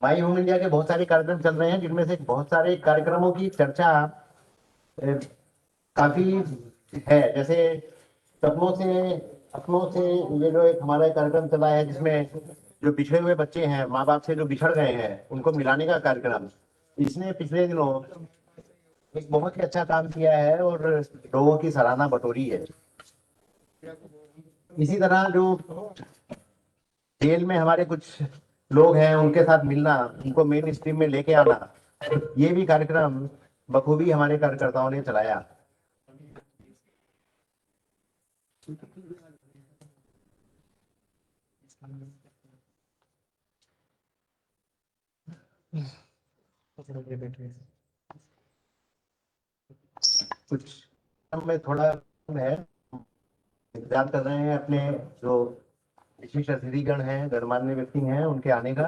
माई home India के बहुत सारे कार्यक्रम चल रहे हैं, जिनमें से बहुत सारे कार्यक्रमों की चर्चा अ, काफी है। जैसे सपनों से अपनों से, ये जो एक हमारा एक कार्यक्रम चला है, जिसमें जो पिछड़े हुए बच्चे हैं, माँ बाप से जो बिछड़ गए हैं, उनको मिलाने का कार्यक्रम, इसने पिछले दिनों एक बहुत ही अच्छा काम किया है और लोगों की सराहना बटोरी है। इसी तरह जो जेल में हमारे कुछ लोग हैं, उनके साथ मिलना, उनको मेन स्ट्रीम में लेके आना, ये भी कार्यक्रम बखूबी हमारे कार्यकर्ताओं ने चलाया। कुछ में थोड़ा है, इंतजार कर रहे हैं अपने जो विशिष्ट अतिथिगण हैं, गणमान्य व्यक्ति हैं, उनके आने का।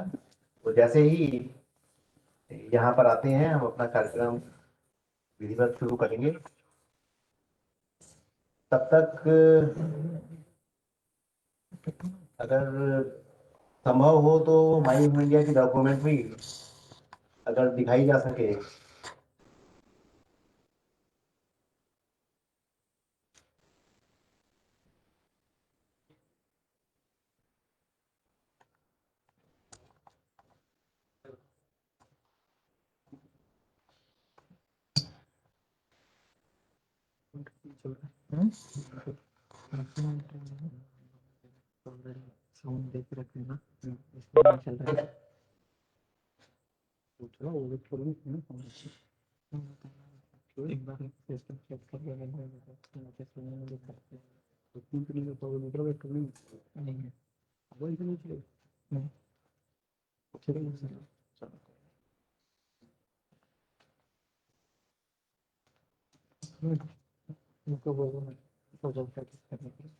तो जैसे ही यहाँ पर आते हैं, हम अपना कार्यक्रम विधिवत शुरू करेंगे। तब तक अगर संभव हो तो माई इंडिया की डॉक्यूमेंट्री अगर दिखाई जा सके। साउंड देख रखे हैं ना, इसमें नहीं चल रहा है। चलो वो भी छोड़ो एक बार सिस्टम चेक कर लेना है। तो तीन के लिए तो मीटर वेट करनी नहीं है, वो इधर नहीं चलेगा। नहीं चलेगा सर, चलो उनको बोलो ना तो जब तक करने के लिए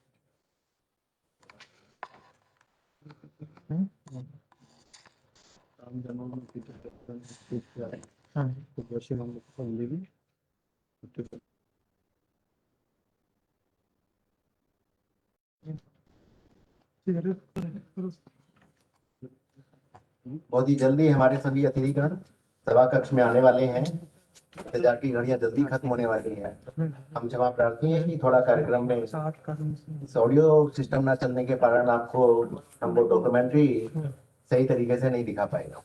काम जमा में फीचर हाँ तो वैसे हम लोग को लेगी बहुत ही जल्दी हमारे सभी अतिथिगण सभा कक्ष में आने वाले हैं। इंतजार की घड़ियां जल्दी खत्म होने वाली हैं। हम क्षमा प्रार्थी हैं कि थोड़ा कार्यक्रम में इस ऑडियो सिस्टम ना चलने के कारण आपको हम वो डॉक्यूमेंट्री सही तरीके से नहीं दिखा पाएगा।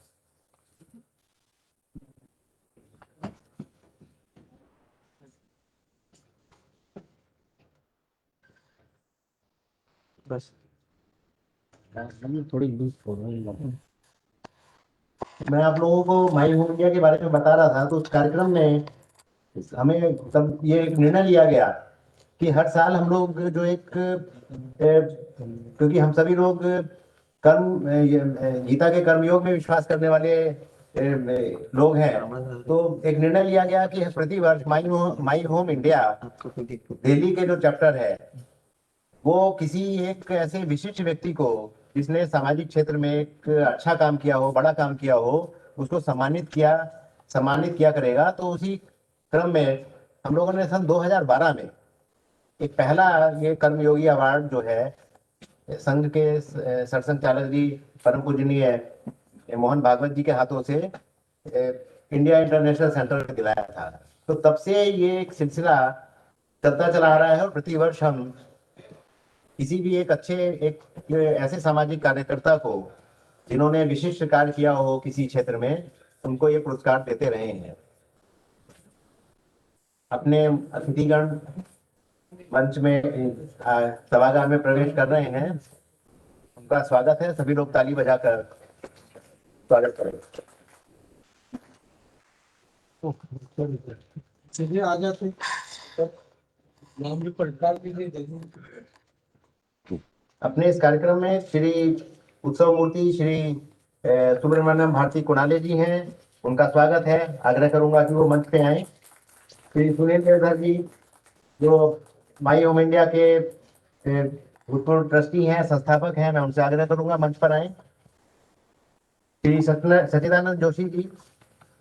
बस थोड़ी लूज हो रही है। मैं आप लोगों को माई होम इंडिया के बारे में बता रहा था, तो उस कार्यक्रम में हमें तब ये एक निर्णय लिया गया कि हर साल हम लोग जो एक क्योंकि हम सभी लोग गीता के कर्मयोग में विश्वास करने वाले लोग हैं, तो एक निर्णय लिया गया कि प्रति वर्ष माई होम इंडिया दिल्ली के जो चैप्टर है, वो किसी एक ऐसे विशिष्ट व्यक्ति को, जिसने सामाजिक क्षेत्र में एक अच्छा काम किया हो, बड़ा काम किया हो, उसको सम्मानित किया करेगा। तो उसी क्रम में हम लोगों ने सन 2012 में एक पहला ये कर्मयोगी अवार्ड जो है, संघ के सरसंघचालक जी परम पूजनीय मोहन भागवत जी के हाथों से इंडिया इंटरनेशनल सेंटर को दिलाया था। तो तब से ये एक सिलसिला चलता चला आ रहा है, और प्रतिवर्ष हम किसी भी एक अच्छे, एक ऐसे सामाजिक कार्यकर्ता को जिन्होंने विशिष्ट कार्य किया हो किसी क्षेत्र में, उनको ये पुरस्कार देते रहे हैं। अपने अतिथिगण मंच में सभागार में प्रवेश कर रहे हैं, उनका स्वागत है। सभी लोग ताली बजाकर स्वागत करें। चलिए आ जाते नाम भी पढ़कार भी नहीं देंगे। अपने इस कार्यक्रम में श्री उत्सव मूर्ति श्री सुब्रमण्यम भारती कुणाले जी हैं, उनका स्वागत है। आग्रह करूंगा कि वो मंच पे आए। श्री सुनील देवधर जी, जो माई होम इंडिया के भूतपूर्व ट्रस्टी हैं, संस्थापक हैं, मैं उनसे आग्रह करूंगा मंच पर आए। श्री सचिदानंद जोशी जी,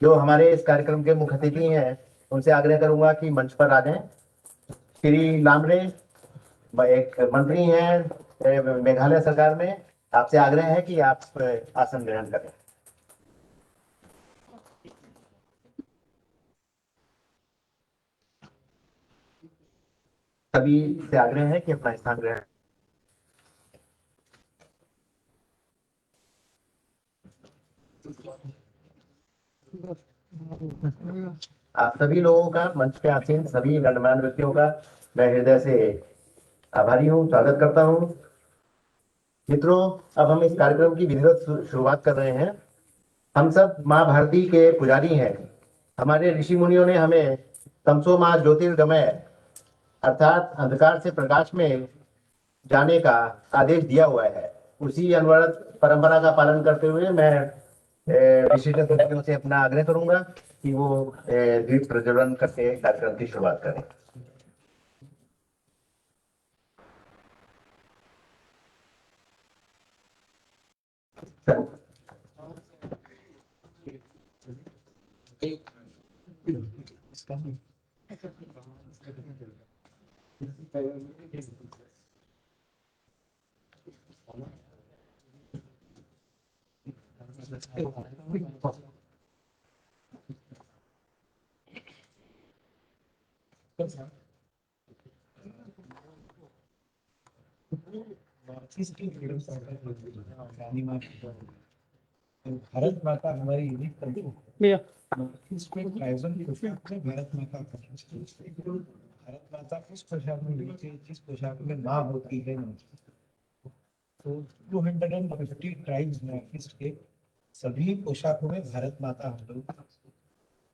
जो हमारे इस कार्यक्रम के मुख्य अतिथि हैं, उनसे आग्रह करूंगा कि मंच पर आ जाएं। श्री लामरे, एक मंत्री हैं मेघालय सरकार में, आपसे आग्रह है कि आप आसन ग्रहण करें। सभी से आग्रह है कि अपना स्थान ग्रहण। आप सभी लोगों का, मंच पे आसीन सभी गणमान्य व्यक्तियों का मैं हृदय से आभारी हूँ, स्वागत करता हूँ। मित्रों, अब हम इस कार्यक्रम की विधिवत शुरुआत कर रहे हैं। हम सब माँ भारती के पुजारी हैं। हमारे ऋषि मुनियों ने हमें तमसो माँ ज्योतिर्गमय अर्थात अंधकार से प्रकाश में जाने का आदेश दिया हुआ है। उसी अनवरत परंपरा का पालन करते हुए मैं विशिष्ट अतिथियों से अपना आग्रह करूंगा कि वो दीप प्रज्वलन करके कार्यक्रम की शुरुआत करें। भारत माता हमारी यूनिक कंट्री भैया ट्राइबल भारत माता भारत माता उस पोशाक में मिलती है जिस पोशाक में माँ होती है। तो 250 ट्राइब्स नॉर्थ के सभी पोशाकों में भारत माता हम लोग,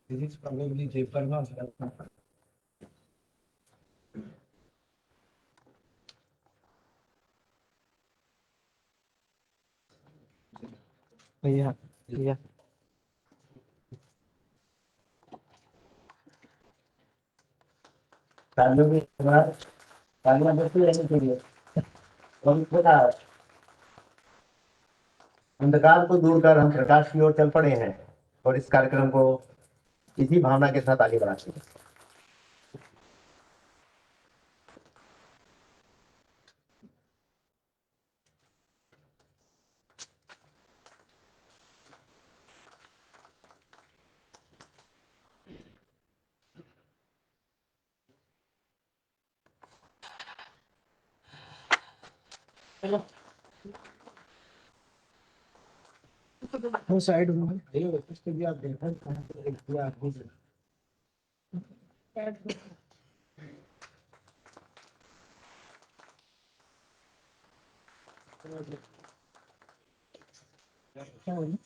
दिस इज प्रोबेबली जयपुरमा भारत माता। भैया भैया तालियों की तालियां बजती रहनी चाहिए। और थोड़ा अंधकार को दूर कर हम प्रकाश की ओर चल पड़े हैं और इस कार्यक्रम को इसी भावना के साथ आगे बढ़ाते हैं। वो साइड में उसके भी आप देखा दिया आपको क्या बोले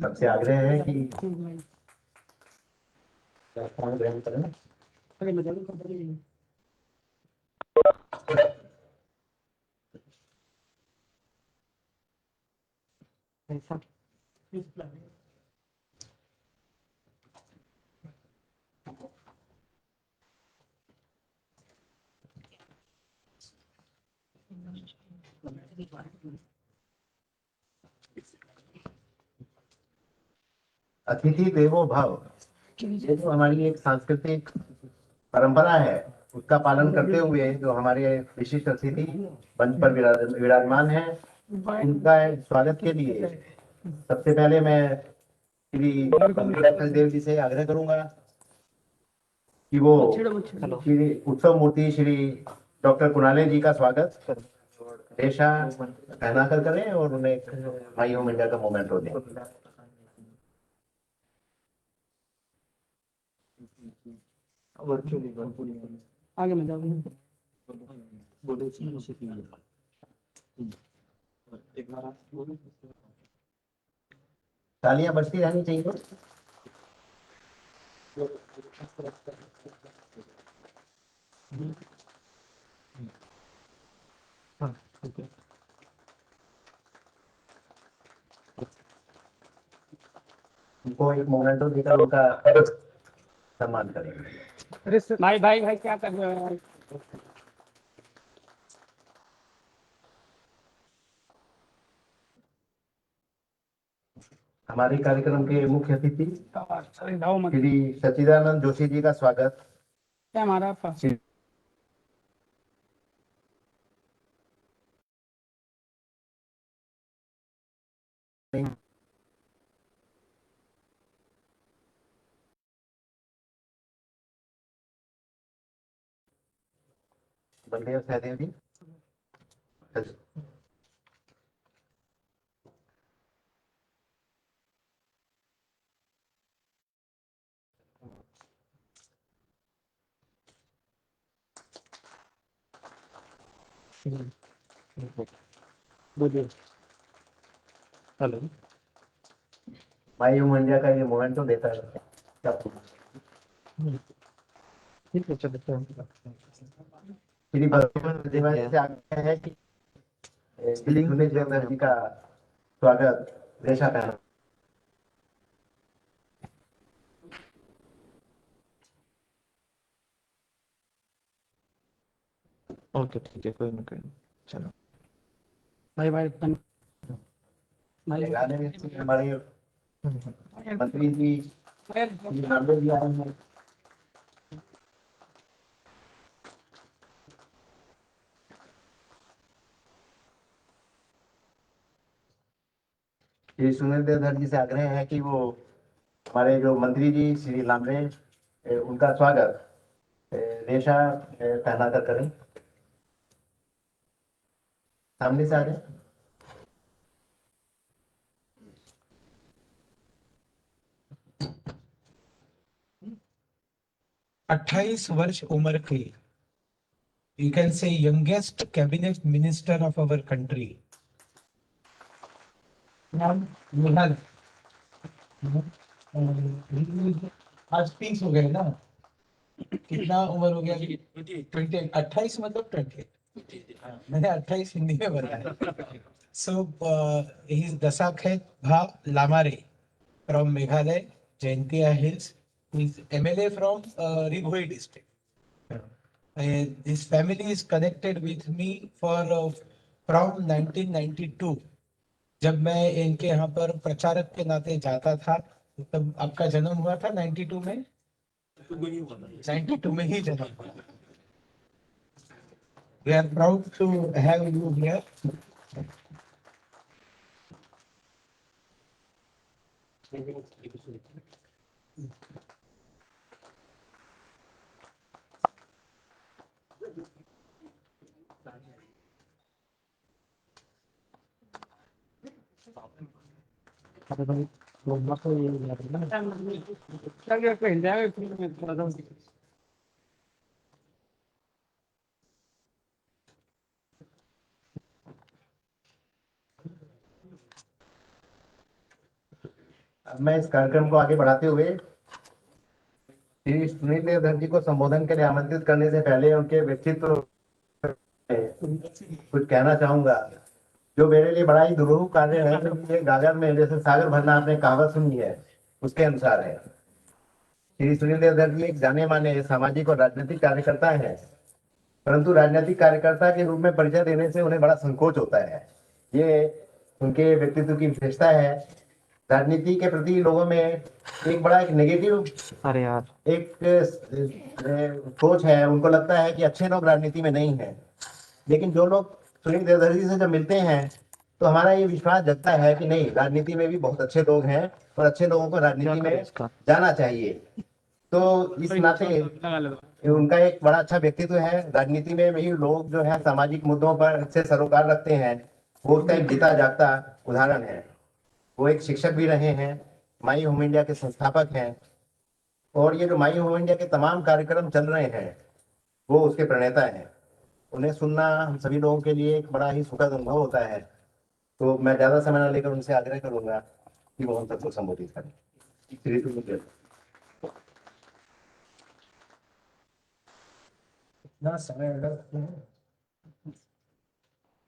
सबसे आग्रह है कि स्थान ग्रहण करें। ऐसा अतिथि देवो भव, ये जो हमारी एक सांस्कृतिक परंपरा है उसका पालन करते हुए जो हमारे विशिष्ट अतिथि मंच पर विराजमान है, उनका स्वागत के लिए सबसे पहले मैं श्री देव जी से आग्रह करूंगा कि वो श्री उत्सव मूर्ति श्री डॉक्टर कुणाले जी का स्वागत रेशा पहनाकर करें और उन्हें भाई होम इंडिया का मोमेंट हो दें। आगे में जाओ तालियां बजती रहनी चाहिए। उनको एक मोमेंटो देकर उनका सम्मान करेंगे। अरे भाई भाई भाई क्या कर रहे हो यार? हमारे कार्यक्रम के मुख्य अतिथि सॉरी लाओ मत। श्री सच्चिदानंद जोशी जी का स्वागत। क्या हमारा पास श्री बलदेव सहदेव जी। बोलिए। हेलो। माई होम इंडिया का ये मोमेंटो देता है क्या? ठीक है, चलते हैं। श्री बलदेव जी से आग्रह है कि श्री सुनील देवधर जी का स्वागत रेशा पहना। ओके, ठीक है, कोई नहीं, चलो। भाई भाई भाई मेघालय में से हमारे मंत्री जी श्री नामदेव जी आए हैं। श्री सुनील देवधर जी से आग्रह है कि वो हमारे जो मंत्री जी श्री लामरे उनका स्वागत रेशा पहनाकर करें। सामने से आ जाए। 28 वर्ष उम्र के, you can say youngest cabinet minister of our country, Nihal. आज 30 हो गए ना? कितना उम्र हो गया? 20, 28 मतलब 20। मैंने 28 हिंदी में बताया। सो ही दसाखेत भा लामारे from Meghalaya, Jaintia Hills. He is MLA from Righui district. His family is connected with me for from 1992. जब मैं इनके यहाँ पर प्रचारक के नाते जाता था, तब आपका जन्म हुआ था 92 में। 92 में ही जन्म हुआ। We are proud to have you here. क्या क्या कह जाएगा फिर मैं थोड़ा सा अब मैं इस कार्यक्रम को आगे बढ़ाते हुए श्री सुनील देवधर जी को संबोधन के लिए आमंत्रित करने से पहले उनके व्यक्तित्व कुछ कहना चाहूंगा, जो मेरे लिए बड़ा ही दुरूह कार्य है। ये गागर में जैसे सागर भरना आपने कहावत सुनी है, उसके अनुसार है। श्री सुनील देवधर जी एक जाने माने सामाजिक और राजनीतिक कार्यकर्ता है, परंतु राजनीतिक कार्यकर्ता के रूप में परिचय देने से उन्हें बड़ा संकोच होता है। ये उनके व्यक्तित्व की विशेषता है। राजनीति के प्रति लोगों में एक नेगेटिव अरे यार, एक सोच है। उनको लगता है कि अच्छे लोग राजनीति में नहीं है, लेकिन जो लोग सुनील देवधर जी से जब मिलते हैं तो हमारा ये विश्वास जगता है कि नहीं, राजनीति में भी बहुत अच्छे लोग हैं और अच्छे लोगों को राजनीति में जाना चाहिए। तो इस नाते उनका एक बड़ा अच्छा व्यक्तित्व है। राजनीति में भी लोग जो है सामाजिक मुद्दों पर से सरोकार रखते हैं। वो उसका एक जीता जागता उदाहरण है। वो एक शिक्षक भी रहे हैं, माई होम इंडिया के संस्थापक हैं, और ये जो माई होम इंडिया के तमाम कार्यक्रम चल रहे हैं वो उसके प्रणेता हैं। उन्हें सुनना हम सभी लोगों के लिए एक बड़ा ही सुखद अनुभव होता है। तो मैं ज्यादा समय न लेकर उनसे आग्रह करूंगा कि वो हम सबको संबोधित करें। श्री सुनील। ना समय अगर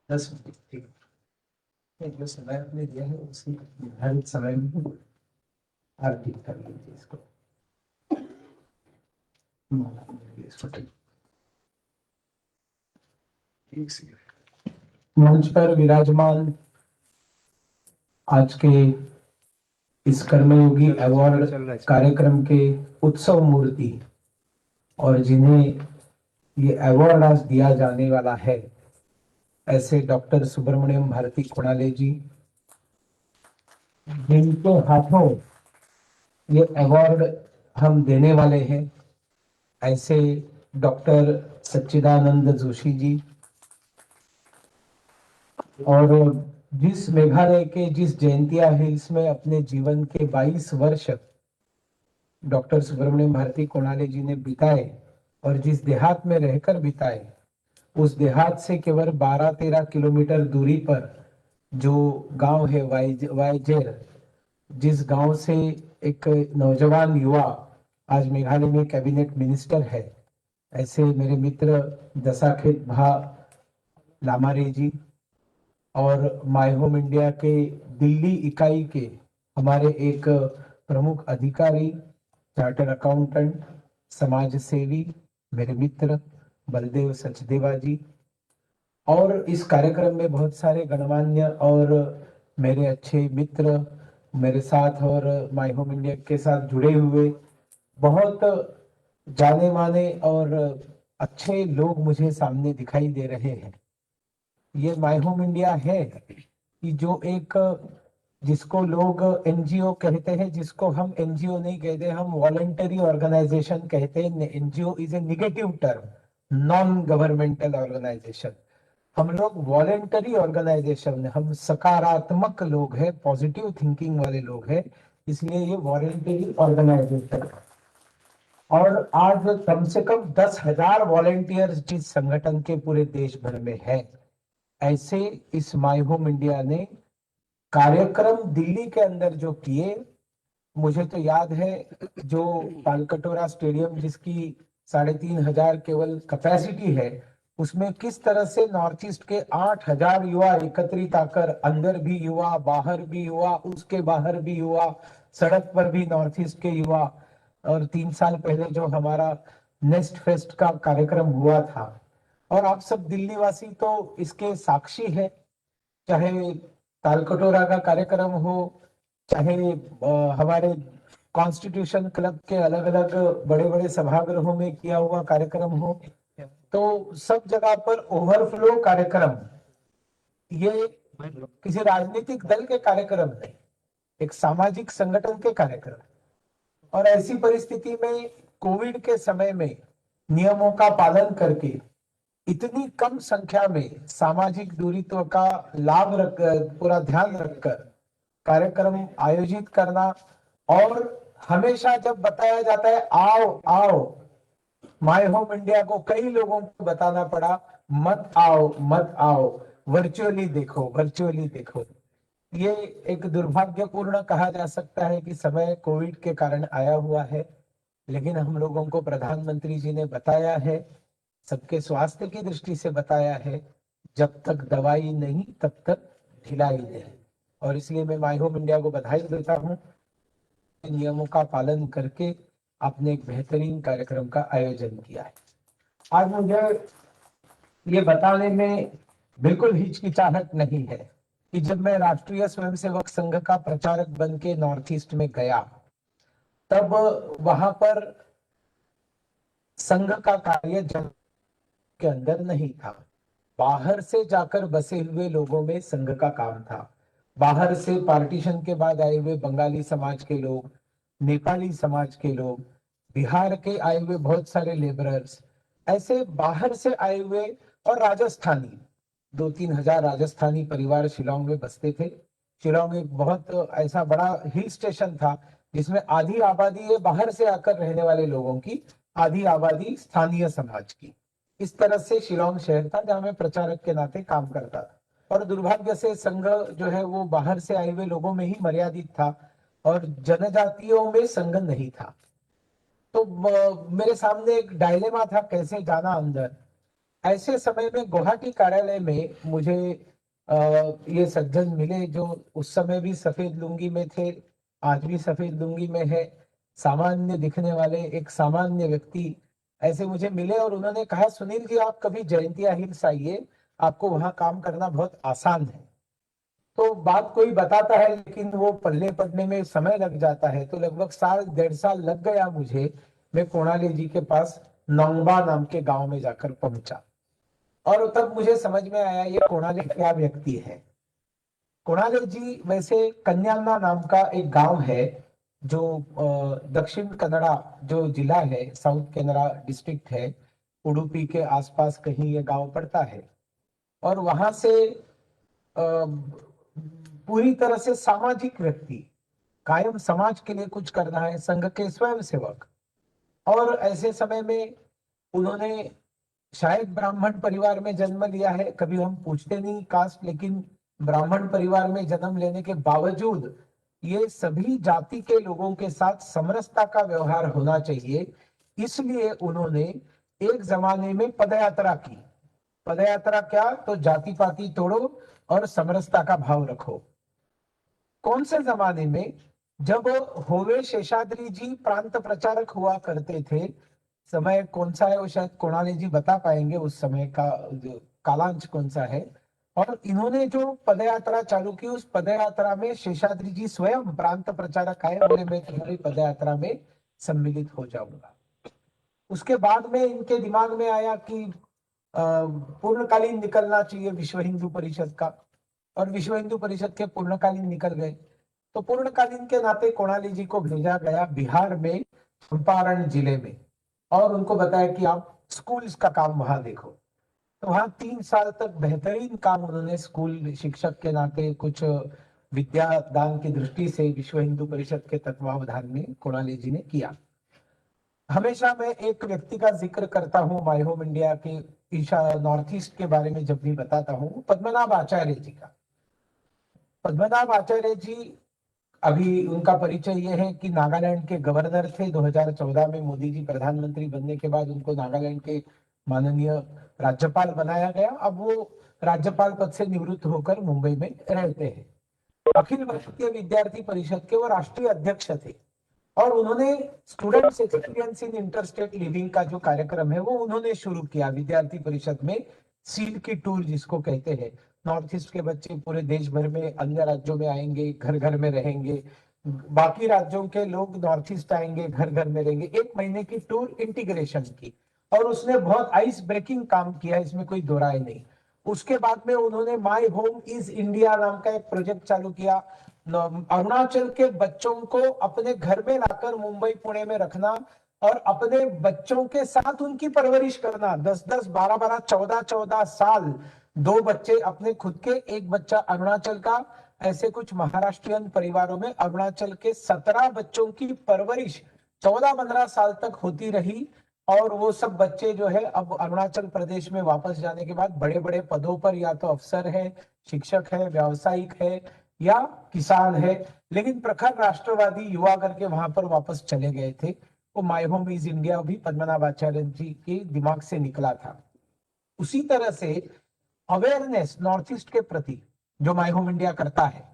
10 मिनट, ठीक है। जो समय आपने दिया है उसी निर्धारित समय में और ठीक कर लीजिए इसको। इसको ठीक। मंच पर विराजमान आज के इस कर्मयोगी अवार्ड कार्यक्रम के उत्सव मूर्ति और जिन्हें ये अवार्ड आज दिया जाने वाला है, ऐसे डॉक्टर सुब्रमण्यम भारती कोणाले जी, जिनके हाथों ये अवार्ड हम देने वाले हैं, ऐसे डॉक्टर सच्चिदानंद जोशी जी, और जिस मेघालय के जिस जयंतिया हिल्स में अपने जीवन के 22 वर्ष डॉक्टर सुब्रमण्यम भारती कोणाले जी ने बिताए और जिस देहात में रहकर बिताए, उस देहात से केवल 12-13 किलोमीटर दूरी पर जो गांव है वाइजेर, जिस गांव से एक नौजवान युवा आज मेघालय में कैबिनेट मिनिस्टर है, ऐसे मेरे मित्र दसाखेत भा लामारे जी और माय होम इंडिया के दिल्ली इकाई के हमारे एक प्रमुख अधिकारी, चार्टर अकाउंटेंट, समाज सेवी मेरे मित्र बलदेव सचदेवा जी, और इस कार्यक्रम में बहुत सारे गणमान्य और मेरे अच्छे मित्र मेरे साथ और माय होम इंडिया के साथ जुड़े हुए बहुत जाने माने और अच्छे लोग मुझे सामने दिखाई दे रहे हैं। ये माय होम इंडिया है कि जो एक, जिसको लोग एनजीओ कहते हैं, जिसको हम एनजीओ नहीं कहते, हम वॉलंटरी ऑर्गेनाइजेशन कहते हैं। NGO is a negative term, non governmental organisation. हम लोग वॉलंटरी ऑर्गेनाइजेशन, हम सकारात्मक लोग हैं, पॉजिटिव थिंकिंग वाले लोग हैं, इसलिए ये वॉलंटरी ऑर्गेनाइजेशन। और आज कम से कम 10,000 वॉलंटियर्स जिस संगठन के पूरे देश भर में है, ऐसे इस माय होम इंडिया ने कार्यक्रम दिल्ली के अंदर जो किए, मुझे तो याद है जो तालकटोरा स्टेडियम जिसकी 3,500 केवल कैपेसिटी है, उसमें किस तरह से नॉर्थ ईस्ट के 8,000 युवा एकत्रित आकर, अंदर भी युवा, बाहर भी युवा, उसके बाहर भी युवा, सड़क पर भी नॉर्थ ईस्ट के युवा। और 3 साल पहले जो हमारा नेस्ट फेस्ट का कार्यक्रम हुआ था, और आप सब दिल्ली वासी तो इसके साक्षी है, चाहे तालकटोरा का कार्यक्रम हो, चाहे हमारे कॉन्स्टिट्यूशन क्लब के अलग अलग बड़े बड़े सभागृहों में किया हुआ कार्यक्रम हो, तो सब जगह पर ओवरफ्लो कार्यक्रम, ये किसी राजनीतिक दल के कार्यक्रम नहीं, एक सामाजिक संगठन के कार्यक्रम। और ऐसी परिस्थिति में कोविड के समय में नियमों का पालन करके इतनी कम संख्या में सामाजिक दूरित्व का लाभ रख, पूरा ध्यान रखकर कार्यक्रम आयोजित करना, और हमेशा जब बताया जाता है आओ आओ, माय होम इंडिया को कई लोगों को बताना पड़ा मत आओ मत आओ, वर्चुअली देखो वर्चुअली देखो। ये एक दुर्भाग्यपूर्ण कहा जा सकता है कि समय कोविड के कारण आया हुआ है, लेकिन हम लोगों को प्रधानमंत्री जी ने बताया है, सबके स्वास्थ्य की दृष्टि से बताया है, जब तक दवाई नहीं तब तक ढिलाई नहीं। और इसलिए मैं माय होम इंडिया को बधाई देता हूं, नियमों का पालन करके आपने एक बेहतरीन कार्यक्रम का आयोजन किया है। आज मुझे ये बताने में बिल्कुल हिचकिचाहट नहीं है कि जब मैं राष्ट्रीय स्वयंसेवक संघ का प्रचारक बन के नॉर्थ ईस्ट में गया, तब वहां पर संघ का कार्य जन के अंदर नहीं था, बाहर से जाकर बसे हुए लोगों में संघ का काम था। बाहर से पार्टीशन के बाद आए हुए बंगाली समाज के लोग, नेपाली समाज के लोग, बिहार के आए हुए बहुत सारे लेबरर्स, ऐसे बाहर से आए हुए, और राजस्थानी 2-3 हजार राजस्थानी परिवार शिलोंग में बसते थे। शिलोंग एक बहुत ऐसा बड़ा हिल स्टेशन था जिसमें आधी आबादी है बाहर से आकर रहने वाले लोगों की, आधी आबादी स्थानीय समाज की। इस तरह से शिलोंग शहर था जहां मैं प्रचारक के नाते काम करता था। और दुर्भाग्य से संघ जो है वो बाहर से आए हुए लोगों में ही मर्यादित था और जनजातियों में संघ नहीं था। तो मेरे सामने एक डायलेमा था, कैसे जाना अंदर। ऐसे समय में गुवाहाटी कार्यालय में मुझे ये सज्जन मिले जो उस समय भी सफेद लुंगी में थे, आज भी सफेद लुंगी में है, सामान्य दिखने वाले एक सामान्य व्यक्ति ऐसे मुझे मिले और उन्होंने कहा, सुनील जी आप कभी जयंतिया हिल्स आइए, आपको वहां काम करना बहुत आसान है। तो बात कोई बताता है लेकिन वो पल्ले पड़ने में समय लग जाता है, तो लगभग साल 1.5 साल लग गया मुझे। मैं कोणाले जी के पास नौंगबा नाम के गांव में जाकर पहुंचा और तब मुझे समझ में आया ये कोणाले क्या व्यक्ति है। कोणाले जी वैसे कन्यालना नाम का एक गांव है जो दक्षिण कन्नड़ा जो जिला है, साउथ कन्नड़ा डिस्ट्रिक्ट है, उडुपी के आसपास कहीं ये गांव पड़ता है। और वहां से पूरी तरह से सामाजिक व्यक्ति, कायम समाज के लिए कुछ करना है, संघ के स्वयं सेवक। और ऐसे समय में उन्होंने शायद ब्राह्मण परिवार में जन्म लिया है, कभी हम पूछते नहीं कास्ट, लेकिन ब्राह्मण परिवार में जन्म लेने के बावजूद ये सभी जाति के लोगों के साथ समरसता का व्यवहार होना चाहिए, इसलिए उन्होंने एक जमाने में पदयात्रा की। पदयात्रा क्या, तो जाति पाति तोड़ो और समरसता का भाव रखो। कौन से जमाने में, जब होवे शेषाद्री जी प्रांत प्रचारक हुआ करते थे, समय कौन सा है वो शायद कोणाले जी बता पाएंगे, उस समय का कालांश कौन सा है। और इन्होंने जो पदयात्रा चालू की, उस पदयात्रा में शेषाद्री जी स्वयं प्रांत प्रचारक आए, बोले मैं तुम्हारी पदयात्रा में सम्मिलित हो जाऊंगा। उसके बाद में इनके दिमाग में आया कि पूर्णकालीन निकलना चाहिए विश्व हिंदू परिषद का, और विश्व हिंदू परिषद के पूर्णकालीन निकल गए। तो पूर्णकालीन के नाते कोणाली जी को भेजा गया बिहार में चंपारण जिले में, और उनको बताया कि आप स्कूल्स का काम वहां देखो। तो वहां 3 साल तक बेहतरीन काम उन्होंने स्कूल शिक्षक के नाते कुछ विद्यादान की दृष्टि से विश्व हिंदू परिषद के तत्वावधान में कोणाली जी ने किया। हमेशा मैं एक व्यक्ति का जिक्र करता हूँ माय होम इंडिया के ईशा नॉर्थ ईस्ट के बारे में, जब भी बताता हूँ, पद्मनाभ आचार्य जी का। पद्मनाभ आचार्य जी, अभी उनका परिचय यह है कि नागालैंड के गवर्नर थे। 2014 में मोदी जी प्रधानमंत्री बनने के बाद उनको नागालैंड के माननीय राज्यपाल बनाया गया। अब वो राज्यपाल पद से निवृत्त होकर मुंबई में रहते हैं। अखिल भारतीय विद्यार्थी परिषद के वो राष्ट्रीय अध्यक्ष थे, और उन्होंने students experience in interstate living का जो कार्यक्रम है वो उन्होंने शुरू किया विद्यार्थी परिषद में। सील की टूर जिसको कहते हैं, नॉर्थ ईस्ट के बच्चे पूरे देश भर में अन्य राज्यों में आएंगे, घर घर में रहेंगे, बाकी राज्यों के लोग नॉर्थ ईस्ट आएंगे, घर घर में रहेंगे। 1 महीने की टूर इंटीग्रेशन की, और उसने बहुत आइस ब्रेकिंग काम किया, इसमें कोई दो राय नहीं। उसके बाद में उन्होंने माय होम इज इंडिया नाम का एक प्रोजेक्ट चालू किया। अरुणाचल के बच्चों को अपने घर में लाकर मुंबई पुणे में रखना और अपने बच्चों के साथ उनकी परवरिश करना। 10-10, 12-12, 14-14 साल 2 बच्चे अपने खुद के, एक बच्चा अरुणाचल का। ऐसे कुछ महाराष्ट्रियन परिवारों में अरुणाचल के 17 बच्चों की परवरिश 14-15 साल तक होती रही। और वो सब बच्चे जो है अब अरुणाचल प्रदेश में वापस जाने के बाद बड़े बड़े पदों पर, या तो अफसर है, शिक्षक है, व्यावसायिक है, या किसान है, लेकिन प्रखर राष्ट्रवादी युवा करके वहां पर वापस चले गए थे। वो माय होम इज इंडिया भी पद्मनाभ आचार्य जी के दिमाग से निकला था। उसी तरह से अवेयरनेस नॉर्थ ईस्ट के प्रति जो माय होम इंडिया करता है,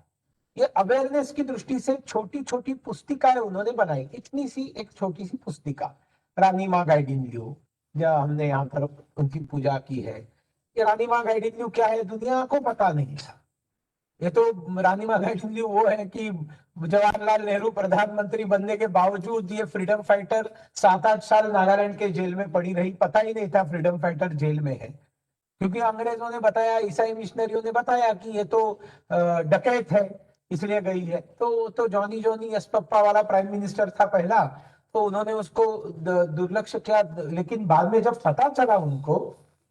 ये अवेयरनेस की दृष्टि से छोटी छोटी पुस्तिकाएं उन्होंने बनाई। इतनी सी एक छोटी सी पुस्तिका, रानी माँ गाइडिंग यू, जहाँ हमने यहाँ पर उनकी पूजा की है। ये रानी माँ गाइडिंग यू क्या है, दुनिया को पता नहीं था। ये तो रानी माँ गाइडिंग यू वो है कि जवाहरलाल नेहरू प्रधानमंत्री बनने के बावजूद ये फ्रीडम फाइटर 7-8 साल नागालैंड के जेल में पड़ी रही, पता ही नहीं था फ्रीडम फाइटर जेल में है। क्योंकि अंग्रेजों ने बताया, ईसाई मिशनरियों ने बताया कि ये तो डकैत है, इसलिए गई है। तो जॉनी जॉनी एसपप्पा वाला प्राइम मिनिस्टर था पहला, तो उन्होंने उसको दुर्लक्ष्य किया। लेकिन बाद में जब पता चला उनको,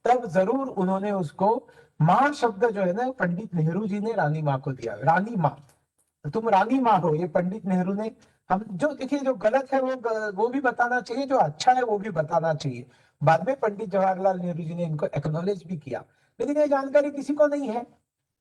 तब जरूर उन्होंने उसको माँ शब्द जो है ना, पंडित नेहरू जी ने रानी माँ को दिया। रानी माँ, तुम रानी माँ हो, ये पंडित नेहरू ने। हम जो देखिए, जो गलत है वो भी बताना चाहिए, जो अच्छा है वो भी बताना चाहिए। बाद में पंडित जवाहरलाल नेहरू जी ने इनको एक्नॉलेज भी किया, लेकिन ये जानकारी किसी को नहीं है।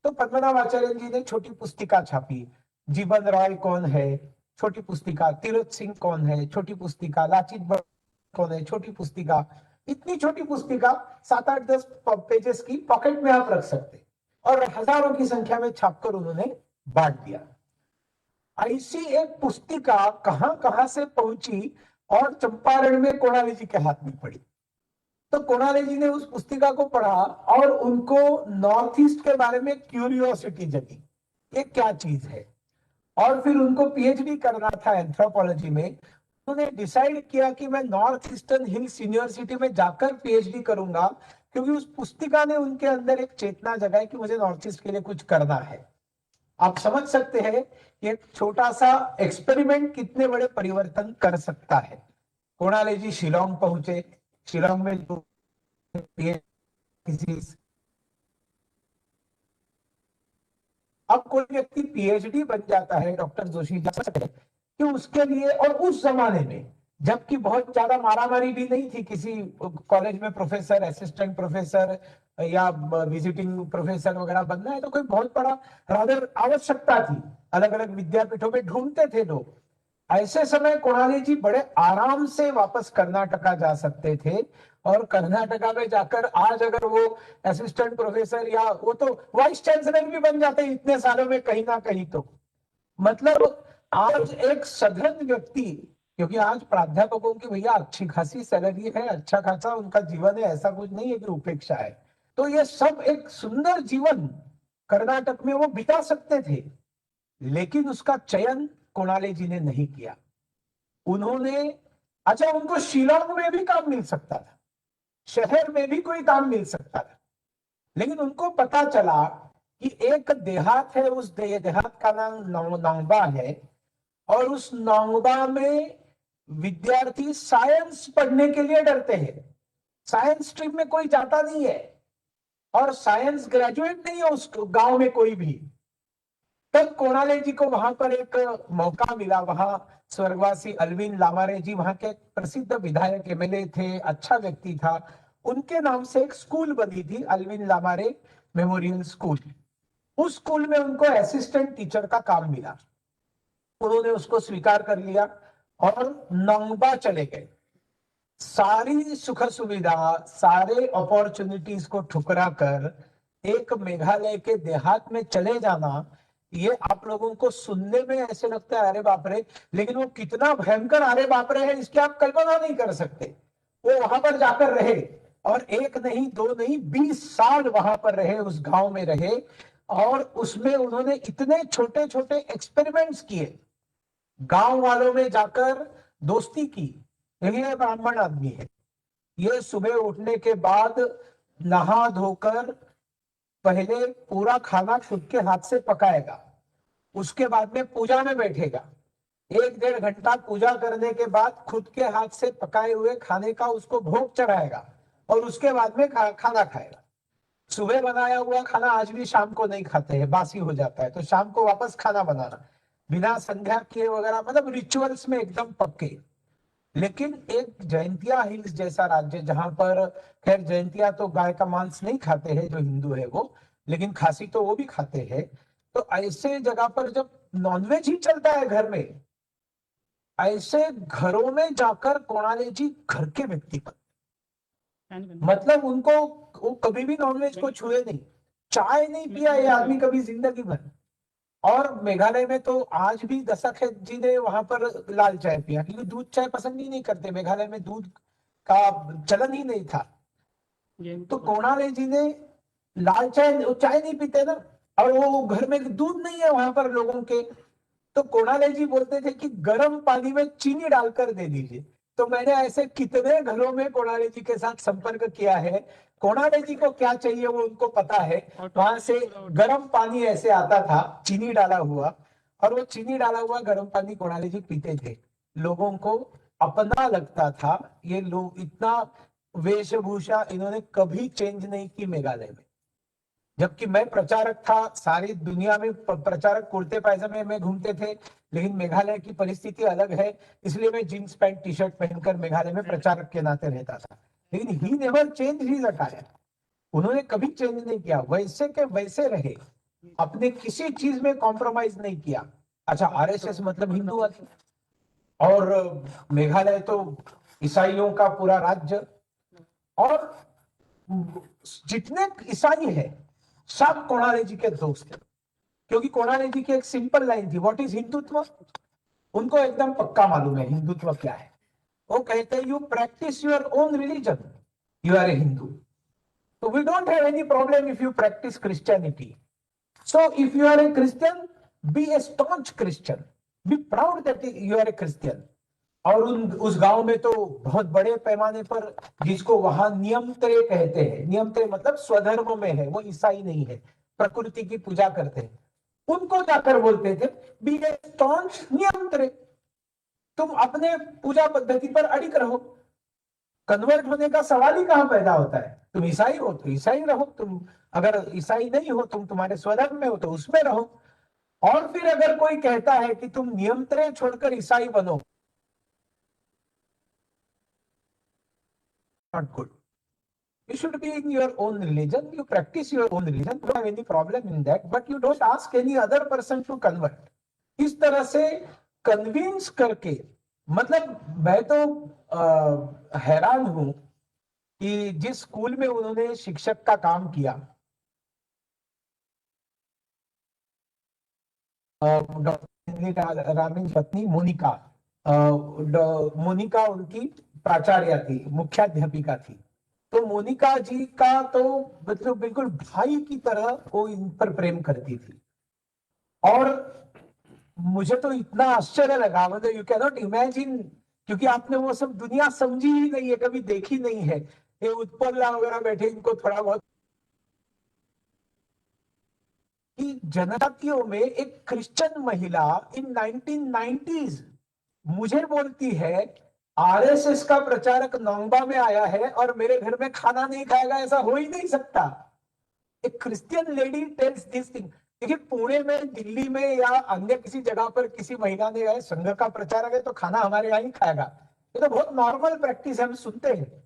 तो पद्मनाभ आचार्य जी ने छोटी पुस्तिका छापी। जीवन राय कौन है, छोटी पुस्तिका। तीरथ सिंह कौन है, छोटी पुस्तिका। लाचित बर्मन कौन है, छोटी पुस्तिका। इतनी छोटी पुस्तिका 7-8-10 पेजेस की, पॉकेट में आप रख सकते, और हजारों की संख्या में छापकर उन्होंने बांट दिया। ऐसी एक पुस्तिका कहां कहां से पहुंची और चंपारण में कोणाली जी के हाथ में पड़ी। तो कोणाली जी ने उस पुस्तिका को पढ़ा और उनको नॉर्थ ईस्ट के बारे में क्यूरियोसिटी जगी, ये क्या चीज है। और फिर उनको पीएचडी करना था एंथ्रोपोलॉजी में। उन्होंने डिसाइड किया कि मैं नॉर्थ ईस्टर्न हिल्स यूनिवर्सिटी में जाकर पीएचडी करूंगा, क्योंकि उस पुस्तिका ने उनके अंदर एक चेतना जगाई कि मुझे नॉर्थ ईस्ट के लिए कुछ करना है। आप समझ सकते हैं कि एक छोटा सा एक्सपेरिमेंट कितने बड़े परिवर्तन कर सकता है। कोणाली जी शिलोंग पहुंचे, शिलोंग में किसी, अब कोई व्यक्ति पीएचडी बन जाता है, डॉक्टर जोशी जा सकते हैं कि उसके लिए, और उस जमाने में जबकि बहुत ज्यादा मारामारी भी नहीं थी, किसी कॉलेज में प्रोफेसर, असिस्टेंट प्रोफेसर या विजिटिंग प्रोफेसर वगैरह बनना है तो कोई बहुत बड़ा रादर आवश्यकता थी, अलग अलग विद्यापीठों में ढूंढते थे लोग। ऐसे समय कोणाली जी बड़े आराम से वापस कर्नाटका जा सकते थे, और कर्नाटका में जाकर आज अगर वो असिस्टेंट प्रोफेसर या वो तो वाइस चांसलर भी बन जाते हैं इतने सालों में कहीं ना कहीं। तो मतलब आज एक सधन व्यक्ति, क्योंकि आज प्राध्यापकों की भैया अच्छी खासी सैलरी है, अच्छा खासा उनका जीवन है, ऐसा कुछ नहीं है कि उपेक्षा है। तो ये सब एक सुंदर जीवन कर्नाटक में वो बिता सकते थे, लेकिन उसका चयन कोणाली जी ने नहीं किया। उन्होंने, अच्छा उनको शिलोंग में भी काम मिल सकता था, शहर में भी कोई काम मिल सकता था, लेकिन उनको पता चला कि एक देहात है, उस देहात का नाम नौंगबा है, और उस नौंगबा में विद्यार्थी साइंस पढ़ने के लिए डरते हैं। साइंस स्ट्रीम में कोई जाता नहीं है, और साइंस ग्रेजुएट नहीं है उस गांव में कोई भी। तब कोणाली जी को वहां पर एक मौका मिला। वहां स्वर्गवासी अल्विन लामारे जी वहां के प्रसिद्ध विधायक एमएलए थे, अच्छा व्यक्ति था, उनके नाम से एक स्कूल बनी थी, अल्विन लामारे मेमोरियल स्कूल। उस स्कूल में उनको असिस्टेंट टीचर का काम मिला, उन्होंने उसको स्वीकार कर लिया और नौंगबा चले गए। सारी सुख सुविधा, सारे अपॉर्चुनिटीज को ठुकरा कर एक मेघालय के देहात में चले जाना, ये आप लोगों को सुनने में ऐसे लगता है अरे बाप रे, लेकिन वो कितना भयंकर अरे बाप रे है इसकी आप कल्पना नहीं कर सकते। वो वहां पर जाकर रहे, और एक नहीं दो नहीं 20 साल वहां पर रहे, उस गांव में रहे, और उसमें उन्होंने इतने छोटे छोटे एक्सपेरिमेंट्स किए। गांव वालों में जाकर दोस्ती की। ये ब्राह्मण आदमी है, ये सुबह उठने के बाद नहा धोकर पहले पूरा खाना खुद के हाथ से पकाएगा, उसके बाद में पूजा में बैठेगा, 1-1.5 घंटा पूजा करने के बाद खुद के हाथ से पकाए हुए खाने का उसको भोग चढ़ाएगा, और उसके बाद में खाना खाएगा। सुबह बनाया हुआ खाना आज भी शाम को नहीं खाते हैं, बासी हो जाता है, तो शाम को वापस खाना बनाना बिना संध्या किए वगैरह, मतलब रिचुअल्स में एकदम पक्के। लेकिन एक जयंतिया हिल्स जैसा राज्य, जहां पर खैर जयंतिया तो गाय का मांस नहीं खाते हैं जो हिंदू है वो, लेकिन खासी तो वो भी खाते हैं। तो ऐसे जगह पर जब नॉनवेज ही चलता है घर में, ऐसे घरों में जाकर कोणाली जी घर के व्यक्ति पर, मतलब उनको, वो कभी भी नॉनवेज को छुए नहीं, चाय नहीं पिया ये आदमी कभी जिंदगी भर। और मेघालय में तो आज भी दशरथ जी ने वहां पर लाल चाय पिया, क्योंकि दूध चाय पसंद ही नहीं करते, मेघालय में दूध का चलन ही नहीं था। तो कोणाली जी ने लाल चाय, चाय नहीं पीते ना, और वो घर में दूध नहीं है वहां पर लोगों के, तो कोणाली जी बोलते थे कि गर्म पानी में चीनी डालकर दे दीजिए। तो मैंने ऐसे कितने घरों में कोणाली जी के साथ संपर्क किया है, कोणाली जी को क्या चाहिए वो उनको पता है। वहां से गर्म पानी ऐसे आता था चीनी डाला हुआ, और वो चीनी डाला हुआ गर्म पानी कोणाली जी पीते थे, लोगों को अपना लगता था। ये लोग इतना, वेशभूषा इन्होंने कभी चेंज नहीं की मेघालय में। जबकि मैं प्रचारक था, सारी दुनिया में प्रचारक कुर्ते पैजामे में घूमते थे, लेकिन मेघालय की परिस्थिति अलग है, इसलिए मैं जींस पैंट टी शर्ट पहनकर मेघालय में प्रचारक के नाते रहता था। लेकिन he never change his attire, उन्होंने कभी चेंज नहीं किया, वैसे के वैसे रहे, अपने किसी चीज में कॉम्प्रोमाइज नहीं किया। अच्छा, आरएसएस मतलब हिंदू आदमी, और मेघालय तो ईसाइयों का पूरा राज्य, और जितने ईसाई है सब कोणाली जी के दोस्त हैं। क्योंकि कोणाले जी की एक सिंपल लाइन थी, व्हाट इज हिंदुत्व। उनको एकदम पक्का मालूम है हिंदुत्व क्या है। वो कहते हैं you practise your own religion, you are a Hindu. So we don't have any problem if you practice Christianity. So if you are a Christian, be a staunch Christian. Be proud that you are a Christian. और उस गांव में तो बहुत बड़े पैमाने पर, जिसको वहां नियमत्रय कहते हैं, नियमत्रय मतलब स्वधर्म में है, वो ईसाई नहीं है, प्रकृति की पूजा करते हैं, उनको जाकर बोलते थे बी ए स्टॉन्च नियमत्रय, तुम अपने पूजा पद्धति पर अड़िग रहो। कन्वर्ट होने का सवाल ही कहां पैदा होता है। तुम ईसाई हो तो ईसाई रहो, तुम अगर ईसाई नहीं हो, तुम तुम्हारे स्वधर्म में हो तो उसमें रहो। और फिर अगर कोई कहता है कि तुम नियंत्रण छोड़कर ईसाई बनो, not good. You should be in your own religion, you practice your own religion, don't have any problem in that, but you don't ask any other person to convert. इस तरह से कन्विंस करके, मतलब मैं तो हैरान हूं कि जिस स्कूल में उन्होंने शिक्षक का काम किया, डॉक्टर रामीन पत्नी मोनिका, मोनिका उनकी प्राचार्य थी, मुख्याध्यापिका थी। तो मोनिका जी का तो मतलब बिल्कुल भाई की तरह वो इन पर प्रेम करती थी। और मुझे तो इतना आश्चर्य लगा, मतलब यू कैन नॉट इमेजिन, क्योंकि आपने वो सब दुनिया समझी ही नहीं है, कभी देखी नहीं है। ये उत्पन्ना वगैरह बैठे, इनको थोड़ा बहुत कि जनजातियों में एक क्रिश्चियन महिला इन 1990s मुझे बोलती है आरएसएस का प्रचारक नोंगबा में आया है और मेरे घर में खाना नहीं खाएगा, ऐसा हो ही नहीं सकता। एक Christian lady tells this thing. देखिए पुणे में, दिल्ली में या अन्य किसी जगह पर किसी महिला ने आए, संघ का प्रचारक है तो खाना हमारे यहाँ ही खाएगा, ये तो बहुत नॉर्मल प्रैक्टिस हम सुनते हैं।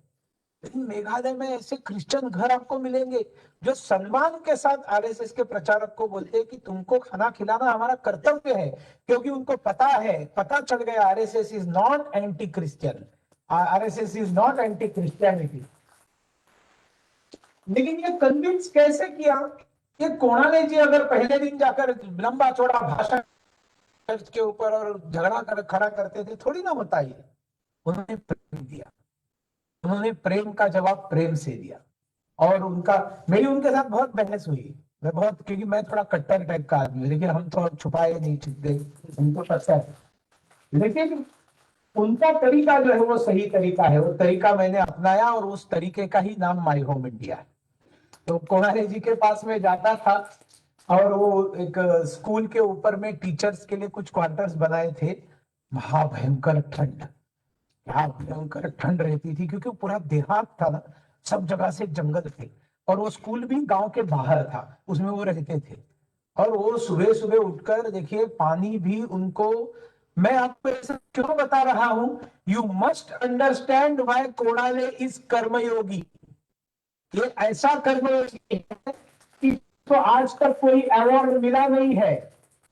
लेकिन मेघालय में ऐसे क्रिश्चियन घर आपको मिलेंगे जो सम्मान के साथ आरएसएस के प्रचारक को बोलते हैं कि तुमको खाना खिलाना हमारा कर्तव्य है, क्योंकि उनको पता है, पता चल गया RSS is not anti Christian, RSS is not anti Christianity. लेकिन ये कन्विंस कैसे किया? ये कोणाले जी अगर पहले दिन जाकर लंबा चौड़ा भाषण चर्च के ऊपर और झगड़ा कर खड़ा करते थे, थोड़ी ना होता ये। उन्होंने प्रेम दिया, उन्होंने प्रेम का जवाब प्रेम से दिया। और उनका, मेरी उनके साथ बहुत बहस हुई, मैं बहुत, क्योंकि मैं थोड़ा कट्टर टाइप का आदमी हूँ, लेकिन हम तो छुपाए नहीं छुपते, हमको पता है। लेकिन उनका तरीका जो है वो सही तरीका है, वो तरीका मैंने अपनाया और उस तरीके का ही नाम माई होम इंडिया है। तो कोणाले जी के पास में जाता था और वो एक स्कूल के ऊपर में टीचर्स के लिए कुछ क्वार्टर्स बनाए थे। महाभयंकर ठंड, क्या भयंकर ठंड रहती थी, क्योंकि पूरा देहात था ना, सब जगह से जंगल थे, और वो स्कूल भी गांव के बाहर था, उसमें वो रहते थे। और वो सुबह सुबह उठकर, देखिए पानी भी उनको, मैं आपको ऐसा क्यों बता रहा हूं, you must understand why Konale is karmayogi. ये ऐसा कर्मयोगी है कि तो आज तक कोई अवार्ड मिला नहीं है,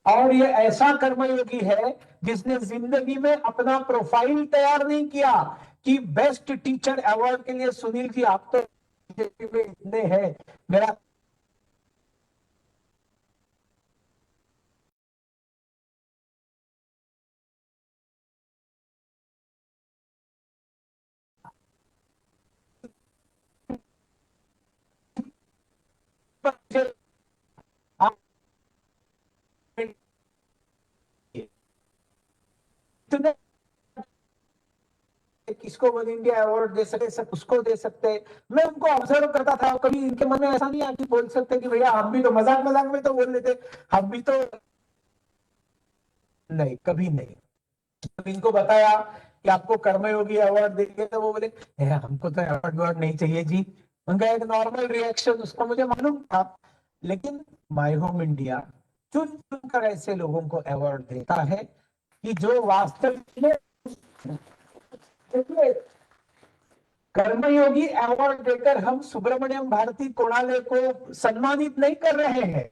और ये ऐसा कर्मयोगी है जिसने जिंदगी में अपना प्रोफाइल तैयार नहीं किया कि बेस्ट टीचर अवार्ड के लिए सुनील जी आप तो बीजेपी में इतने हैं, मेरा इतने किसको वन इंडिया अवार्ड दे सकते, सब उसको दे सकते। मैं उनको ऑब्जर्व करता था, कभी इनके मन में ऐसा नहीं आया कि बोल सकते कि भैया हम भी तो मजाक मजाक में तो बोल लेते, हम भी तो नहीं, कभी नहीं। तो इनको बताया कि आपको कर्मयोगी अवार्ड देंगे, तो वो बोले हमको तो अवार्ड नहीं चाहिए जी। उनका एक नॉर्मल रिएक्शन, उसका मुझे मालूम था। लेकिन माई होम इंडिया चुन चुन कर ऐसे लोगों को अवार्ड देता है कि जो वास्तविक में, कर्मयोगी अवार्ड देकर हम सुब्रमण्यम भारती कोणाले को सम्मानित नहीं कर रहे हैं,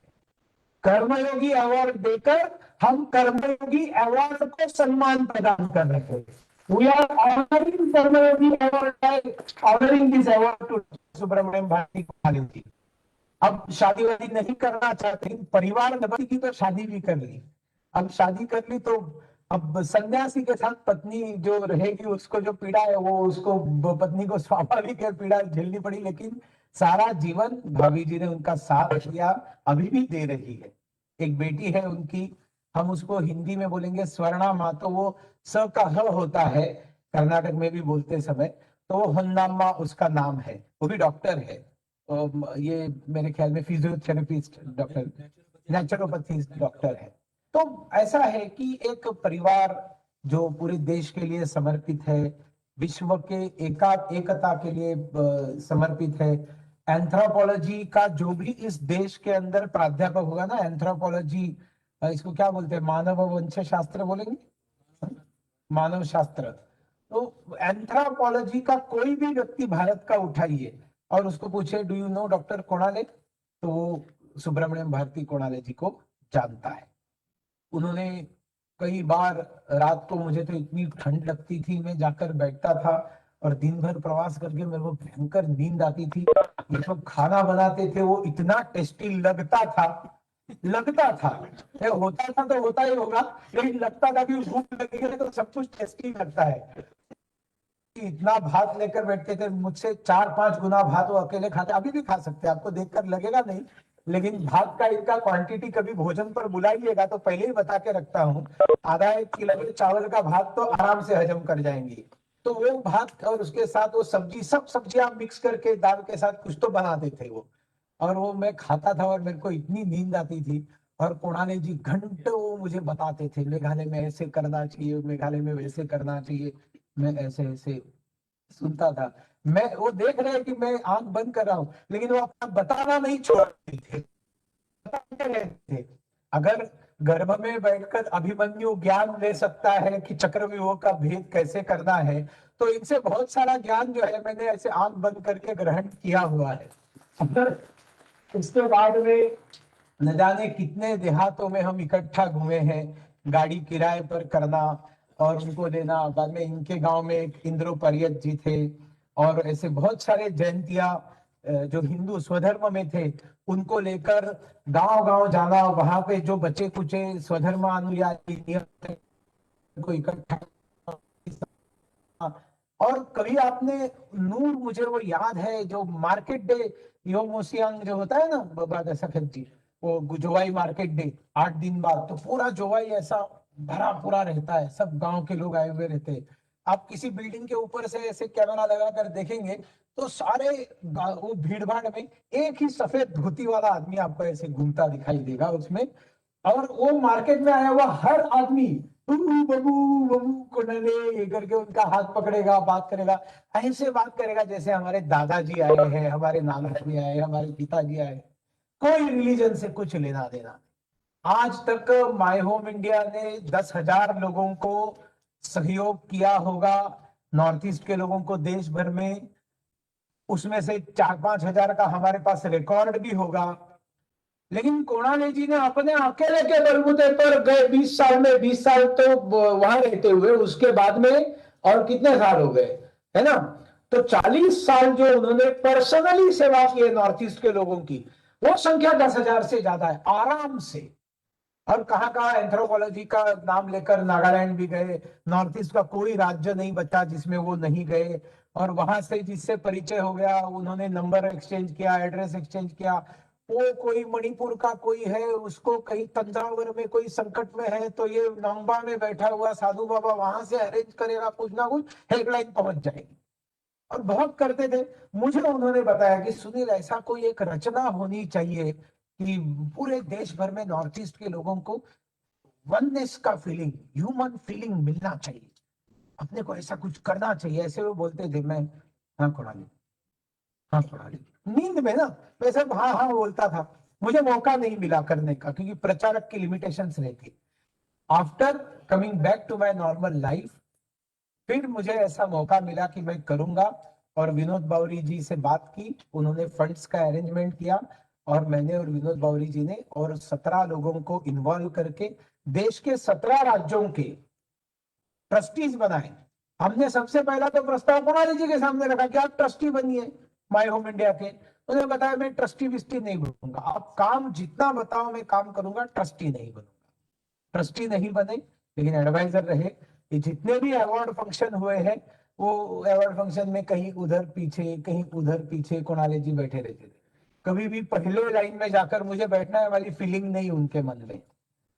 कर्मयोगी अवार्ड देकर हम कर्मयोगी अवार्ड को सम्मान प्रदान कर रहे हैं। We are honoring Karmayogi award by honoring this award to Subramanyam Bharati Konale ji. अब शादी वादी नहीं करना चाहते, परिवार दबा की तो शादी भी कर ली। अब शादी कर ली तो अब सन्यासी के साथ पत्नी जो रहेगी उसको जो पीड़ा है वो उसको, पत्नी को स्वाभाविक है पीड़ा झेलनी पड़ी, लेकिन सारा जीवन भाभी जी ने उनका साथ दिया, अभी भी दे रही है। एक बेटी है उनकी, हम उसको हिंदी में बोलेंगे स्वर्णा माँ, तो वो स का ह होता है कर्नाटक में भी बोलते समय, तो वो हन्नाम्मा उसका नाम है, वो भी डॉक्टर है। ये मेरे ख्याल में फिजियोथेरेपिस्ट डॉक्टर, नेचुरोपैथिस्ट डॉक्टर है। तो ऐसा है कि एक परिवार जो पूरे देश के लिए समर्पित है, विश्व के एकता के लिए समर्पित है। एंथ्रोपोलॉजी का जो भी इस देश के अंदर प्राध्यापक होगा ना, एंथ्रोपोलॉजी इसको क्या बोलते हैं, मानव वंश शास्त्र बोलेंगे, मानव शास्त्र। तो एंथ्रोपोलॉजी का कोई भी व्यक्ति भारत का उठाइए और उसको पूछे डू यू नो डॉक्टर कोणाले, तो वो सुब्रमण्यम भारती कोणाले जी को जानता है। उन्होंने कई बार, रात को मुझे तो इतनी ठंड लगती थी, मैं जाकर बैठता था और दिन भर प्रवास करके मेरे को भयंकर नींद आती थी। ये सब खाना बनाते थे वो इतना टेस्टी लगता था, ये होता था तो होता ही होगा, लेकिन लगता था कि भूख लगी है तो सब कुछ टेस्टी लगता है। इतना भात लेकर बैठते थे, मुझसे 4-5 गुना भात वो अकेले खाते, अभी भी खा सकते हैं, आपको देखकर लगेगा नहीं, लेकिन भात का इनका क्वांटिटी कभी भोजन पर बुलाइएगा तो पहले ही बता के रखता हूँ, आधा 1 किलो चावल का भात तो आराम से हजम कर जाएंगे। तो वो भात और उसके साथ वो सब्जी, सब सब्जियां मिक्स करके दाल के साथ कुछ तो बनाते थे वो, और वो मैं खाता था और मेरे को इतनी नींद आती थी। और कोणाले जी घंटों मुझे बताते थे, मेघालय में ऐसे करना चाहिए, मेघालय में वैसे करना चाहिए। मैं ऐसे ऐसे सुनता था, मैं वो देख रहे कि मैं आंख बंद कर रहा हूं, लेकिन वो अपना बताना नहीं छोड़ते थे, बताते रहते थे। अगर गर्भ में बैठकर अभिमन्यु ज्ञान ले सकता है कि चक्रव्यूह का भेद कैसे करना है, तो इनसे बहुत सारा ज्ञान जो है मैंने ऐसे आंख बंद करके ग्रहण किया हुआ है। इसके बाद में न जाने कितने देहातों में हम इकट्ठा घूमे हैं, गाड़ी किराए पर करना और उनको देना। बाद में इनके गांव में एक इंद्रो परियत जी थे, और ऐसे बहुत सारे जयंतिया जो हिंदू स्वधर्म में थे उनको लेकर गांव गांव जाना, वहां पे जो बचे कुचे स्वधर्म अनुयायी को इकट्ठा। और कभी आपने नूर, मुझे वो याद है जो मार्केट डे योमोसियांग जो होता है ना बाबा सखत जी, वो जोवाई मार्केट डे 8 दिन बाद, तो पूरा जोवाई ऐसा भरा पूरा रहता है, सब गांव के लोग आए हुए रहते हैं। आप किसी बिल्डिंग के ऊपर से ऐसे कैमरा लगाकर देखेंगे तो सारे वो भीड़ भाड़ में एक ही सफेद धोती वाला आदमी आपको ऐसे घूमता दिखाई देगा उसमें, और वो मार्केट में आया हुआ हर आदमी बबू बबू बबू कोणाले करके उनका हाथ पकड़ेगा, बात करेगा, ऐसे बात करेगा जैसे हमारे दादाजी आए हैं, हमारे नाना जी आए, हमारे पिताजी आए। कोई रिलीजन से कुछ लेना देना नहीं। आज तक माय होम इंडिया ने 10,000 लोगों को सहयोग किया होगा, नॉर्थ ईस्ट के लोगों को देश भर में, उसमें से 4-5 हजार का हमारे पास रिकॉर्ड भी होगा। लेकिन कोणाले जी ने अपने अकेले के बलबूते पर गए 20 साल में, 20 साल तो वहां रहते हुए, उसके बाद में और कितने साल हो गए, है ना, तो 40 साल जो उन्होंने पर्सनली सेवा की है नॉर्थ ईस्ट के लोगों की, वो संख्या 10,000 से ज्यादा है आराम से। और कहाँ कहाँ एंथ्रोपोलॉजी का नाम लेकर नागालैंड भी गए, नॉर्थ ईस्ट का कोई राज्य नहीं बचा जिसमें वो नहीं गए, और वहां से जिससे परिचय हो गया उन्होंने नंबर एक्सचेंज किया, एड्रेस एक्सचेंज किया। वो कोई मणिपुर का कोई है, उसको कहीं तंजावर में कोई संकट में है तो ये नंबा में बैठा हुआ साधु बाबा वहां से अरेंज करेगा, कुछ ना कुछ हेल्पलाइन पहुंच जाएगी। और बहुत करते थे। मुझे उन्होंने बताया कि सुनील ऐसा कोई एक रचना होनी चाहिए कि पूरे देश भर में नॉर्थ ईस्ट के लोगों को वननेस का फीलिंग, ह्यूमन फीलिंग मिलना चाहिए, अपने को ऐसा कुछ करना चाहिए। ऐसे वो बोलते थे, मैं हाँ कोणाली, हाँ कोणाली, नींद में ना मैं सब हाँ हाँ बोलता था। मुझे मौका नहीं मिला करने का क्योंकि प्रचारक की लिमिटेशंस रहती। After coming back to my normal life, फिर मुझे ऐसा मौका मिला कि मैं करूंगा, और विनोद बावरी जी से बात की, उन्होंने फंड्स का अरेंजमेंट किया, और मैंने और विनोद बावरी जी ने और 17 लोगों को इन्वॉल्व करके देश के 17 राज्यों के ट्रस्टीज बनाए। हमने सबसे पहला तो प्रस्ताव कोणाली जी के सामने रखा कि आप ट्रस्टी बनिए माय होम इंडिया के, उन्होंने बताया मैं ट्रस्टी विस्टी नहीं बनूंगा, आप काम जितना बताओ मैं काम करूंगा, ट्रस्टी नहीं बनूंगा। ट्रस्टी नहीं बने लेकिन एडवाइजर रहे। ये जितने भी अवार्ड फंक्शन हुए हैं वो अवार्ड फंक्शन में कहीं उधर पीछे कहीं उधर पीछे कुणाल जी बैठे रहते थे। कभी भी पहले लाइन में जाकर मुझे बैठना है वाली फीलिंग नहीं उनके मन में।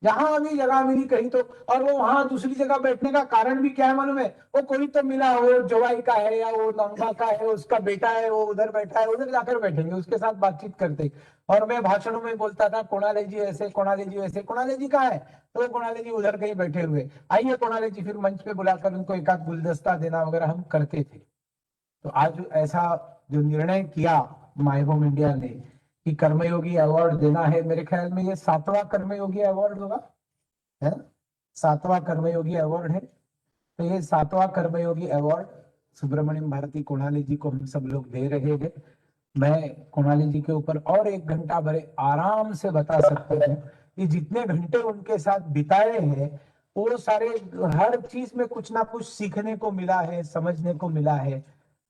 जहां भी जगह मिली कहीं तो, और वो वहां दूसरी जगह बैठने का कारण भी क्या है मालूम है? वो कोई तो मिला, वो जवाई का है या वो नौंगा का है, उसका बेटा है, वो उधर बैठा है, उधर जाकर बैठेंगे, उसके साथ बातचीत करते। और मैं भाषणों में बोलता था कुणाल जी ऐसे, कुणाल जी वैसे। कुणाल जी कहाँ है? तो कुणाल जी उधर कहीं बैठे हुए। आइए कुणाल जी, फिर मंच पे बुलाकर उनको एक आध गुलदस्ता देना वगैरह हम करते थे। तो आज ऐसा जो निर्णय किया माय होम इंडिया ने कि कर्मयोगी अवार्ड देना है, मेरे ख्याल में ये 7वां कर्मयोगी अवार्ड होगा, है ना? 7वां कर्मयोगी अवार्ड है। तो ये 7वां कर्मयोगी अवार्ड सुब्रमण्यम भारती कोणाली जी को हम सब लोग दे रहे हैं। मैं कोणाली जी के ऊपर और 1 घंटा बड़े आराम से बता सकता हूँ कि जितने घंटे उनके साथ बिताए हैं वो सारे, हर चीज में कुछ ना कुछ सीखने को मिला है, समझने को मिला है।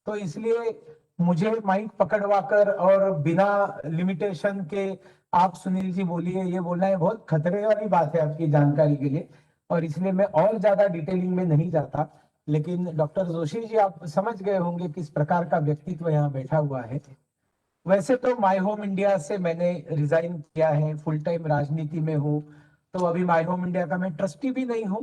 तो इसलिए मुझे माइक पकड़वाकर और बिना लिमिटेशन के आप सुनील जी बोलिए, ये बोलना है बहुत खतरे वाली बात है आपकी जानकारी के लिए, और इसलिए मैं और ज्यादा डिटेलिंग में नहीं जाता। लेकिन डॉक्टर जोशी जी आप समझ गए होंगे किस प्रकार का व्यक्तित्व यहाँ बैठा हुआ है। वैसे तो माय होम इंडिया से मैंने रिजाइन किया है, फुल टाइम राजनीति में हूँ। तो अभी माय होम इंडिया का मैं ट्रस्टी भी नहीं हूँ,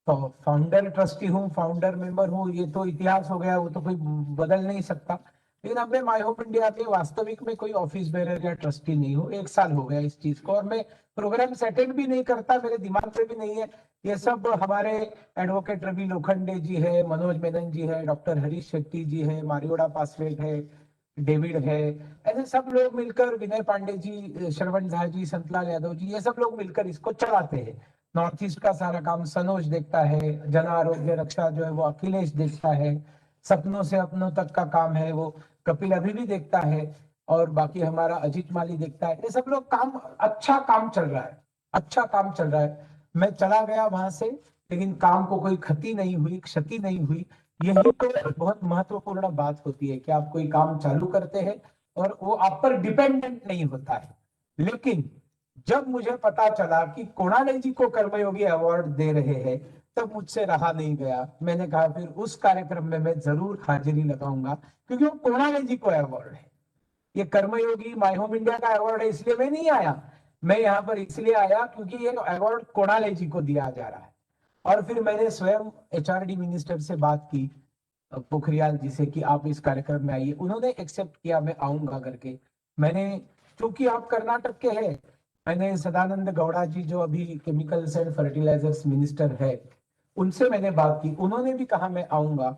तो फाउंडर ट्रस्टी हूँ, फाउंडर मेंबर हूँ, ये तो इतिहास हो गया, वो तो कोई बदल नहीं सकता। लेकिन अब मैं माय होम इंडिया के वास्तविक में कोई ऑफिस बेरर या ट्रस्टी नहीं हूँ। 1 साल हो गया इस चीज को, और मैं प्रोग्राम अटेंड भी नहीं करता, मेरे दिमाग में भी नहीं है। ये सब हमारे एडवोकेट रवि लोखंडे जी है, मनोज मेनन जी है, डॉक्टर हरीश शेट्टी जी है, मारियोड़ा पासवेट है, डेविड है, ऐसे सब लोग मिलकर, विनय पांडे जी, श्रवण झा जी, संतलाल यादव जी, ये सब लोग मिलकर इसको चलाते हैं। नॉर्थ ईस्ट का सारा काम सनोज देखता है, जन आरोग्य रक्षा जो है वो अखिलेश देखता है, सपनों से अपनों तक का काम है वो कपिल अभी भी देखता है, और बाकी हमारा अजीत माली देखता है। ये सब लोग काम, अच्छा काम चल रहा है, अच्छा काम चल रहा है। मैं चला गया वहां से, लेकिन काम को कोई क्षति नहीं हुई, क्षति नहीं हुई। यही तो बहुत महत्वपूर्ण बात होती है कि आप कोई काम चालू करते हैं और वो आप पर डिपेंडेंट नहीं होता है। लेकिन जब मुझे पता चला कि कोणाले जी को कर्मयोगी अवार्ड दे रहे हैं, तब मुझसे रहा नहीं गया। मैंने कहा फिर उस कार्यक्रम में मैं जरूर हाजिरी लगाऊंगा, क्योंकि वो कोणाले जी को अवार्ड है। ये कर्मयोगी माय होम इंडिया का अवार्ड है, इसलिए मैं नहीं आया। मैं यहाँ पर इसलिए आया क्योंकि ये अवार्ड कोणाले जी को दिया जा रहा है। और फिर मैंने स्वयं एचआरडी मिनिस्टर से बात की, पोखरियाल जी से, कि आप इस कार्यक्रम में आइए। उन्होंने एक्सेप्ट किया, मैं आऊंगा करके। मैंने, क्योंकि आप कर्नाटक के हैं, मैंने सदानंद गौड़ा जी जो अभी केमिकल्स एंड फर्टिलाइजर्स मिनिस्टर है, उनसे मैंने बात की, उन्होंने भी कहा मैं आऊंगा।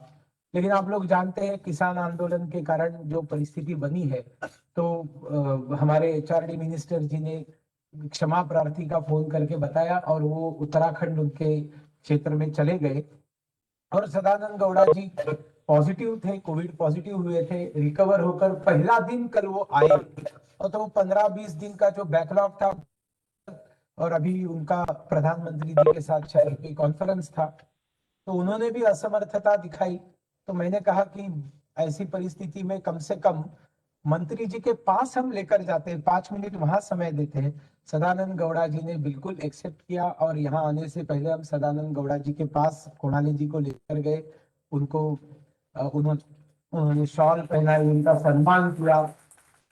लेकिन आप लोग जानते हैं किसान आंदोलन के कारण जो परिस्थिति बनी है, तो हमारे एचआरडी मिनिस्टर जी ने क्षमा प्रार्थी का फोन करके बताया, और वो उत्तराखंड उनके क्षेत्र में चले गए। और सदानंद गौड़ा जी पॉजिटिव थे, कोविड पॉजिटिव हुए थे, रिकवर होकर पहला दिन कल वो आए। और तो 15-20 दिन का जो बैकलॉग था, और अभी उनका प्रधानमंत्री जी के साथ शायद कोई कॉन्फ्रेंस था, तो उन्होंने भी असमर्थता दिखाई। तो मैंने कहा कि ऐसी परिस्थिति में कम से कम मंत्री जी के पास हम लेकर जाते हैं, 5 मिनट वहां समय देते हैं। सदानंद गौड़ा जी ने बिल्कुल एक्सेप्ट किया, और यहाँ आने से पहले हम सदानंद गौड़ा जी के पास कोणाली जी को लेकर गए। उनको उन्होंने शॉल पहनाई, उनका सम्मान किया,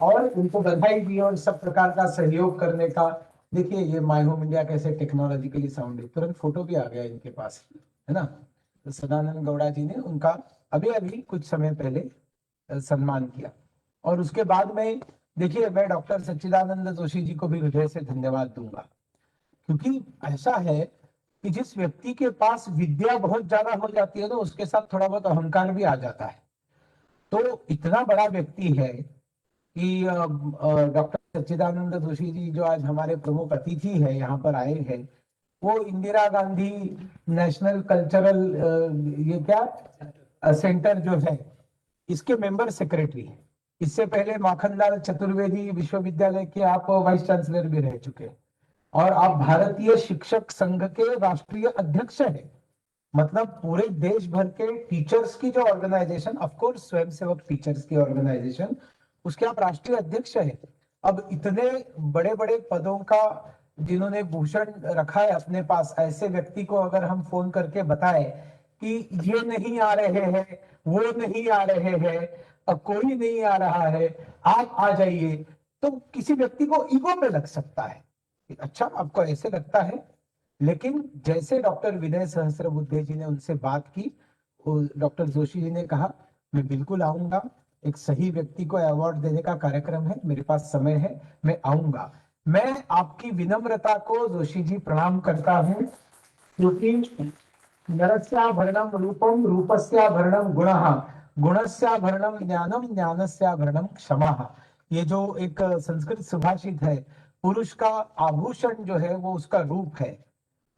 और उनको बधाई दी, और सब प्रकार का सहयोग करने का। देखिए ये माय होम इंडिया कैसे टेक्नोलॉजिकली साउंड है, तुरंत फोटो भी आ गया इनके पास, है ना? तो सदानंद गौड़ा जी ने उनका अभी अभी कुछ समय पहले सम्मान किया। और उसके बाद में देखिए, मैं डॉक्टर सच्चिदानंद जोशी जी को भी हृदय से धन्यवाद दूंगा, क्योंकि ऐसा है कि जिस व्यक्ति के पास विद्या बहुत ज्यादा हो जाती है ना, उसके साथ थोड़ा बहुत अहंकार भी आ जाता है। तो इतना बड़ा व्यक्ति है कि डॉक्टर सच्चिदानंद जोशी जी जो आज हमारे प्रमुख अतिथि है, यहाँ पर आए हैं, वो इंदिरा गांधी नेशनल कल्चरल ये क्या सेंटर जो है, इसके मेंबर सेक्रेटरी है। इससे पहले माखनलाल चतुर्वेदी विश्वविद्यालय के आप वाइस चांसलर भी रह चुके हैं, और आप भारतीय शिक्षक संघ के राष्ट्रीय अध्यक्ष हैं। मतलब पूरे देश भर के टीचर्स की जो ऑर्गेनाइजेशन, ऑफ कोर्स स्वयंसेवक टीचर्स की ऑर्गेनाइजेशन, उसके आप राष्ट्रीय अध्यक्ष हैं। अब इतने बड़े बड़े पदों का जिन्होंने भूषण रखा है अपने पास, ऐसे व्यक्ति को अगर हम फोन करके बताए कि ये नहीं आ रहे हैं, वो नहीं आ रहे हैं, अब कोई नहीं आ रहा है, आप आ जाइए, तो किसी व्यक्ति को ईगो पे लग सकता है। अच्छा, आपको ऐसे लगता है? लेकिन जैसे डॉक्टर विनय सहस्त्रबुद्धे जी ने उनसे बात की, डॉक्टर जोशी जी ने कहा मैं बिल्कुल आऊंगा, एक सही व्यक्ति को अवार्ड देने का कार्यक्रम है, मेरे पास समय है, मैं आऊंगा। मैं आपकी विनम्रता को जोशी जी प्रणाम करता हूं, क्योंकि नरस्याभरणम रूपम, रूपस्याभरणम गुणः, गुणस्याभरणम ज्ञानम, ज्ञानस्याभरणम क्षमा। ये जो एक संस्कृत सुभाषित है, पुरुष का आभूषण जो है वो उसका रूप है,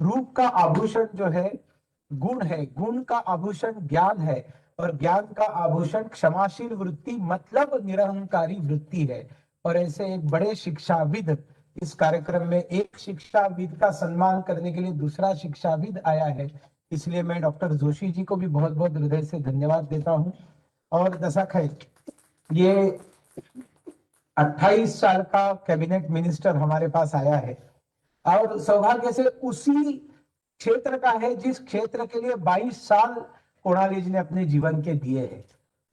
रूप का आभूषण जो है गुण है, गुण का आभूषण ज्ञान है, और ज्ञान का आभूषण क्षमाशील वृत्ति मतलब निरहंकारी वृत्ति है। और ऐसे एक बड़े शिक्षाविद इस कार्यक्रम में, एक शिक्षाविद का सम्मान करने के लिए दूसरा शिक्षाविद आया है, इसलिए मैं डॉक्टर जोशी जी को भी बहुत बहुत हृदय से धन्यवाद देता हूं। और दशा खैर, ये 28 साल का कैबिनेट मिनिस्टर हमारे पास आया है, और सौभाग्य से उसी क्षेत्र का है जिस क्षेत्र के लिए 22 साल कोणाली जी ने अपने जीवन के दिए हैं।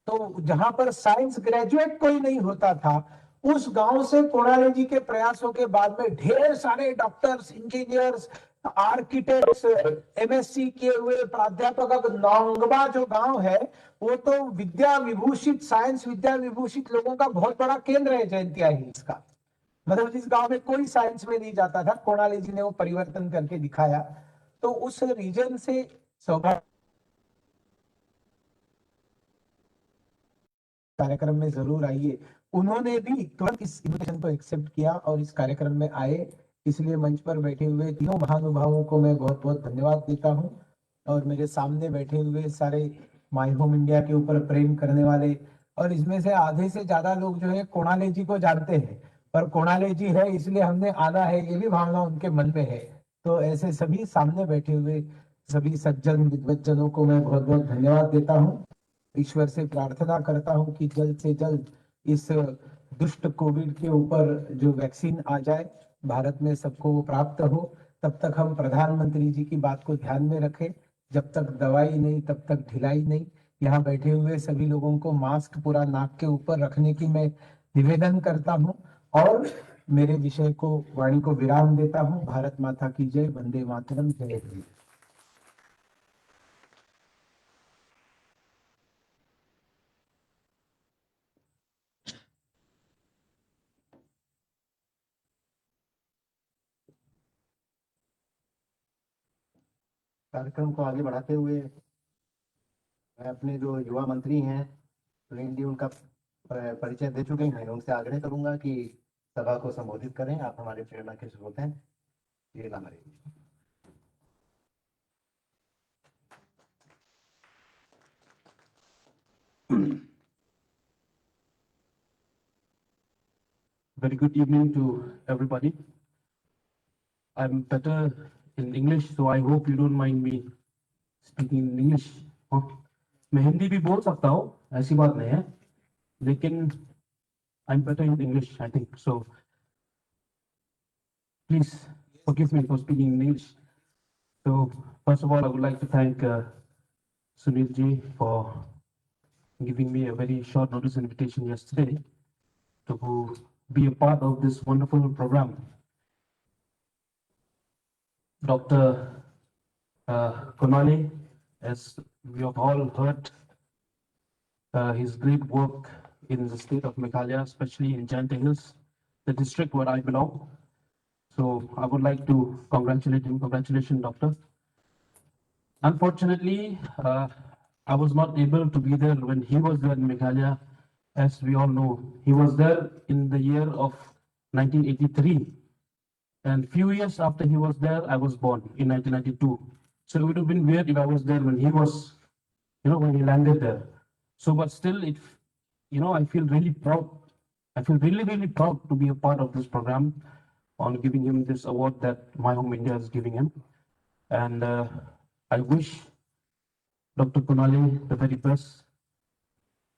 तो जहां पर साइंस ग्रेजुएट कोई नहीं होता था, उस गांव से कोणाली जी के प्रयासों के बाद में ढेर सारे डॉक्टर्स, इंजीनियर्स, आर्किटेक्ट्स, एमएससी किए हुए प्राध्यापक, अब नौंगबा जो गांव है वो तो विद्या विभूषित, साइंस विद्या विभूषित लोगों का बहुत बड़ा केंद्र है जयंतिया हिल्स का। मतलब जिस गांव में कोई साइंस में नहीं जाता था, कोणाली जी ने वो परिवर्तन करके दिखाया। तो उस रीजन से सौभाग्य कार्यक्रम में जरूर आइए। उन्होंने भी तुरंत इस इन्विटेशन को एक्सेप्ट किया और इस कार्यक्रम में आए, इसलिए मंच पर बैठे हुए तीनों महानुभावों को मैं बहुत बहुत धन्यवाद देता हूं। और मेरे सामने बैठे हुए सारे माय होम इंडिया के ऊपर प्रेम करने वाले, और इसमें से आधे से ज्यादा लोग जो है कोणाले जी को जानते हैं, पर कोणाले जी है इसलिए हमने आना है, ये भी भावना उनके मन में है। तो ऐसे सभी सामने बैठे हुए सभी सज्जन विद्वज्जनों को मैं बहुत बहुत धन्यवाद देता हूँ। ईश्वर से प्रार्थना करता हूं कि जल्द से जल्द इस दुष्ट कोविड के ऊपर जो वैक्सीन आ जाए, भारत में सबको वो प्राप्त हो। तब तक हम प्रधानमंत्री जी की बात को ध्यान में रखें, जब तक दवाई नहीं तब तक ढिलाई नहीं। यहाँ बैठे हुए सभी लोगों को मास्क पूरा नाक के ऊपर रखने की मैं निवेदन करता हूँ, और मेरे विषय को, वाणी को विराम देता हूँ। भारत माता की जय, वंदे मातरम, जय हिंद। कार्यक्रम को आगे बढ़ाते हुए मैं अपने जो युवा मंत्री हैं सुनील जी, उनका परिचय दे चुके हैं, उनसे आग्रह करूंगा कि सभा को संबोधित करें। आप हमारे प्रेरणा के स्रोत हैं। ये हमारे Very good evening to everybody. I'm better in English, so I hope you don't mind me speaking in English. हाँ, मैं हिंदी भी बोल सकता हूँ, ऐसी बात नहीं है, लेकिन I'm better in English, I think. So please forgive me for speaking in English. So first of all, I would like to thank Sunil ji for giving me a very short notice invitation yesterday to be a part of this wonderful program. Dr. Konali, as we have all heard, his great work in the state of Meghalaya, especially in Jayanta Hills, the district where I belong. So I would like to congratulate him. Congratulations, Doctor. Unfortunately, I was not able to be there when he was there in Meghalaya. As we all know, he was there in the year of 1983. And few years after he was there, I was born in 1992. So it would have been weird if I was there when he was, when he landed there. So, but still, I feel really proud. I feel really, really proud to be a part of this program on giving him this award that My Home India is giving him. And I wish Dr. Konali the very best.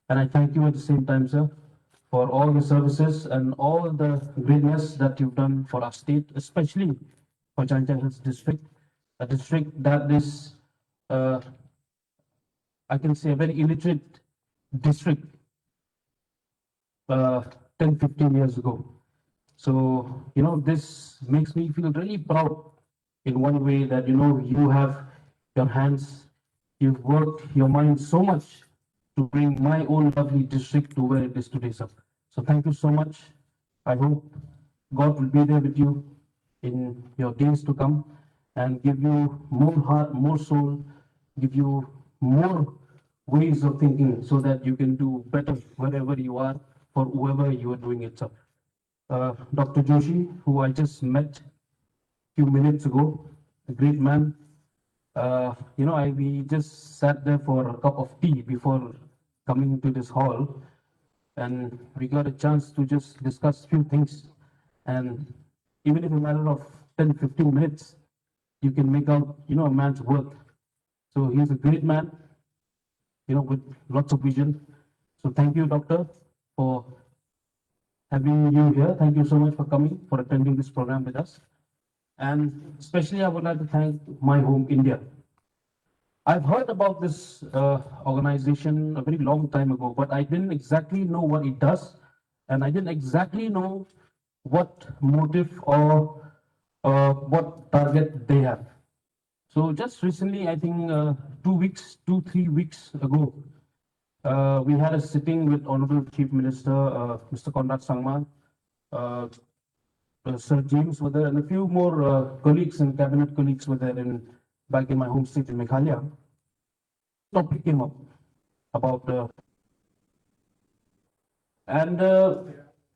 And I thank you at the same time, sir, for all the services and all the greatness that you've done for our state, especially for Chanchal Hills district, a district that is, I can say, a very illiterate district 10, 15 years ago. So, this makes me feel really proud in one way that, you have your hands, you've worked your mind so much to bring my own lovely district to where it is today, sir. So thank you so much. I hope God will be there with you in your days to come and give you more heart, more soul, give you more ways of thinking so that you can do better wherever you are for whoever you are doing it, sir. Dr. Joshi, who I just met a few minutes ago, a great man. We just sat there for a cup of tea before coming to this hall, and we got a chance to just discuss few things. And even in a matter of 10, 15 minutes, you can make out, a man's worth. So he's a great man, with lots of vision. So thank you, Doctor, for having you here. Thank you so much for coming, for attending this program with us. And especially I would like to thank My Home India. I've heard about this organization a very long time ago, but I didn't exactly know what it does, and I didn't exactly know what motive or what target they have. So just recently, I think 3 weeks ago, we had a sitting with Honorable Chief Minister, Mr. Conrad Sangma, Sir James were there, and a few more colleagues and cabinet colleagues were there back in my home state in Meghalaya. Topic came up about, and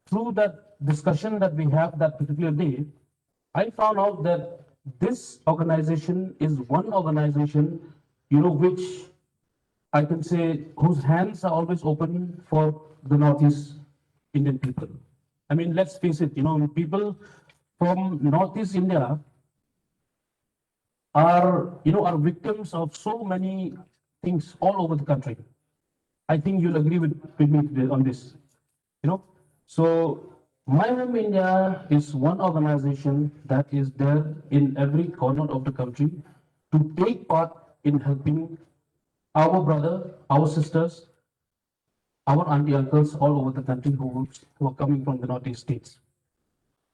through that discussion that we have that particular day, I found out that this organization is one organization, which I can say whose hands are always open for the Northeast Indian people. I mean, let's face it, people from Northeast India are victims of so many things all over the country. I think you'll agree with me on this, So My Home India is one organization that is there in every corner of the country to take part in helping our brother, our sisters, our auntie uncles all over the country who are coming from the Northeast states.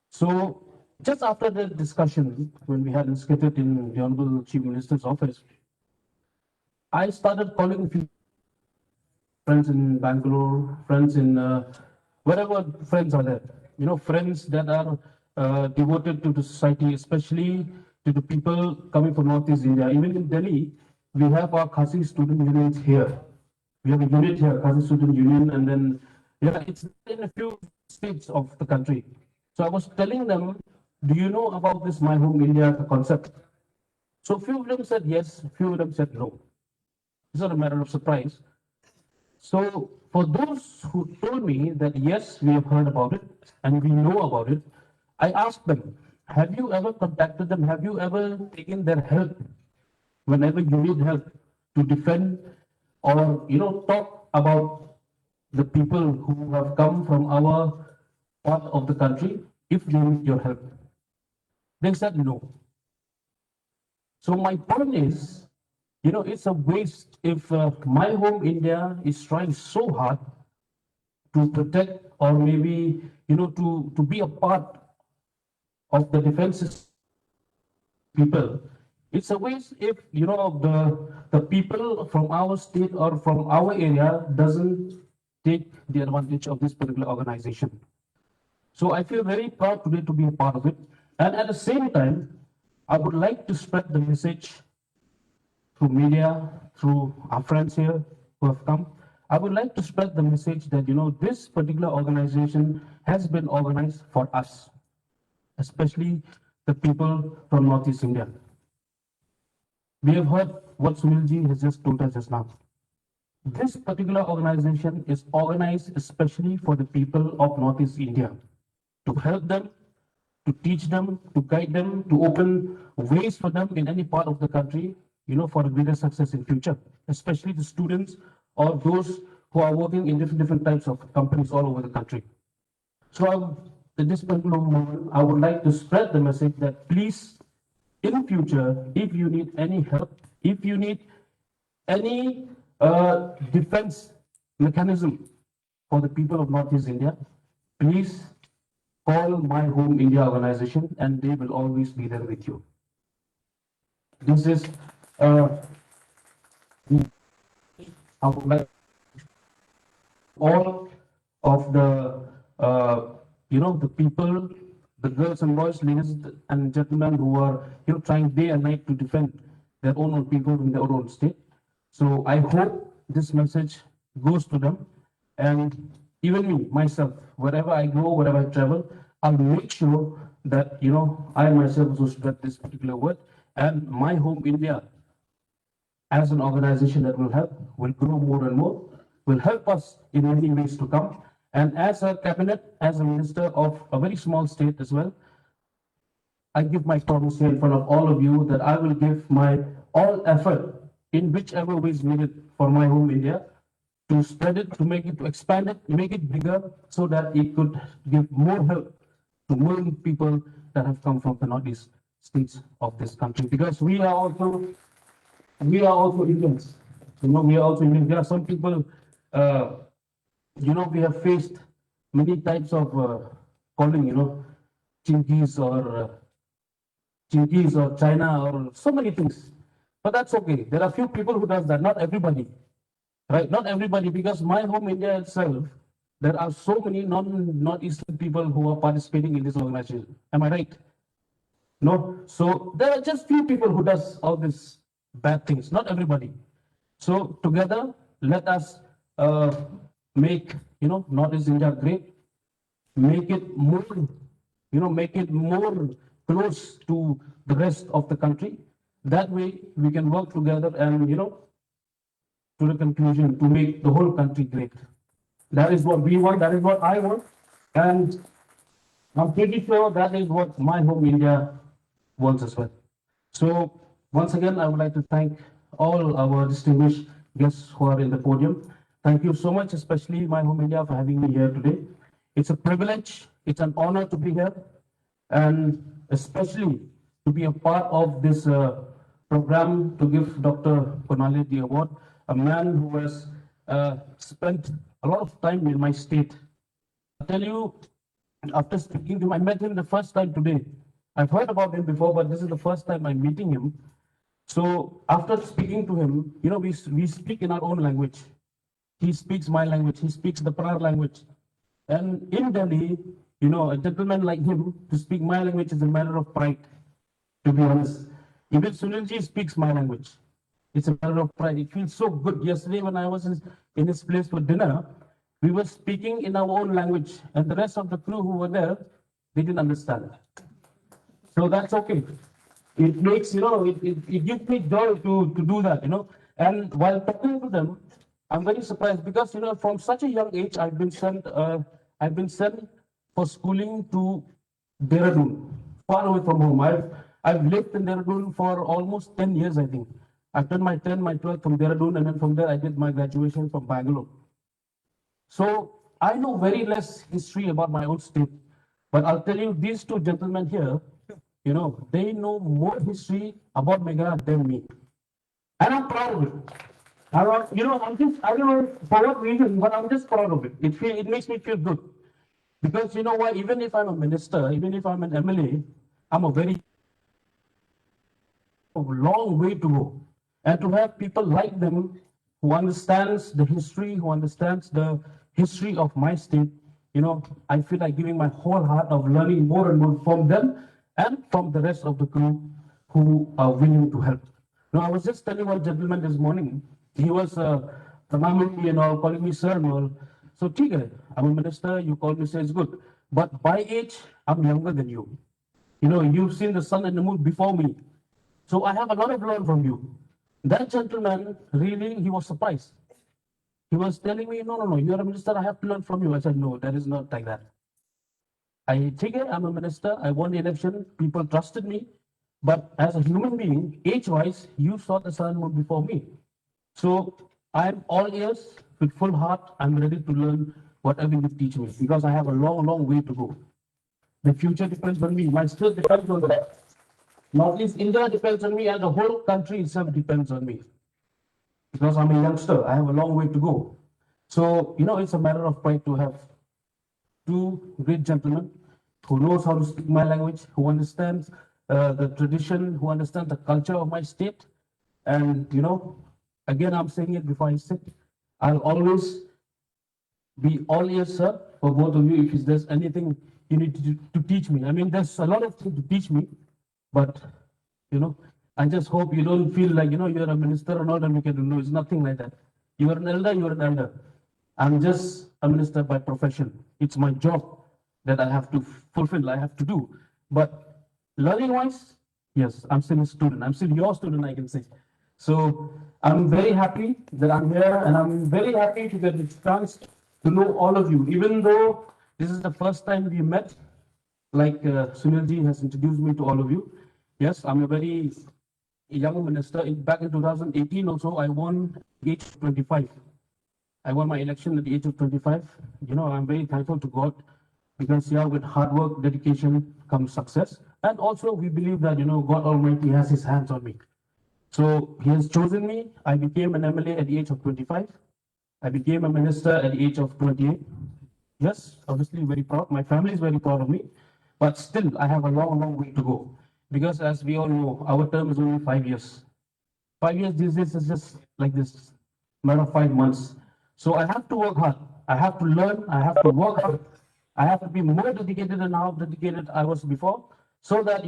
So just after the discussion, when we had instituted in the Honorable Chief Minister's office, I started calling a few friends in Bangalore, friends in wherever friends are there, friends that are devoted to the society, especially to the people coming from Northeast India. Even in Delhi, we have our Khasi student unions here. We have a unit here, Khasi Student Union, and then it's in a few states of the country. So I was telling them, do you know about this My Home India concept? So a few of them said yes, a few of them said no. It's not a matter of surprise. So for those who told me that yes, we have heard about it and we know about it, I asked them, have you ever contacted them? Have you ever taken their help whenever you need help to defend or talk about the people who have come from our part of the country if they need your help? They said no. So my point is, it's a waste if My Home India is trying so hard to protect or maybe to be a part of the defenses people. It's a waste if the people from our state or from our area doesn't take the advantage of this particular organization. So I feel very proud today to be a part of it. And at the same time, I would like to spread the message through media, through our friends here who have come. I would like to spread the message that, this particular organization has been organized for us, especially the people from Northeast India. We have heard what Sunilji has just told us just now. This particular organization is organized especially for the people of Northeast India, to help them, to teach them, to guide them, to open ways for them in any part of the country, for a greater success in future, especially the students or those who are working in different types of companies all over the country. So at this particular moment, I would like to spread the message that please, in future, if you need any help, if you need any defense mechanism for the people of Northeast India, please call My Home India organization and they will always be there with you. This is, I would like all of the, the people, the girls and boys, ladies and gentlemen who are, trying day and night to defend their own people in their own state. So I hope this message goes to them, and even me, myself, wherever I go, wherever I travel, I'll make sure that, I myself also spread this particular word, and My Home India as an organization that will help, will grow more and more, will help us in many ways to come. And as a cabinet, as a minister of a very small state as well, I give my promise here in front of all of you that I will give my all effort in whichever way is needed for My Home India to spread it, to make it, to expand it, make it bigger so that it could give more help to more people that have come from the northeast states of this country. Because we are also Indians. We are also Indians. There are some people, we have faced many types of calling, Chinkies or China or so many things. But that's okay. There are few people who does that, not everybody. Right? Not everybody, because My Home India itself, there are so many non-Eastern people who are participating in this organization. Am I right? No? So there are just few people who does all these bad things, not everybody. So together, let us make, Northeast India great, make it more, make it more close to the rest of the country. That way we can work together and, to the conclusion, to make the whole country great. That is what we want, that is what I want, and I'm pretty sure that is what My Home India wants as well. So once again, I would like to thank all our distinguished guests who are in the podium. Thank you so much, especially My Home India, for having me here today. It's a privilege, it's an honor to be here, and especially to be a part of this program to give Dr. Konale the award, a man who has spent a lot of time in my state. I'll tell you, after speaking to him, I met him the first time today. I've heard about him before, but this is the first time I'm meeting him. So after speaking to him, we speak in our own language. He speaks my language, he speaks the Prayer language. And in Delhi, a gentleman like him to speak my language is a matter of pride, to be honest. Even Sunilji speaks my language. It's a matter of pride. It feels so good. Yesterday when I was in his place for dinner, we were speaking in our own language, and the rest of the crew who were there, they didn't understand. So that's okay. It makes, it gives me joy to do that, And while talking to them, I'm very surprised because, from such a young age, I've been sent for schooling to Dehradun, far away from home. I've lived in Dehradun for almost 10 years, I think. I've done my 10, my 12 from Dehradun, and then from there I did my graduation from Bangalore. So I know very less history about my own state, but I'll tell you, these two gentlemen here, they know more history about Meghalaya than me. And I'm proud of it. I don't know for what reason, but I'm just proud of it. It makes me feel good. Because you know what, even if I'm a minister, even if I'm an MLA, I'm a very long way to go. And to have people like them who understands the history, who understands the history of my state, I feel like giving my whole heart of learning more and more from them and from the rest of the crew who are willing to help. Now, I was just telling one gentleman this morning, he was calling me sir and all. So, okay, I'm a minister, you call me sir, it's good. But by age, I'm younger than you. You've seen the sun and the moon before me. So I have a lot of learn from you. That gentleman, really, he was surprised. He was telling me, no, you're a minister, I have to learn from you. I said, no, that is not like that. I'm a minister, I won the election, people trusted me. But as a human being, age-wise, you saw the sun and moon before me. So I'm all ears with full heart. I'm ready to learn whatever you teach me because I have a long, long way to go. The future depends on me. My skill depends on that. Not least India depends on me and the whole country itself depends on me. Because I'm a youngster, I have a long way to go. So, it's a matter of pride to have two great gentlemen who knows how to speak my language, who understands the tradition, who understands the culture of my state. And, again, I'm saying it before I sit, I'll always be all ears, sir, for both of you if there's anything you need to teach me. I mean, there's a lot of things to teach me, but, I just hope you don't feel like, you're a minister or not and you can know. It's nothing like that. You're an elder, you're an elder. I'm just a minister by profession. It's my job that I have to fulfill, I have to do. But learning wise, yes, I'm still a student. I'm still your student, I can say. So I'm very happy that I'm here and I'm very happy to get the chance to know all of you. Even though this is the first time we met, like Sunilji has introduced me to all of you. Yes, I'm a very young minister. Back in 2018 also, I won at the age of 25. I won my election at the age of 25. I'm very thankful to God because with hard work, dedication comes success. And also we believe that, God Almighty has his hands on me. So he has chosen me. I became an MLA at the age of 25. I became a minister at the age of 28. Yes, obviously very proud. My family is very proud of me. But still, I have a long, long way to go. Because as we all know, our term is only 5 years. 5 years these days is just like this, matter of 5 months. So I have to work hard. I have to learn. I have to work hard. I have to be more dedicated than how dedicated I was before, so that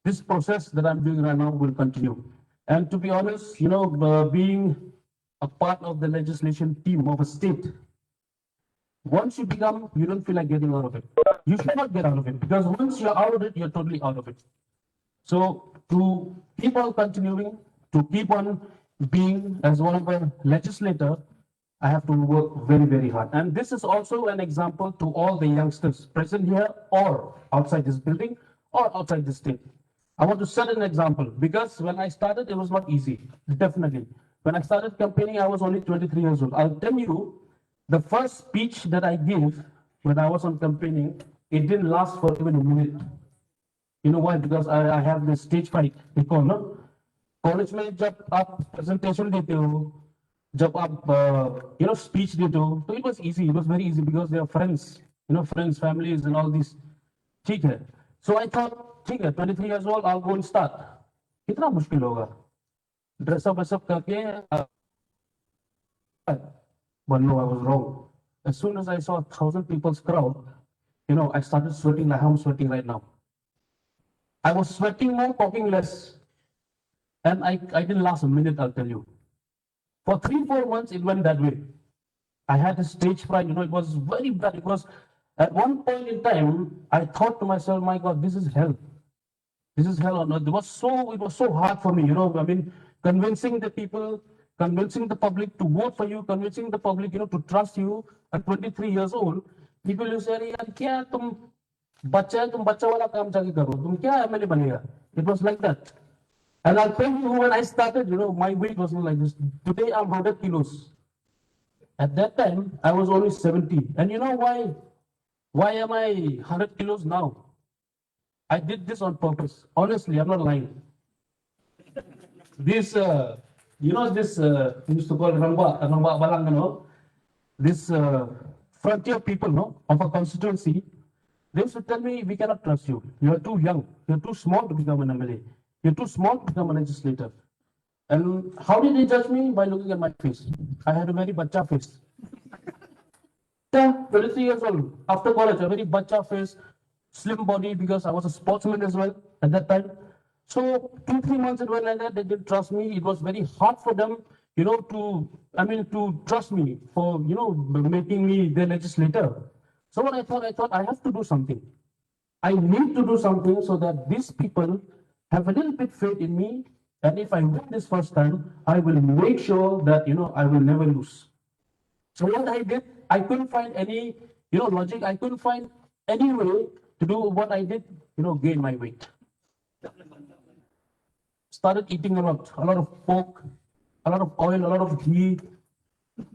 this process that I'm doing right now will continue. And to be honest, being a part of the legislation team of a state, once you become, you don't feel like getting out of it. You should not get out of it because once you're out of it, you're totally out of it. So to keep on continuing, to keep on being as one of a legislator, I have to work very, very hard. And this is also an example to all the youngsters present here or outside this building or outside the state. I want to set an example because when I started, it was not easy, definitely. When I started campaigning, I was only 23 years old. I'll tell you, the first speech that I gave when I was on campaigning, it didn't last for even a minute. You know why? Because I have this stage fright. College में जब आप presentation देते हो, जब आप speech देते हो, तो it was easy. It was very easy because they are friends, friends, families, and all these. ठीक है. So I thought, ठीक है, 23 years old, I'll go and start. कितना मुश्किल होगा? Dress up करके. But no, I was wrong. As soon as I saw 1,000 people's crowd, I started sweating like I'm sweating right now. I was sweating more, talking less. And I didn't last a minute, I'll tell you. For 3-4 months, it went that way. I had a stage fright, it was very bad. It was at one point in time, I thought to myself, my God, this is hell. This is hell on earth. It was so hard for me, convincing the people, convincing the public to vote for you, convincing the public, to trust you at 23 years old. People used to say, क्या तुम बच्चा वाला काम जाके करो, तुम क्या MLA बनेगा? It was like that. And I'll tell you, when I started, my weight was not like this. Today I'm 100 kilos. At that time, I was only 70. And you know why? Why am I 100 kilos now? I did this on purpose. Honestly, I'm not lying. This, this used to call Ramba Balang, this frontier people, of a constituency, they used to tell me, we cannot trust you. You're too young. You're too small to become an MLA. You're too small to become a legislator. And how did they judge me? By looking at my face. I had a very bacha face. 23 years old. After college, a very bacha face, slim body, because I was a sportsman as well at that time. So 2-3 months it went like that. They didn't trust me. It was very hard for them, to trust me for, making me their legislator. So what I thought I have to do something. I need to do something so that these people have a little bit faith in me. And if I win this first time, I will make sure that, I will never lose. So what I did, I couldn't find any, logic. I couldn't find any way to do what I did, gain my weight. Started eating a lot of pork, a lot of oil, a lot of ghee,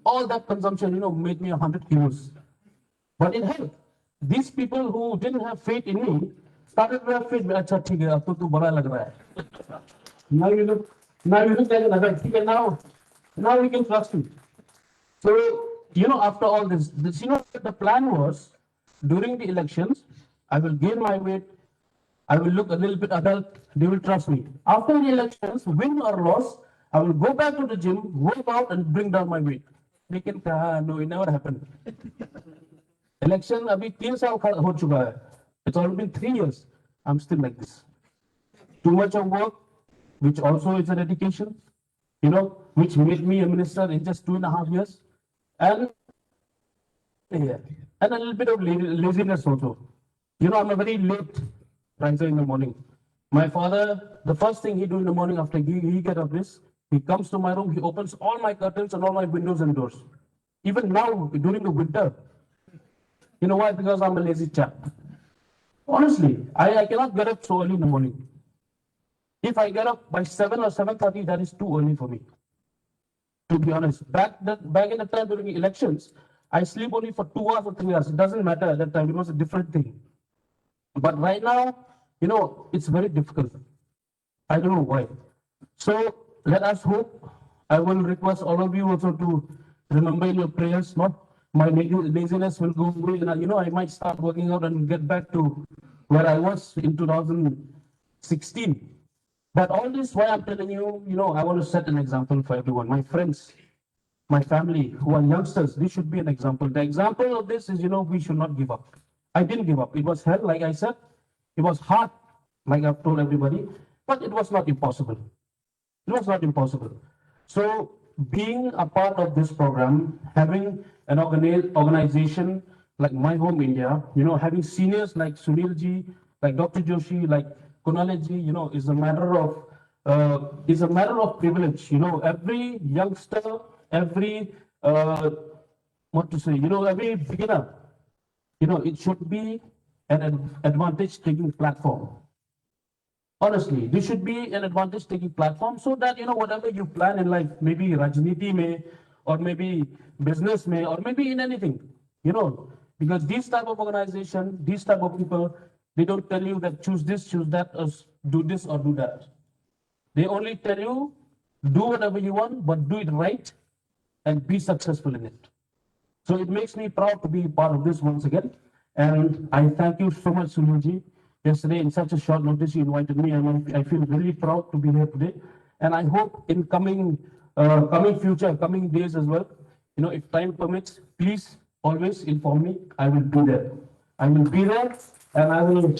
all that consumption, made me 100 kilos. But it helped. These people who didn't have faith in me started to have faith. अच्छा ठीक है, अब तो तू बड़ा लग रहा है. Now you look like another. Okay, now we can trust you. So, after all this, the plan was during the elections, I will gain my weight, I will look a little bit adult, they will trust me. After the elections, win or loss, I will go back to the gym, work out, and bring down my weight. They can no, it never happened. Election abhi 3 saal ho chuka hai. It's already been 3 years. I'm still like this. Too much of work, which also is a dedication, which made me a minister in just 2.5 years. And yeah, and a little bit of laziness also. I'm a very late riser in the morning. My father, the first thing he do in the morning after he get up is, he comes to my room, he opens all my curtains and all my windows and doors. Even now, during the winter. You know why? Because I'm a lazy chap. Honestly, I cannot get up so early in the morning. If I get up by 7 or 7:30, that is too early for me. To be honest, back in the time during elections, I sleep only for 2 hours or 3 hours. It doesn't matter at that time. It was a different thing. But right now, it's very difficult. I don't know why. So let us hope. I will request all of you also to remember in your prayers. Not my laziness will go away, and I might start working out and get back to where I was in 2016. But all this, why I'm telling you, I want to set an example for everyone. My friends, my family who are youngsters, this should be an example. The example of this is, we should not give up. I didn't give up. It was hell, like I said. It was hard, like I've told everybody, but it was not impossible. It was not impossible. So being a part of this program, having an organization like My Home India, having seniors like Sunil ji, like Dr. Joshi, like Kunal ji, is a matter of privilege. Every youngster, every every beginner, it should be an advantage-taking platform. Honestly, this should be an advantage-taking platform so that, whatever you plan in life, maybe Rajniti may, or maybe business may, or maybe in anything, because these type of organization, these type of people, they don't tell you that choose this, choose that, or do this or do that. They only tell you, do whatever you want, but do it right and be successful in it. So it makes me proud to be part of this once again. And I thank you so much, Sunilji. Yesterday, in such a short notice, you invited me, and I feel really proud to be here today. And I hope in coming days as well, if time permits, please always inform me. I will be there. I will be there, and I will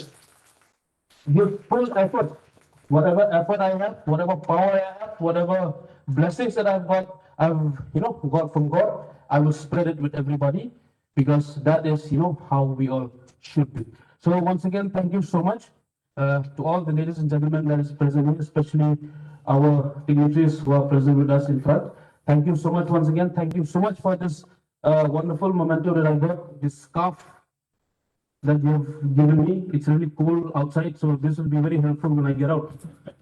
give full effort. Whatever effort I have, whatever power I have, whatever blessings that I've got from God, I will spread it with everybody, because that is, how we all should be. So once again, thank you so much to all the ladies and gentlemen that is present here, especially our dignitaries who are present with us in front. Thank you so much once again. Thank you so much for this wonderful memento that I got, this scarf that you have given me. It's really cool outside, so this will be very helpful when I get out.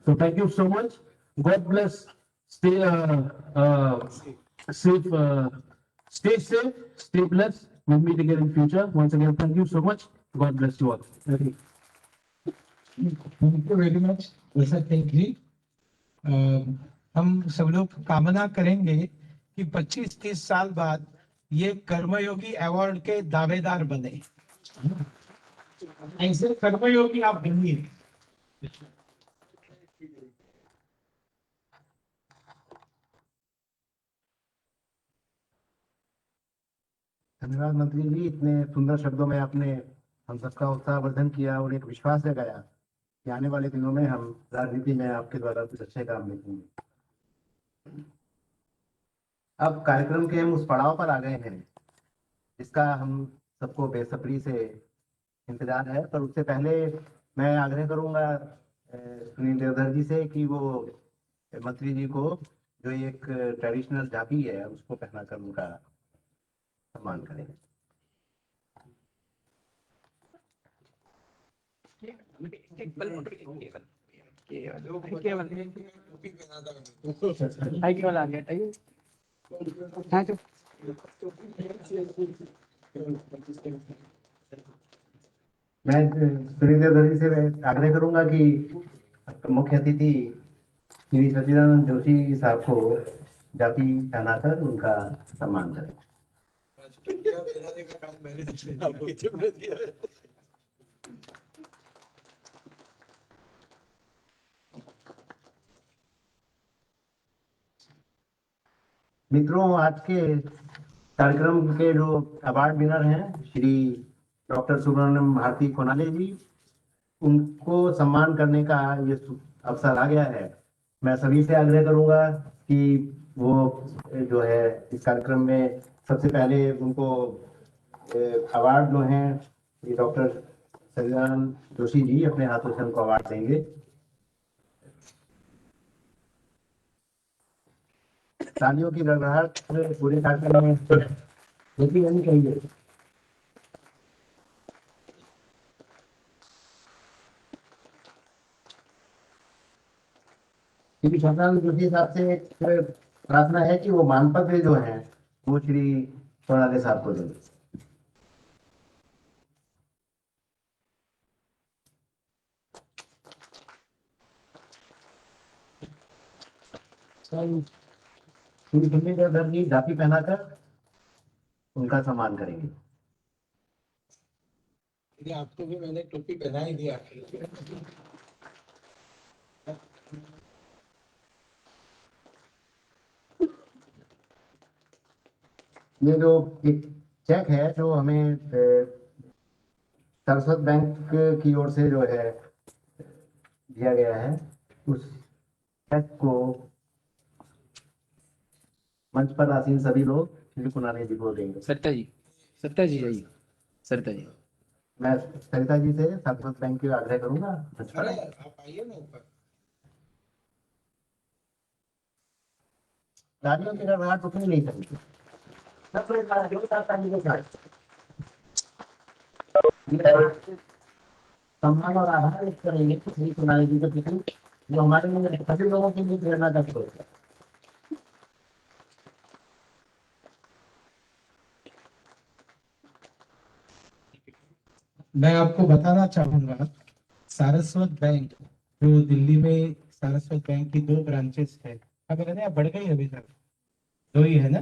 So thank you so much. God bless. Stay safe. Stay safe. Stay blessed. We'll meet again in future. Once again, thank you so much. God bless you all. Thank you very much, Thank जी. हम सब लोग कामना करेंगे कि 25-30 साल बाद ये कर्मयोगी award के दावेदार बने. ऐसे कर्मयोगी आप बनिए. धन्यवाद मंत्री जी, इतने सुंदर शब्दों में आपने हम सबका उत्साहवर्धन किया और एक विश्वास जगाया कि आने वाले दिनों में हम राजनीति में आपके द्वारा कुछ अच्छे काम देखेंगे. अब कार्यक्रम के हम उस पड़ाव पर आ गए हैं जिसका हम सबको बेसब्री से इंतजार है, पर उससे पहले मैं आग्रह करूंगा सुनील देवधर जी से कि वो मंत्री जी को जो एक ट्रेडिशनल झांकी है उसको पहनाकर उनका सम्मान करें. केवल टोपी पहना था भाई केवल आ गया टाइम। हाँ तो मैं सुनील देवधरी से मैं आग्रह करूंगा कि मुख्य अतिथि श्री सच्चिदानंद जोशी साहब को जाति पहनाकर उनका सम्मान करें। पहनाने का काम मैंने आपको जिम्मे दिया है। मित्रों, आज के कार्यक्रम के जो अवार्ड विनर हैं श्री डॉक्टर सुब्रमण्यम भारती कोनाले जी, उनको सम्मान करने का ये अवसर आ गया है। मैं सभी से आग्रह करूंगा कि वो जो है इस कार्यक्रम में सबसे पहले उनको अवार्ड जो हैं ये डॉक्टर सच्चिदानंद जोशी जी अपने हाथों से उनको अवार्ड देंगे। तालियों की गड़गड़ाहट पूरे कार्यक्रम में होती रहनी चाहिए। श्री सच्चिदानंद जोशी साहब से एक प्रार्थना है कि वो मानपत्र जो है वो श्री कोनाले साहब को देंगे। श्री सुनील देवधर जी जाति पहनाकर उनका सम्मान करेंगे। ये आपको भी मैंने टोपी पहना ही दिया। ये जो एक चेक है जो हमें सरस्वत बैंक की ओर से जो है दिया गया है, उस चेक को मंच पर आसीन सभी लोग श्री कुनाले जी को देंगे। सरिता जी जाइए। सरिता जी मैं सरिता जी से सरस्वत बैंक की आग्रह करूंगा मंच पर अरे आएं। आप आइए ना ऊपर। तालियों की गड़गड़ाहट रुकनी नहीं चाहिए। सब लोग ताली के साथ सम्मान और आभार व्यक्त करेंगे श्री कुनाले जी के प्रति, जो हमारे लिए सभी लोगों के लिए प्रेरणा का स्रोत है। मैं आपको बताना चाहूंगा, सारस्वत बैंक जो दिल्ली में सारस्वत बैंक की 2 ब्रांचेस है, अगर है ना बढ़ गई अभी तक 2 ही है ना,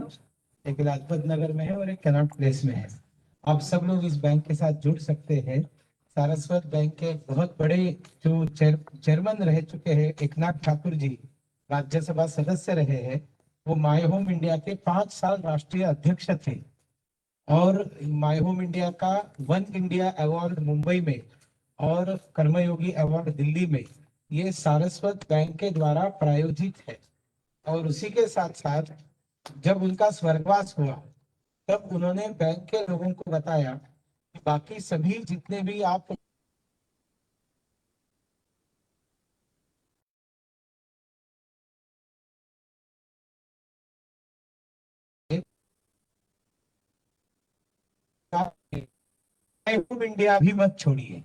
एक लाजपत नगर में है और एक कैनॉट प्लेस में है। आप सब लोग इस बैंक के साथ जुड़ सकते हैं। सारस्वत बैंक के बहुत बड़े जो चेयरमैन रह चुके हैं एकनाथ ठाकुर जी, राज्यसभा सदस्य रहे हैं, वो माय होम इंडिया के 5 साल राष्ट्रीय अध्यक्ष थे। और माय होम इंडिया का वन इंडिया अवार्ड मुंबई में और कर्मयोगी अवार्ड दिल्ली में ये सारस्वत बैंक के द्वारा प्रायोजित है। और उसी के साथ साथ जब उनका स्वर्गवास हुआ तब उन्होंने बैंक के लोगों को बताया कि बाकी सभी जितने भी आप इंडिया भी मत छोड़िए,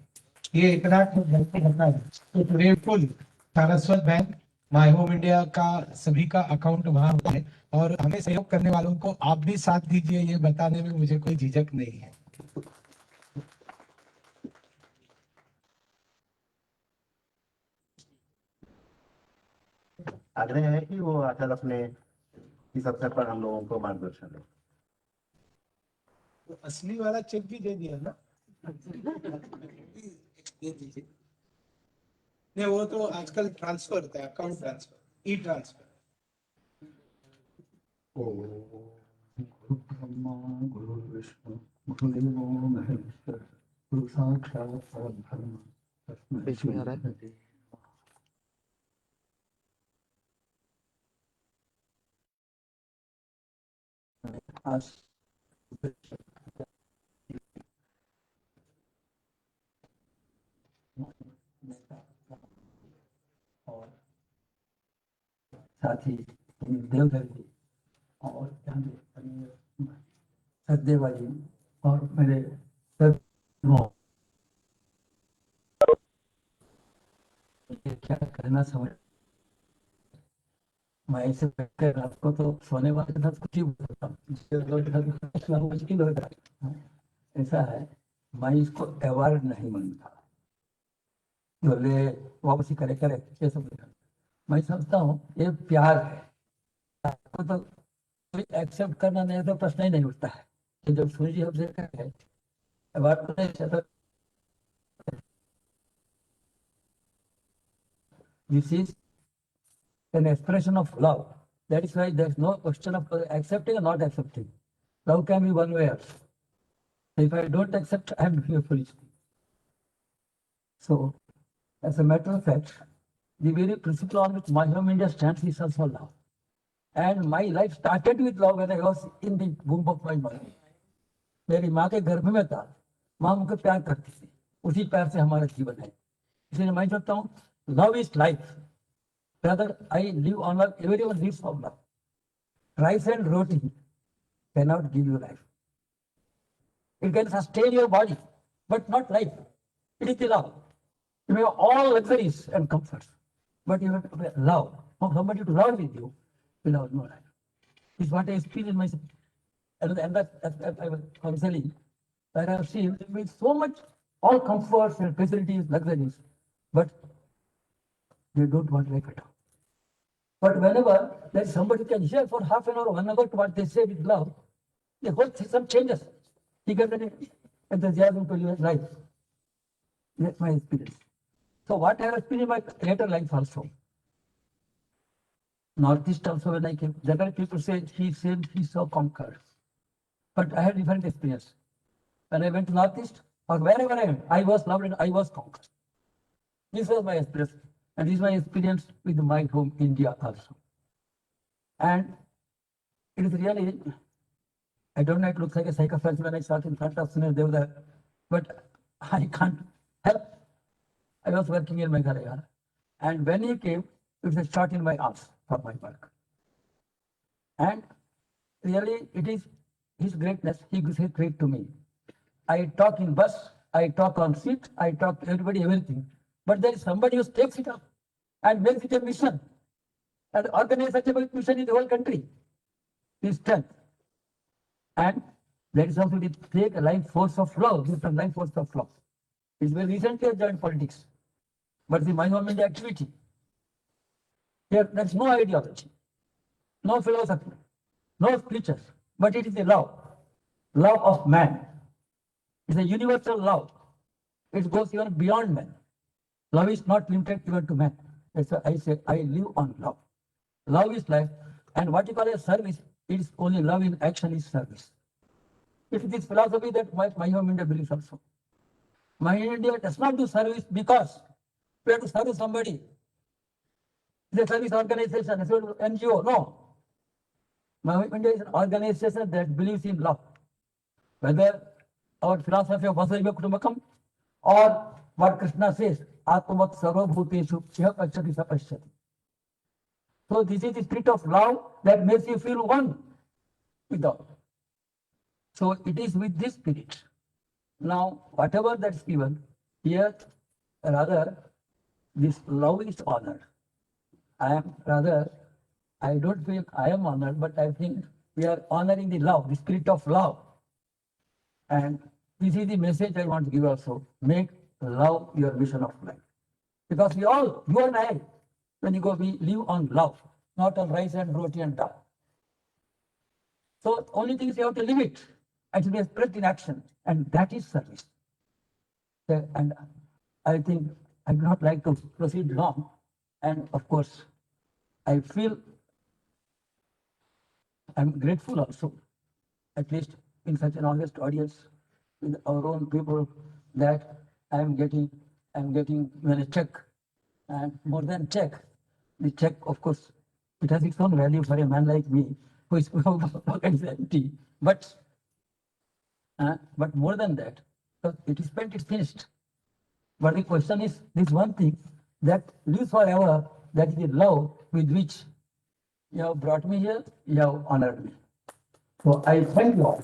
ये इतना करना है तो बिल्कुल Saraswat bank my home India का सभी का अकाउंट वहां होता है। और हमें सहयोग करने वालों को आप भी साथ दीजिए, ये बताने में मुझे कोई झिझक नहीं है। आग्रह है कि वो आकर अपने इस अवसर पर हम लोगों को मार्गदर्शन दें। तो असली वाला चेक भी दे दिया ना, दे दीजिए। नहीं वो तो आजकल ट्रांसफर होता है, अकाउंट ट्रांसफर, ई ट्रांसफर। बीच में आ रहा है। और साथ ही देवधर जी और सचदेवा जी और मेरे सब क्या करना समझ, मैं ऐसे बैठकर आपको तो सोने वाले के साथ कुछ ही बोल सकता हूँ, जिसके लोगों के साथ फैसला मुश्किल होगा। ऐसा है, मैं इसको अवार्ड नहीं मानता, बोले वापसी करे करे ये सब नहीं। मैं समझता हूँ ये प्यार है, आपको तो कोई एक्सेप्ट करना नहीं तो प्रश्न ही नहीं उठता है। कि जब सूर्य जी हमसे कहे अवार्ड तो नहीं चाहता, this is an expression of love. That is why there is no question of accepting or not accepting. Love can be one way also. If I don't accept, I am doing a foolish thing. So, as a matter of fact, the very principle on which My Home India stands is also love. And my life started with love when I was in the womb of my mother. मेरी माँ के गर्भ में था, माँ मुझे प्यार करती थी, उसी प्यार से हमारा जीवन है। इसलिए मैं सोचता हूँ love is life, rather I live on love, everyone lives on love. Rice and roti cannot give you life. It can sustain your body, but not life. It is the love. You have all luxuries and comforts, but you have to love. For somebody to love with you, will have no life. This is what I experienced myself. And that I was counseling, where I have seen with so much, all comforts and facilities, luxuries, but they don't want life at all. But whenever there is somebody can hear for half an hour, 1 hour what they say with love, the whole system changes. He gets an enthusiasm to live life. That's my experience. So what I have experienced in my later life also. Northeast also when I came, generally people say he said he saw conquered. But I had different experience. When I went to Northeast or wherever I went, I was loved and I was conquered. This was my experience. And this is my experience with My Home India also. And it is really, I don't know, it looks like a psychopathy when I sat in front of Sunil Devda, but I can't help. I was working in Meghalaya. And when he came, it was a shot in my arms for my work. And really, it is his greatness. He gives his great to me. I talk in bus, I talk on seat, I talk to everybody, everything. But there is somebody who takes it up and makes it a mission and organize such a big mission in the whole country. His strength. And that is also the take a life force of love, different life force of love. It's very recently I joined politics. But the My Home India activity, here there's no ideology, no philosophy, no preachers, but it is a love, love of man. It's a universal love. It goes even beyond man. Love is not limited even to man. That's why I say I live on love. Love is life, and what you call a service, it is only love in action is service. It is this philosophy that My Home India believes also. My Home India does not do service because we have to serve somebody. It's a service organization, it's an NGO. No. My Home India is an organization that believes in love. Whether our philosophy of Vasudhaiva Kutumbakam or what Krishna says, Atmavat Sarvabhuteshu Yah Pashati Sa Pashyati. So this is the spirit of love that makes you feel one with all. So it is with this spirit. Now, whatever that's given, here rather this love is honored. I don't feel I am honored, but I think we are honoring the love, the spirit of love. And this is the message I want to give also. Make love your mission of life. Because we all, you and I, when you go, we live on love, not on rice and roti and dal. So only thing is you have to live it and to be expressed in action, and that is service. And I think I would not like to proceed long. And of course, I feel I'm grateful also, at least in such an honest audience with our own people, that I'm getting even a check, and more than check, the check, of course, it has its own value for a man like me who is pocket is empty. But more than that, it is spent, it's finished. But the question is this one thing that lives forever, that is the love with which you have brought me here, you have honored me. So I thank you all.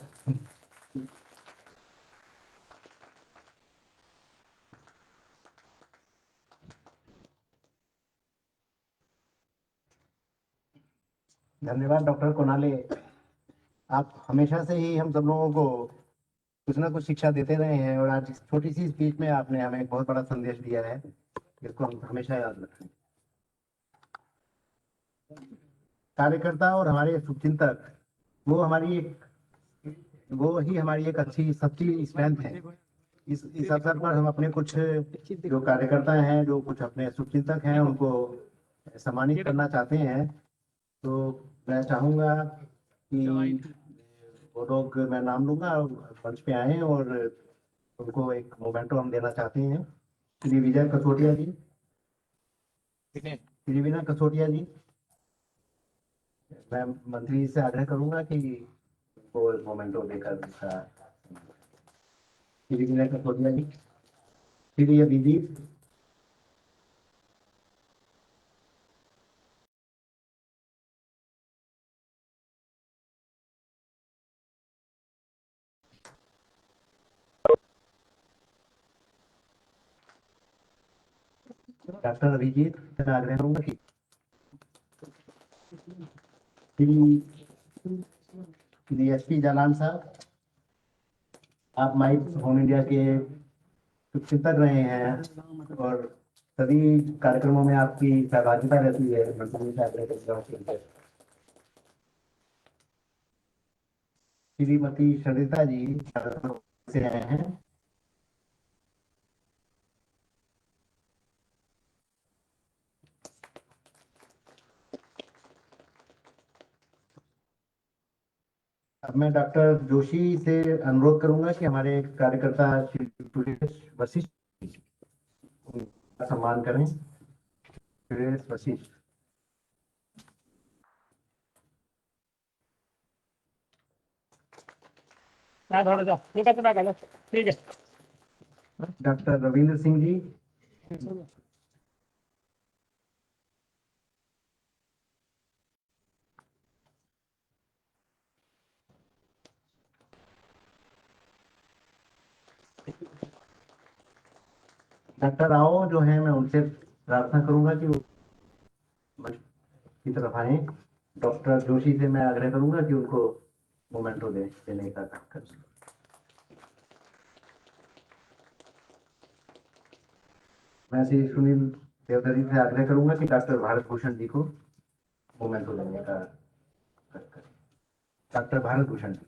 धन्यवाद doctor कोनाले। आप हमेशा से ही हम सब लोगों को कुछ ना कुछ शिक्षा देते रहे हैं और आज इस छोटी सी स्पीच में आपने हमें एक बहुत बड़ा संदेश दिया है, जिसको हम हमेशा याद रखें। कार्यकर्ता और हमारे शुभचिंतक वो ही हमारी एक अच्छी सच्ची स्ट्रेंथ है। इस अवसर पर हम अपने कुछ जो कार्यकर्ता हैं, जो कुछ अपने शुभचिंतक हैं, उनको सम्मानित करना चाहते हैं। तो मैं चाहूंगा कि वो लोग, मैं नाम लूंगा, मंच पे आए और उनको एक मोमेंटो हम देना चाहते हैं। श्री विजय कथोटिया जी, श्री विनय कथोटिया जी, मैं मंत्री से आग्रह करूंगा कि उनको एक मोमेंटो देकर उनका, श्री विनय कथोटिया जी, श्री अभिजीत, डॉक्टर अभिजीत, मैं आग्रह करूंगा कि डीएसपी जालान साहब, आप माइक होम इंडिया के चिंतक रहे हैं और सभी कार्यक्रमों में आपकी सहभागिता रहती है। मंत्री से आग्रह करता हूं कि श्रीमती सरिता जी से आए हैं। अब मैं डॉक्टर जोशी से अनुरोध करूंगा कि हमारे कार्यकर्ता श्री सुरेश वशिष्ठ का सम्मान करें। सुरेश वशिष्ठ। ठीक है। डॉक्टर रविंद्र सिंह जी, डॉक्टर राव जो है, मैं उनसे प्रार्थना करूंगा कि वो मंच की तरफ आए। डॉक्टर जोशी से मैं आग्रह करूंगा कि उनको मोमेंटो देने का काम करें। मैं श्री सुनील देवधरी से आग्रह करूंगा कि डॉक्टर भारत भूषण जी को मोमेंटो देने का करें। डॉक्टर भारत भूषण जी।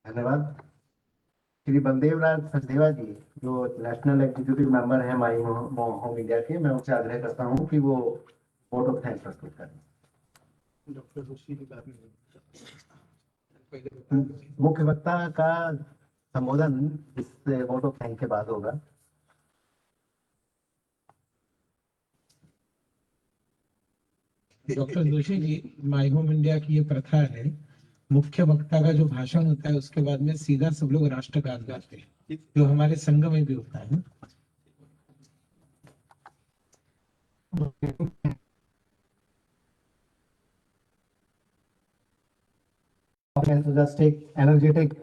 धन्यवाद। श्री बलदेव राज सचदेवा जी, जो नेशनल एग्जीक्यूटिव मेंबर हैं माई होम इंडिया के, मैं उनसे आग्रह करता हूं कि वो वोट ऑफ थैंक्स प्रस्तुत करें। मुख्य वक्ता का संबोधन इस वोट ऑफ थैंक्स के बाद होगा। Doctor Joshi ji, my home India की ये प्रथा है, मुख्य वक्ता का जो भाषण होता है उसके बाद में सीधा सब लोग राष्ट्रगान गाते हैं, जो हमारे संघ में भी होता है। Enthusiastic, energetic,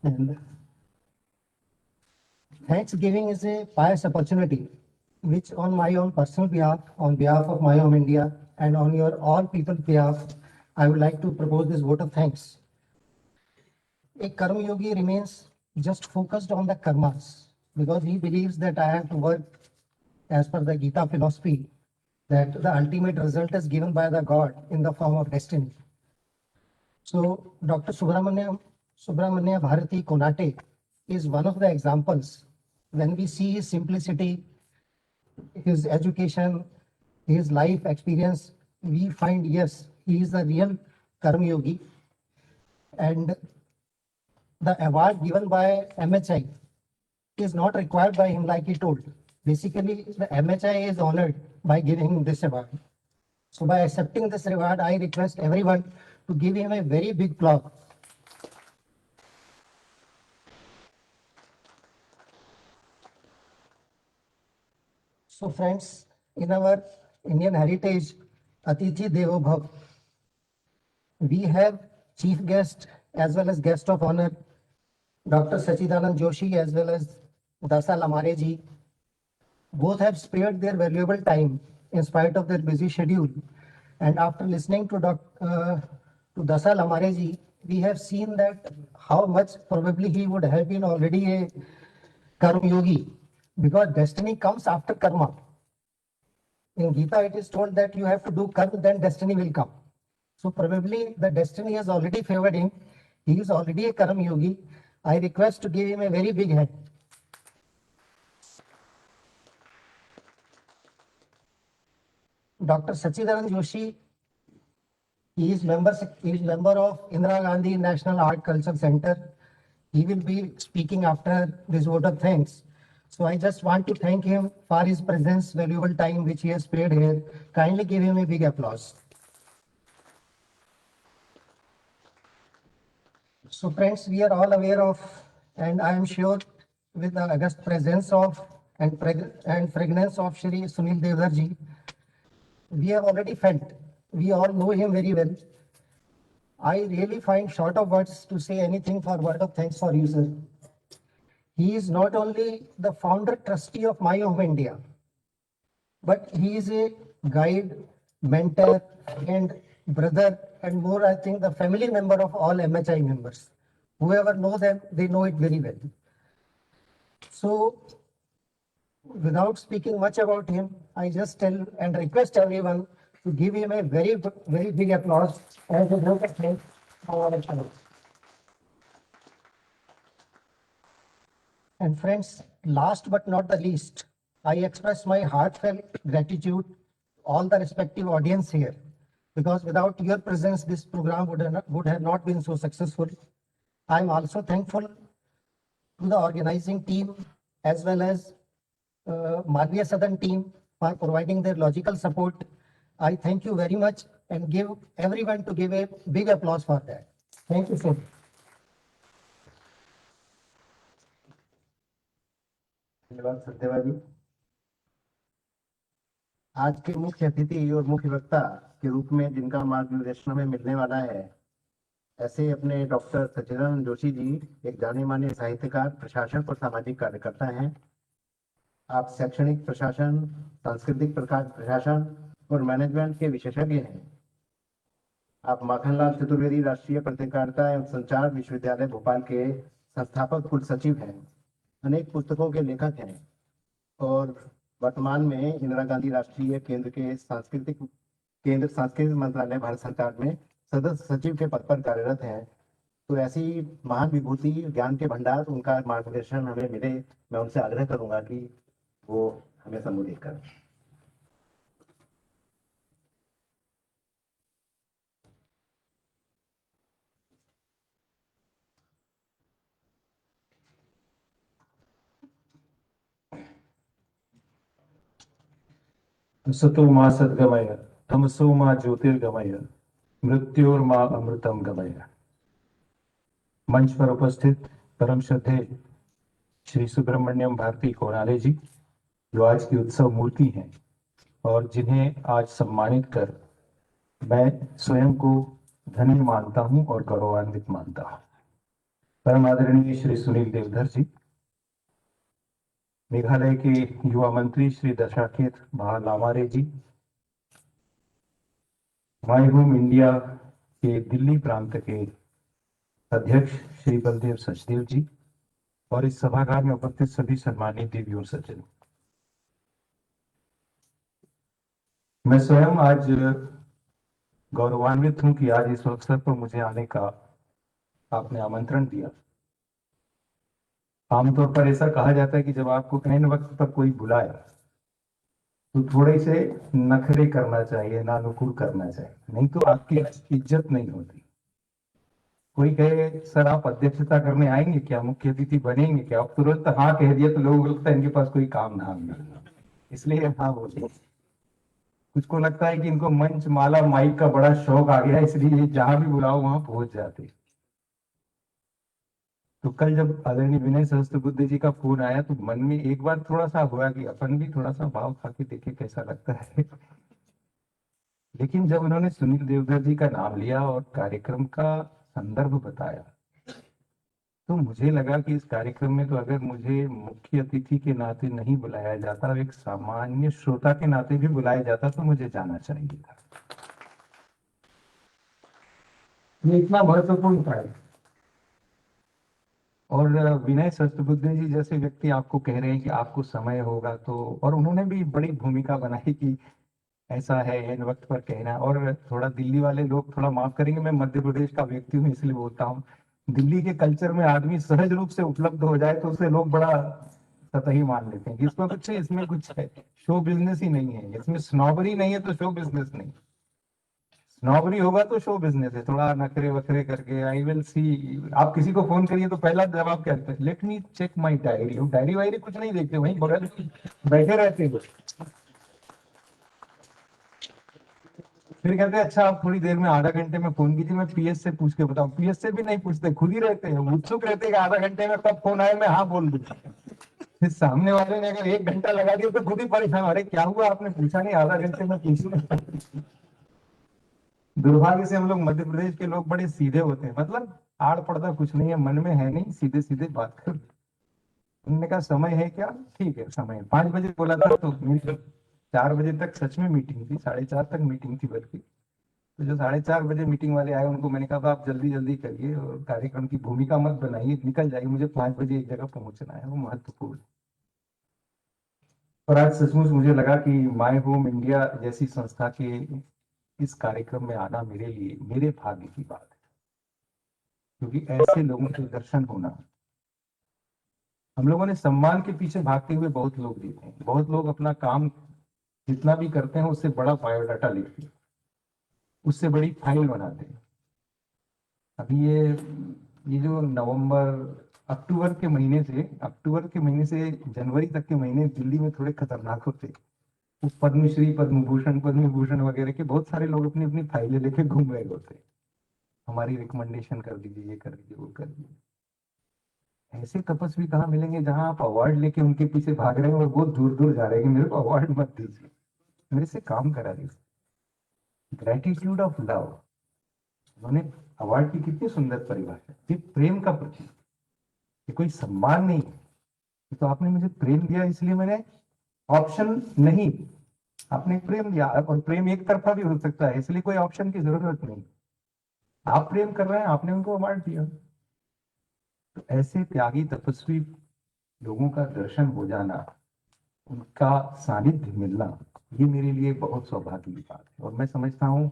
and Thanksgiving is a pious opportunity, which on my own personal behalf, on behalf of My Home India, and on your all people's behalf, I would like to propose this vote of thanks. A karma yogi remains just focused on the karmas because he believes that I have to work as per the Gita philosophy, that the ultimate result is given by the God in the form of destiny. So Dr. Subramania Bharati Konate is one of the examples. When we see his simplicity, his education, his life experience, we find, yes, he is the real Karma Yogi. And the award given by MHI is not required by him, like he told. Basically, the MHI is honored by giving him this award. So by accepting this reward, I request everyone to give him a very big applause. So friends, in our Indian heritage, Atithi Devo Bhav. We have chief guest as well as guest of honor, Dr. Sachidanand Joshi as well as Dasa Lamare ji. Both have spared their valuable time in spite of their busy schedule. And after listening to Dasa Lamare ji, we have seen that how much probably he would have been already a karma yogi, because destiny comes after karma. In Gita, it is told that you have to do karma, then destiny will come. So probably the destiny has already favored him. He is already a karma yogi. I request to give him a very big hand. Dr. Sachidanand Joshi, he is member of Indira Gandhi National Art Culture Center. He will be speaking after this vote of thanks. So I just want to thank him for his presence, valuable time which he has spared here. Kindly give him a big applause. So friends, we are all aware of, and I am sure with the august presence of and fragrance of Shri Sunil Devdar ji, we have already felt, we all know him very well. I really find short of words to say anything for word of thanks for you, sir. He is not only the founder trustee of My Home India, but he is a guide, mentor, and brother, and more, I think, the family member of all MHI members. Whoever knows them, they know it very well. So, without speaking much about him, I just tell and request everyone to give him a very, very big applause as a vote of thanks for our channel. And friends, last but not the least, I express my heartfelt gratitude to all the respective audience here, because without your presence, this program would have not been so successful. I am also thankful to the organizing team as well as Malviya Southern team for providing their logical support. I thank you very much and give everyone to give a big applause for that. Thank you so much. धन्यवाद सत्यवा जी। आज के मुख्य अतिथि और मुख्य वक्ता के रूप में जिनका मार्गदर्शन हमें मिलने वाला है, ऐसे अपने डॉक्टर सच्चिदानंद जोशी जी एक जाने माने साहित्यकार, प्रशासक और सामाजिक कार्यकर्ता हैं। आप शैक्षणिक प्रशासन, सांस्कृतिक प्रशासन और मैनेजमेंट के विशेषज्ञ हैं। आप माखनलाल चतुर्वेदी राष्ट्रीय पत्रकारिता एवं संचार विश्वविद्यालय भोपाल के संस्थापक कुल सचिव हैं, अनेक पुस्तकों के लेखक हैं और वर्तमान में इंदिरा गांधी राष्ट्रीय केंद्र सांस्कृतिक मंत्रालय भारत सरकार में सदस्य सचिव के पद पर कार्यरत हैं। तो ऐसी महान विभूति, ज्ञान के भंडार, उनका मार्गदर्शन हमें मिले, मैं उनसे आग्रह करूंगा कि वो हमें संबोधित करें। सतो मा सद्गमय तमसो मा ज्योतिर्गमय मृत्योर्मा अमृतम गमय। मंच पर उपस्थित परम श्रद्धे श्री सुब्रमण्यम भारती कोराले जी, जो आज की उत्सव मूर्ति हैं और जिन्हें आज सम्मानित कर मैं स्वयं को धन्य मानता हूं और गौरवान्वित मानता हूं। परम आदरणीय श्री सुनील देवधर जी, मेघालय के युवा मंत्री श्री दशाखेत लामारे जी, माय होम इंडिया के दिल्ली प्रांत के अध्यक्ष श्री बलदेव सचदेव जी और इस सभागार में उपस्थित सभी सम्मानित देवी और सज्जन, मैं स्वयं आज गौरवान्वित हूं कि आज इस अवसर पर मुझे आने का आपने आमंत्रण दिया। आमतौर पर ऐसा कहा जाता है कि जब आपको ऐन वक्त पर कोई बुलाए तो थोड़े से नखरे करना चाहिए, नानुकुर करना चाहिए, नहीं तो आपकी इज्जत नहीं होती। कोई कहे सर आप अध्यक्षता करने आएंगे क्या, मुख्य अतिथि बनेंगे क्या, आप तुरंत हाँ कह दिया तो लोगों को लगता है इनके पास कोई काम धाम नहीं, इसलिए हाँ बोले। कुछ को लगता है कि इनको मंच, माला, माइक का बड़ा शौक आ गया, इसलिए जहां भी बुलाओ वहां पहुंच जाते। तो कल जब आदरणीय विनय सहस्त्रबुद्धे जी का फोन आया तो मन में एक बार थोड़ा सा हुआ कि अपन भी थोड़ा सा भाव खा के देखे कैसा लगता है। लेकिन जब उन्होंने सुनील देवधर जी का नाम लिया और कार्यक्रम का संदर्भ बताया, तो मुझे लगा कि इस कार्यक्रम में तो अगर मुझे मुख्य अतिथि के नाते नहीं बुलाया जाता, एक सामान्य श्रोता के नाते भी बुलाया जाता, तो मुझे जाना चाहिए था। ये इतना महत्वपूर्ण था। और विनय सहस्त्रबुद्धे जी जैसे व्यक्ति आपको कह रहे हैं कि आपको समय होगा, तो और उन्होंने भी बड़ी भूमिका बनाई कि ऐसा है, इन वक्त पर कहना। और थोड़ा दिल्ली वाले लोग थोड़ा माफ करेंगे, मैं मध्य प्रदेश का व्यक्ति हूँ इसलिए बोलता हूँ, दिल्ली के कल्चर में आदमी सहज रूप से उपलब्ध हो जाए तो उसे लोग बड़ा सतही मान लेते हैं कि इसमें कुछ है, इसमें कुछ है, शो बिजनेस ही नहीं है, इसमें स्नॉबरी नहीं है तो शो बिजनेस नहीं, स्नॉबरी होगा तो शो बिजनेस है। थोड़ा नखरे वखरे करके आई विल सी, आप किसी को फोन करिए तो पहला जवाब क्या है, let me check my diary. Diary वायरी कुछ नहीं देखते, वहीं बगल में बैठे रहते हैं। फिर कहते हैं अच्छा आप थोड़ी देर में, आधा घंटे में फोन कीजिए, मैं पीएस से पूछ के बताऊं। पीएस से भी नहीं पूछते, खुद ही रहते हैं, उत्सुक रहते हैं कि आधा घंटे में कब फोन आए, मैं हाँ बोल दूं। फिर सामने वाले ने अगर 1 घंटा लगा दिया तो खुद ही परेशान, अरे क्या हुआ आपने पूछा नहीं, आधा घंटे में पूछूं। दुर्भाग्य से हम लोग मध्य प्रदेश के लोग बड़े सीधे होते हैं, मतलब आड़ पड़ता कुछ नहीं है, मन में है नहीं, सीधे सीधे बात कर। उन्होंने कहा समय है क्या, ठीक है समय 5 बजे बोला था, तो मेरी 4 बजे तक सच में मीटिंग थी, 4:30 तक मीटिंग थी बल्कि। तो जो 4:30 बजे मीटिंग वाले आए उनको मैंने कहा आप जल्दी जल्दी करिए और कार्यक्रम की भूमिका मत बनाइए, निकल जाइए, मुझे 5 बजे एक जगह पहुंचना है, वो महत्वपूर्ण। और आज सचमुच मुझे लगा कि माय होम इंडिया जैसी संस्था के इस कार्यक्रम में आना मेरे लिए, मेरे भाग्य की बात है, क्योंकि ऐसे लोगों के दर्शन होना। हम लोगों ने सम्मान के पीछे भागते हुए बहुत लोग देखे हैं, बहुत लोग अपना काम जितना भी करते हैं उससे बड़ा बायोडाटा लिखते हैं, उससे बड़ी फाइल बनाते हैं। अभी ये जो अक्टूबर के महीने से जनवरी तक के महीने दिल्ली में थोड़े खतरनाक होते हैं। वो पद्मश्री, पद्म भूषण वगैरह के बहुत सारे लोग अपनी अपनी फाइलें लेके घूम रहे होते हैं, हमारी रिकमेंडेशन कर दीजिए, ये कर दीजिए, वो कर दीजिए। ऐसे तपस्वी कहाँ मिलेंगे जहां आप अवार्ड लेके उनके पीछे भाग रहे हैं और बहुत दूर दूर जा रहे हैं कि मेरे को अवार्ड मत दीजिए, मेरे से काम करा दीजिए। ग्रेटिट्यूड ऑफ लव, उन्होंने अवार्ड की कितनी सुंदर परिभाषा, ये प्रेम का प्रतीक, ये कोई सम्मान नहीं है, ये तो आपने मुझे प्रेम दिया इसलिए मैंने, ऑप्शन नहीं, आपने प्रेम दिया, और प्रेम एक तरफा भी हो सकता है, इसलिए कोई ऑप्शन की जरूरत नहीं। आप प्रेम कर रहे हैं, आपने उनको अवार्ड दिया। तो ऐसे त्यागी तपस्वी लोगों का दर्शन हो जाना, उनका सानिध्य मिलना, ये मेरे लिए बहुत सौभाग्य की बात है। और मैं समझता हूं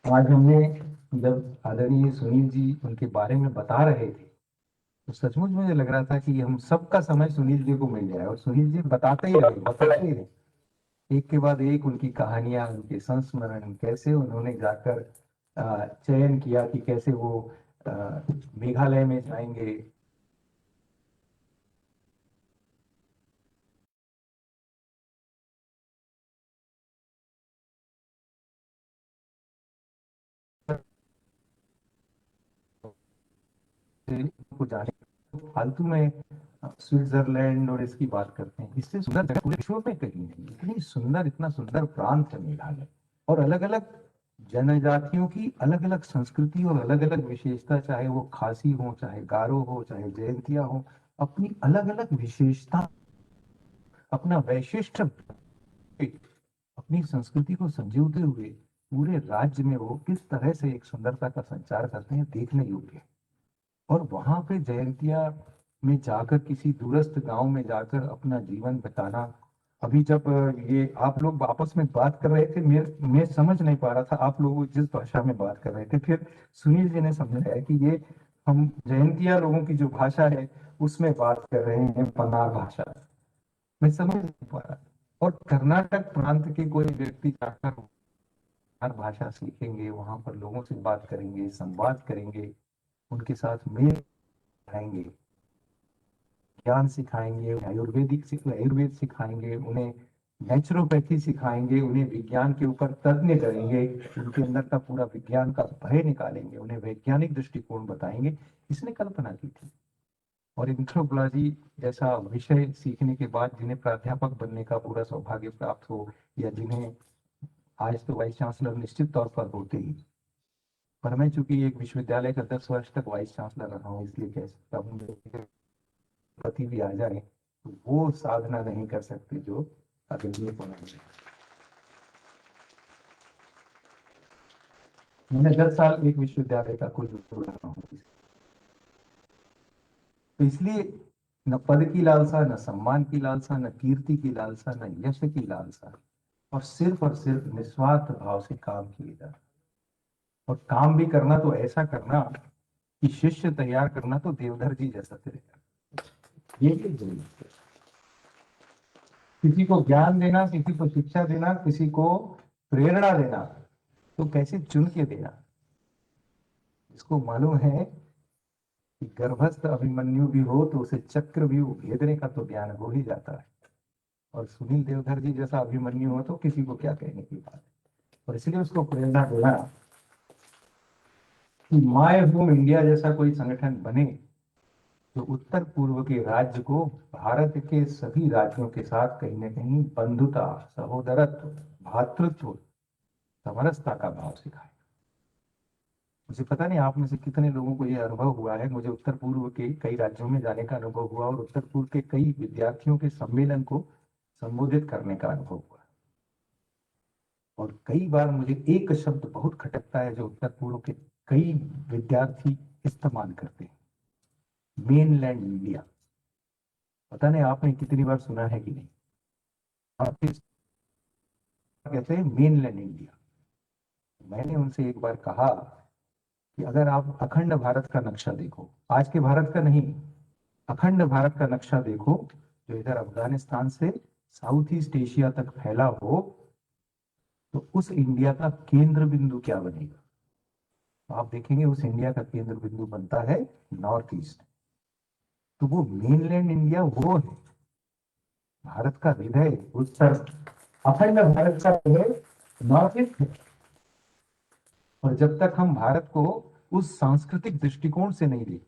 आज हमने, जब आदरणीय सुनील जी उनके बारे में बता रहे थे, तो सचमुच मुझे लग रहा था कि हम सबका समय सुनील जी को मिल जाए, और सुनील जी बताते ही रहे, एक के बाद एक उनकी कहानियां, उनके संस्मरण, कैसे उन्होंने जाकर चयन किया कि कैसे वो मेघालय में जाएंगे, को जाने, फालतू में स्विट्जरलैंड और इसकी बात करते हैं, इससे सुंदर जगह पूरे विश्व में कहीं नहीं, इतनी सुंदर, इतना सुंदर प्रांत है मेघालय। और अलग अलग जनजातियों की अलग अलग संस्कृति और अलग अलग विशेषता, चाहे वो खासी हो, चाहे गारो हो, चाहे जयंतिया हो, अपनी अलग अलग विशेषता, अपना वैशिष्ट, अपनी संस्कृति को संजोते हुए पूरे राज्य में वो किस तरह से एक सुंदरता का संचार करते हैं, देखने योग्य। और वहां पे जयंतिया में जाकर, किसी दूरस्थ गांव में जाकर अपना जीवन बिताना। अभी जब ये आप लोग आपस में बात कर रहे थे, मैं समझ नहीं पा रहा था आप लोग जिस भाषा में बात कर रहे थे, फिर सुनील जी ने समझाया कि ये हम जयंतिया लोगों की जो भाषा है उसमें बात कर रहे हैं, पनार भाषा। मैं समझ नहीं पा रहा। और कर्नाटक प्रांत के कोई व्यक्ति जाकर हर भाषा सीखेंगे, वहां पर लोगों से बात करेंगे, संवाद करेंगे, उनके साथ मेल खाएंगे, ज्ञान सिखाएंगे, आयुर्वेद सिखाएंगे, उन्हें नेचुरोपैथी सिखाएंगे, उन्हें विज्ञान के ऊपर तज्ञ करेंगे, उनके अंदर का पूरा विज्ञान का भय निकालेंगे, उन्हें वैज्ञानिक दृष्टिकोण बताएंगे। इसने कल्पना की थी, और एंथ्रोपोलॉजी जैसा विषय सीखने के बाद जिन्हें प्राध्यापक बनने का पूरा सौभाग्य प्राप्त हो, या जिन्हें आज तो वाइस चांसलर निश्चित तौर पर होते ही, पर मैं चूंकि एक विश्वविद्यालय का 10 वर्ष तक वाइस चांसलर रहा हूँ, इसलिए कह सकता हूँ पति भी आ जाए तो वो साधना नहीं कर सकते जो अगले पढ़ाई। मैंने 10 साल एक विश्वविद्यालय का कुल रहा हूँ, तो इसलिए न पद की लालसा, न सम्मान की लालसा, न कीर्ति की लालसा, न यश की लालसा, और सिर्फ निस्वार्थ भाव से काम किए जाना। और काम भी करना तो ऐसा करना कि शिष्य तैयार करना तो देवधर जी जैसा तैयार, ये भी जरूरी है। किसी को ज्ञान देना, किसी को शिक्षा देना, किसी को प्रेरणा देना, तो कैसे चुन के देना। इसको मालूम है कि गर्भस्थ अभिमन्यु भी हो तो उसे चक्रव्यूह भेदने का तो ज्ञान हो ही जाता है, और सुनील देवधर जी जैसा अभिमन्यु हो तो किसी को क्या कहने की बात है। और इसलिए उसको प्रेरणा देना कि माय होम इंडिया जैसा कोई संगठन बने जो उत्तर पूर्व के राज्य को भारत के सभी राज्यों के साथ कहीं न कहीं बंधुता, सहोदरत्व, भातृत्व, समरसता का भाव सिखाए। मुझे पता नहीं आप में से कितने लोगों को यह अनुभव हुआ है। मुझे उत्तर पूर्व के कई राज्यों में जाने का अनुभव हुआ और उत्तर पूर्व के कई विद्यार्थियों के सम्मेलन को संबोधित करने का अनुभव हुआ। और कई बार मुझे एक शब्द बहुत खटकता है जो उत्तर पूर्व के कई विद्यार्थी इस्तेमाल करते हैं, मेनलैंड इंडिया। पता नहीं आपने कितनी बार सुना है कि नहीं। आप कहते हैं मेनलैंड इंडिया। मैंने उनसे एक बार कहा कि अगर आप अखंड भारत का नक्शा देखो, आज के भारत का नहीं, अखंड भारत का नक्शा देखो जो इधर अफगानिस्तान से साउथ ईस्ट एशिया तक फैला हो, तो उस इंडिया का केंद्र बिंदु क्या बनेगा। तो आप देखेंगे उस इंडिया का केंद्र बिंदु बनता है नॉर्थ ईस्ट। तो वो मेनलैंड इंडिया वो है, भारत का हृदय उत्तर, अखंड भारत का हृदय नॉर्थ ईस्ट है। और जब तक हम भारत को उस सांस्कृतिक दृष्टिकोण से नहीं देखते,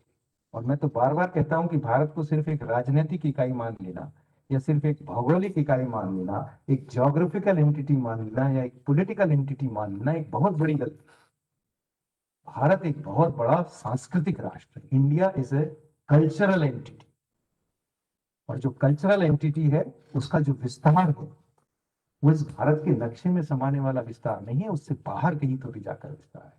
और मैं तो बार बार कहता हूं कि भारत को सिर्फ एक राजनीतिक इकाई मान लेना, या सिर्फ एक भौगोलिक इकाई मान लेना, एक ज्योग्राफिकल एंटिटी मान लेना, या एक पॉलिटिकल एंटिटी मान लेना, एक बहुत बड़ी गलती। भारत एक बहुत बड़ा सांस्कृतिक राष्ट्र है। India is a cultural entity, और जो कल्चरल एंटिटी है उसका जो विस्तार है वो इस भारत के नक्शे में समाने वाला विस्तार नहीं है, उससे बाहर कहीं तो भी जाकर विस्तार है।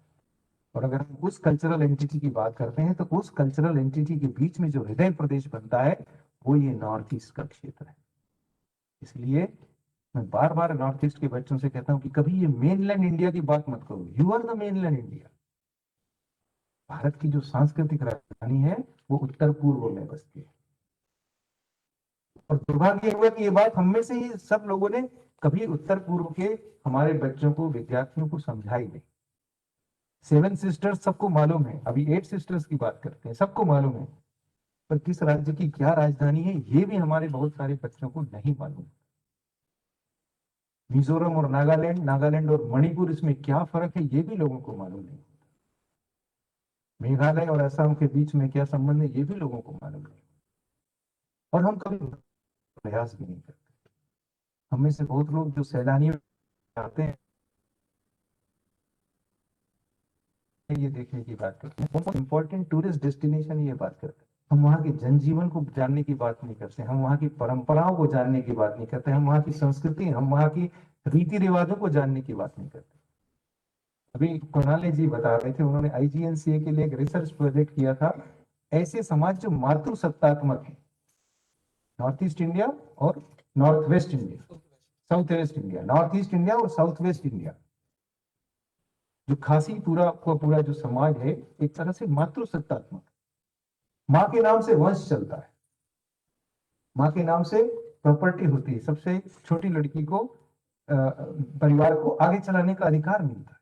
और अगर हम उस कल्चरल एंटिटी की बात करते हैं तो उस कल्चरल एंटिटी के बीच में जो हृदय प्रदेश बनता है वो ये नॉर्थ ईस्ट का क्षेत्र है। इसलिए मैं बार बार नॉर्थ ईस्ट के बच्चों से कहता हूं कि कभी ये मेनलैंड इंडिया की बात मत करो। You are the mainland India. Bharat की जो सांस्कृतिक राजधानी है वो उत्तर पूर्व में बसती है। और दुर्भाग्य हुआ कि ये बात हम में से ही सब लोगों ने कभी उत्तर पूर्व के हमारे बच्चों को, विद्यार्थियों को समझाई नहीं। 7 सिस्टर्स सबको मालूम है, अभी 8 सिस्टर्स की बात करते हैं, सबको मालूम है, पर किस राज्य की क्या राजधानी है ये भी हमारे बहुत सारे बच्चों को नहीं मालूम। मिजोरम और नागालैंड, नागालैंड और मणिपुर, इसमें क्या फर्क है ये भी लोगों को मालूम नहीं। मेघालय और असम के बीच में क्या संबंध है ये भी लोगों को मालूम नहीं, और हम कभी प्रयास भी नहीं करते। हमें से बहुत लोग जो सैलानी आते हैं ये देखने की बात करते हैं, बहुत इंपॉर्टेंट टूरिस्ट डेस्टिनेशन ये बात करते हैं। हम वहाँ के जनजीवन को जानने की बात नहीं करते, हम वहाँ की परंपराओं को जानने की बात नहीं करते, हम वहाँ की संस्कृति, हम वहाँ की रीति रिवाजों को जानने की बात नहीं करते। अभी कुणाली जी बता रहे थे, उन्होंने IGNCA के लिए एक रिसर्च प्रोजेक्ट किया था, ऐसे समाज जो मातृसत्तात्मक है, नॉर्थ ईस्ट इंडिया और north west India, south west India, north east India और साउथ वेस्ट इंडिया, जो खासी पूरा जो समाज है एक तरह से मातृसत्तात्मक। माँ के नाम से वंश चलता है, माँ के नाम से प्रॉपर्टी होती है, सबसे छोटी लड़की को परिवार को आगे चलाने का अधिकार मिलता है।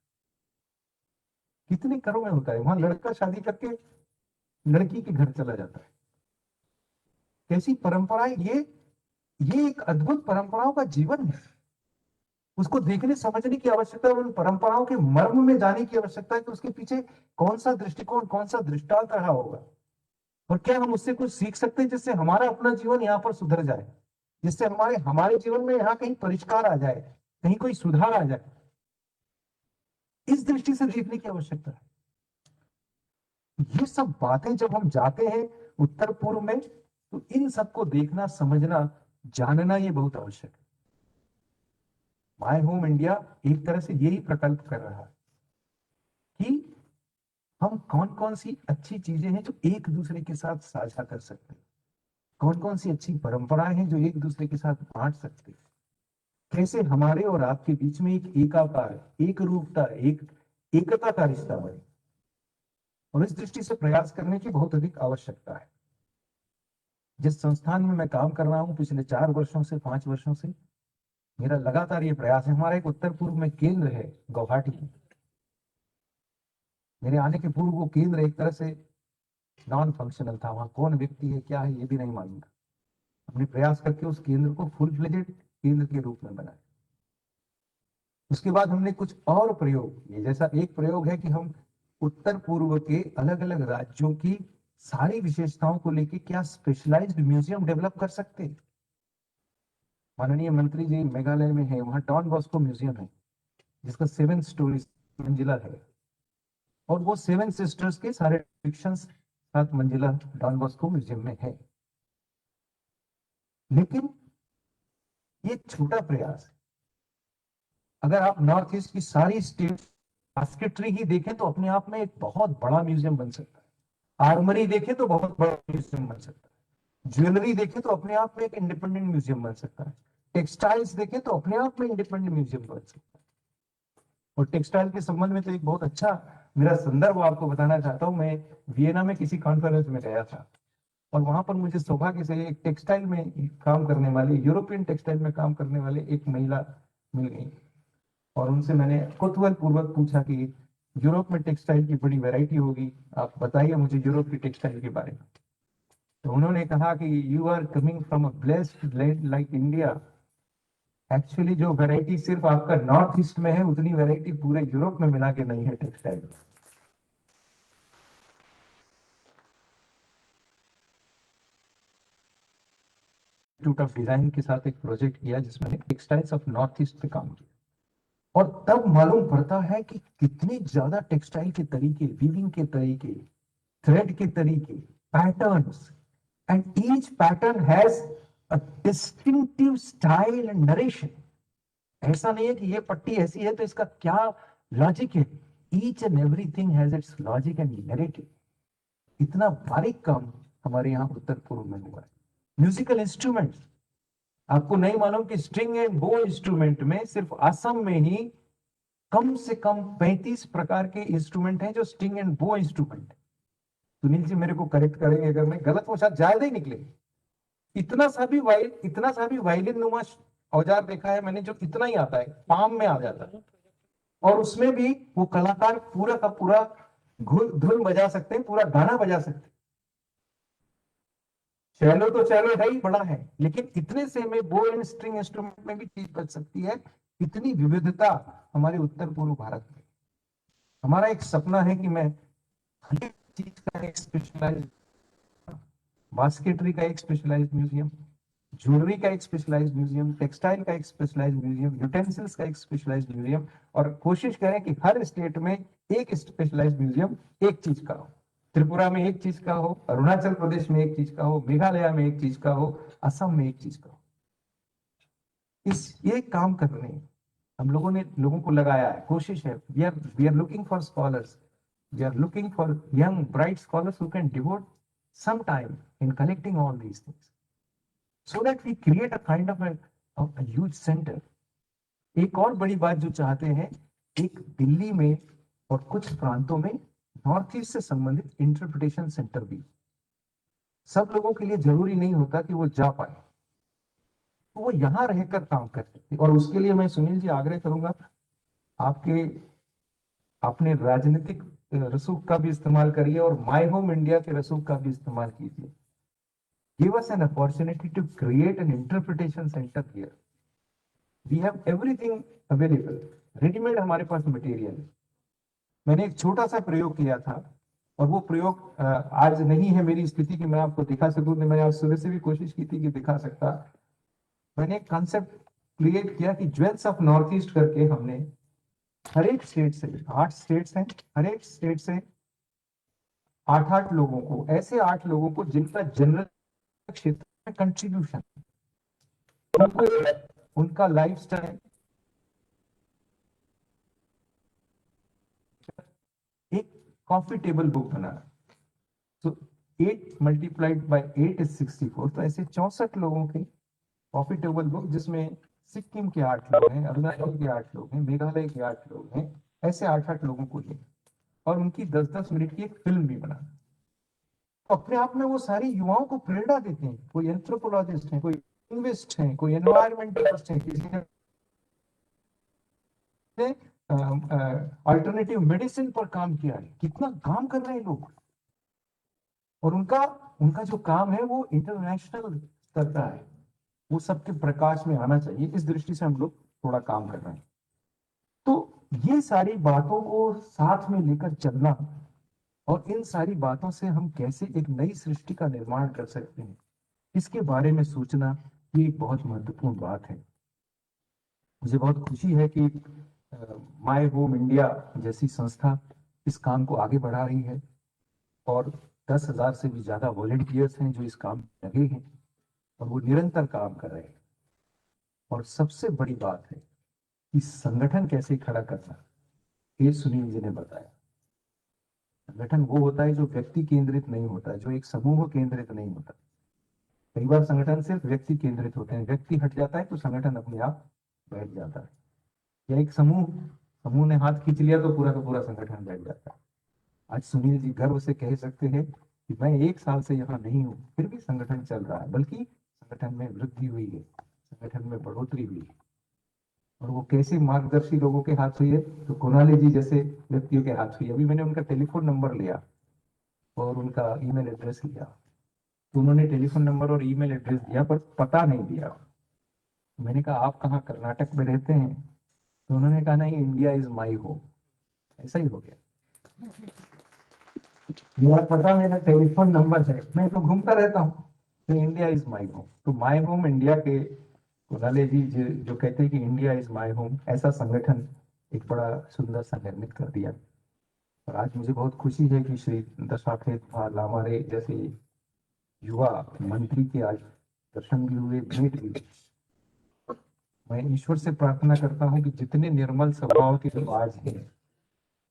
कितने घरों में होता है, वहां लड़का शादी करके लड़की के घर चला जाता है। कैसी परंपराएं, ये एक अद्भुत परंपराओं का जीवन है। उसको देखने समझने की आवश्यकता है, उन परंपराओं के मर्म में जाने की आवश्यकता है कि उसके पीछे कौन सा दृष्टिकोण, कौन सा दृष्टांत रहा होगा। और क्या हम उससे कुछ सीख सकते हैं जिससे हमारा अपना जीवन यहाँ पर सुधर जाए, जिससे हमारे हमारे जीवन में यहाँ कहीं परिष्कार आ जाए, कहीं कोई सुधार आ जाए? इस दृष्टि से देखने की आवश्यकता है। ये सब बातें जब हम जाते हैं उत्तर पूर्व में, तो इन सबको देखना, समझना, जानना ये बहुत आवश्यक है। माय होम इंडिया एक तरह से यही प्रकल्प कर रहा है कि हम कौन कौन सी अच्छी चीजें हैं जो एक दूसरे के साथ साझा कर सकते हैं, कौन कौन सी अच्छी परंपराएं हैं जो एक दूसरे के साथ बांट सकते हैं, कैसे हमारे और आपके बीच में एक एकाकार, एक रूपता, एक एकता का रिश्ता बने। और इस दृष्टि से प्रयास करने की बहुत अधिक आवश्यकता है। जिस संस्थान में मैं काम कर रहा हूं पिछले 4 वर्षों से, 5 वर्षों से, मेरा लगातार ये प्रयास है। हमारा एक उत्तर पूर्व में केंद्र है गुवाहाटी में। मेरे आने के पूर्व वो केंद्र एक तरह से नॉन फंक्शनल था, वहां कौन व्यक्ति है, क्या है, ये भी नहीं मालूम था। हमने प्रयास करके उस केंद्र को फुल फ्लेजेड केंद्र के रूप में बनाया। उसके बाद हमने कुछ और प्रयोग किए। जैसा एक प्रयोग है कि हम उत्तर पूर्व के अलग अलग राज्यों की सारी विशेषताओं को लेकर क्या स्पेशलाइज्ड म्यूजियम डेवलप कर सकते हैं। माननीय मंत्री जी मेघालय में है, वहां डॉन बॉस्को म्यूजियम है जिसका 7 स्टोरी मंजिला है, और वो 7 सिस्टर्स के सारे डिपिक्शंस 7 मंजिला डॉन बॉस्को म्यूजियम में है। लेकिन ये छोटा प्रयास है। अगर आप नॉर्थ ईस्ट की सारी स्टेट बास्केटरी ही देखें तो अपने आप में एक बहुत बड़ा म्यूजियम बन सकता है। आर्मरी देखें तो बहुत बड़ा म्यूजियम बन सकता है। ज्वेलरी देखें तो अपने आप में एक इंडिपेंडेंट म्यूजियम बन सकता है। टेक्सटाइल्स देखें तो अपने आप में इंडिपेंडेंट म्यूजियम बन सकता है। और टेक्सटाइल के संबंध में तो एक बहुत अच्छा मेरा संदर्भ आपको बताना चाहता हूँ। मैं वियना में किसी कॉन्फ्रेंस में गया था और वहां पर मुझे सौभाग्य से एक टेक्सटाइल में काम करने वाले, यूरोपियन टेक्सटाइल में काम करने वाले एक महिला मिल गई और उनसे मैंने कुतूहल पूर्वक पूछा कि यूरोप में टेक्सटाइल की बड़ी वैरायटी होगी, आप बताइए मुझे यूरोप की टेक्सटाइल के बारे में। तो उन्होंने कहा कि you are coming from a blessed land like India. Actually जो वैरायटी सिर्फ आपका नॉर्थ ईस्ट में है उतनी वैरायटी पूरे यूरोप में मिला के नहीं है टेक्सटाइल। इंस्टीट्यूट ऑफ डिजाइन के साथ एक प्रोजेक्ट किया जिसमें टेक्सटाइल्स ऑफ नॉर्थ ईस्ट पे काम किया और तब मालूम पड़ता है कि कितने ज्यादा टेक्सटाइल के तरीके, वीविंग के तरीके, थ्रेड के तरीके, patterns, and each pattern has a distinctive style and narration. ऐसा नहीं है कि ये पट्टी ऐसी है तो इसका क्या लॉजिक है। Each and everything has its logic and narrative. इतना बारीक काम हमारे यहाँ उत्तर पूर्व में हुआ है। म्यूजिकल इंस्ट्रूमेंट्स, आपको नहीं मालूम कि स्ट्रिंग एंड बो इंस्ट्रूमेंट में सिर्फ असम में ही कम से कम 35 प्रकार के इंस्ट्रूमेंट हैं जो स्ट्रिंग एंड बो इंस्ट्रूमेंट। सुनील जी मेरे को करेक्ट करेंगे अगर मैं गलत हूं, शायद ज्यादा ही निकले। इतना सा भी वायलिन नुमा औजार देखा है मैंने जो इतना ही आता है, पाम में आ जाता है, और उसमें भी वो कलाकार पूरा का पूरा धुन बजा सकते हैं, पूरा गाना बजा सकते हैं। चैलो तो चैलो है ही बड़ा है, लेकिन इतने से में बो एंड स्ट्रिंग इंस्ट्रूमेंट में भी चीज बच सकती है। इतनी विविधता हमारे उत्तर पूर्व भारत में। हमारा एक सपना है कि मैं हर एक चीज का एक स्पेशलाइज्ड, बास्केटरी का एक स्पेशलाइज्ड म्यूजियम, ज्वेलरी का एक स्पेशलाइज्ड म्यूजियम, टेक्सटाइल का एक स्पेशलाइज्ड म्यूजियम, यूटेंसिल्स का एक स्पेशलाइज्ड म्यूजियम, और कोशिश करें कि हर स्टेट में एक स्पेशलाइज्ड म्यूजियम एक चीज का हो। त्रिपुरा में एक चीज का हो, अरुणाचल प्रदेश में एक चीज का हो, मेघालय में एक चीज का हो, असम में एक चीज का हो। ये काम करने हम लोगों ने लोगों को लगाया है, कोशिश है। We are looking for scholars, we are looking for young bright scholars who can devote some time in collecting all these things so that we create a kind of a huge center. एक और बड़ी बात जो चाहते हैं, एक दिल्ली में और कुछ प्रांतों में नॉर्थ ईस्ट से संबंधित इंटरप्रिटेशन सेंटर भी। सब लोगों के लिए जरूरी नहीं होता कि वो जा पाए, तो वो यहां रहकर काम कर सकते। और उसके लिए मैं सुनील जी आग्रह करूंगा, आपने राजनीतिक रसूख का भी इस्तेमाल करिए और माय होम इंडिया के रसूख का भी इस्तेमाल कीजिए। Give us an opportunity to create an interpretation centre here. We have everything available, readymade हमारे पास मटेरियल। मैंने एक छोटा सा प्रयोग किया था और वो प्रयोग आज नहीं है मेरी स्थिति कि मैं आपको दिखा सकूं, तो मैंने आज सुबह से भी कोशिश की थी कि दिखा सकता। मैंने एक कंसेप्ट क्रिएट किया कि ज्वेल्स ऑफ नॉर्थ ईस्ट करके हमने हर एक स्टेट से, 8 स्टेट्स हैं, हर एक स्टेट से 8 लोगों को, ऐसे 8 लोगों को जिनका जनरल क्षेत्र में कंट्रीब्यूशन, उनका लाइफ स्टाइल, एक कॉफी टेबल बुक बनाना। तो 8 मल्टीप्लाइड बाय 8 इज 64। तो ऐसे 64 लोगों के कॉफी टेबल बुक, जिसमें सिक्किम के 8 लोग हैं, अरुणाचल के 8 लोग हैं, मेघालय के 8 लोग हैं, ऐसे 8 लोगों को लें और उनकी 10-10 मिनट की एक फिल्म भी बना। तो अपने आप में वो सारी युवाओं को प्रेरणा देते हैं। कोई एंथ्रोपोलॉजिस्ट है, कोई लिंग्विस्ट है, कोई एनवायरमेंटलिस्ट है, किसी ने अल्टरनेटिव मेडिसिन पर काम किया है। कितना काम कर रहे हैं लोग, और उनका उनका जो काम है वो इंटरनेशनल स्तर का है, वो सबके प्रकाश में आना चाहिए। इस दृष्टि से हम लोग थोड़ा काम कर रहे हैं। तो ये सारी बातों को साथ में लेकर चलना और इन सारी बातों से हम कैसे एक नई सृष्टि का निर्माण कर सकते हैं, इसके बारे में सोचना, ये एक बहुत महत्वपूर्ण बात है। मुझे बहुत खुशी है कि माय होम इंडिया जैसी संस्था इस काम को आगे बढ़ा रही है और 10,000 से भी ज्यादा वॉलंटियर्स हैं जो इस काम में लगे हैं और वो निरंतर काम कर रहे हैं। और सबसे बड़ी बात है कि संगठन कैसे खड़ा करना, ये सुनील जी ने बताया। संगठन वो होता है जो व्यक्ति केंद्रित नहीं होता, जो एक समूह केंद्रित नहीं होता। कई बार संगठन सिर्फ व्यक्ति केंद्रित होते हैं, व्यक्ति हट जाता है तो संगठन अपने आप बैठ जाता है, या एक समूह ने हाथ खींच लिया तो पूरा का पूरा संगठन बैठ जाता है। आज सुनील जी गर्व से कह सकते हैं कि मैं 1 साल से यहाँ नहीं हूँ, फिर भी संगठन चल रहा है, बल्कि संगठन में वृद्धि हुई है, संगठन में बढ़ोतरी हुई है। और वो कैसे मार्गदर्शी लोगों के हाथ हुई है, तो कुणाली जी जैसे व्यक्तियों के हाथ हुई है। अभी मैंने उनका टेलीफोन नंबर लिया और उनका ईमेल एड्रेस लिया, तो उन्होंने टेलीफोन नंबर और ईमेल एड्रेस दिया पर पता नहीं दिया। मैंने कहा आप कहाँ कर्नाटक में रहते हैं? तो उन्होंने कहा नहीं, इंडिया इज माई होम। ऐसा ही हो गया, मेरा पता मेरा टेलीफोन नंबर है, मैं तो घूमता रहता हूँ, तो इंडिया इज माई होम। तो माई होम इंडिया के कुणाली जी जो कहते हैं कि इंडिया इज माई होम, ऐसा संगठन एक बड़ा सुंदर सा निर्मित कर दिया। और आज मुझे बहुत खुशी है कि श्री दशाखेत लामारे जैसे युवा मंत्री के आज दर्शन भी हुए, भेंट भी हुई। मैं ईश्वर से प्रार्थना करता हूँ कि जितने निर्मल स्वभाव के लोग आज हैं,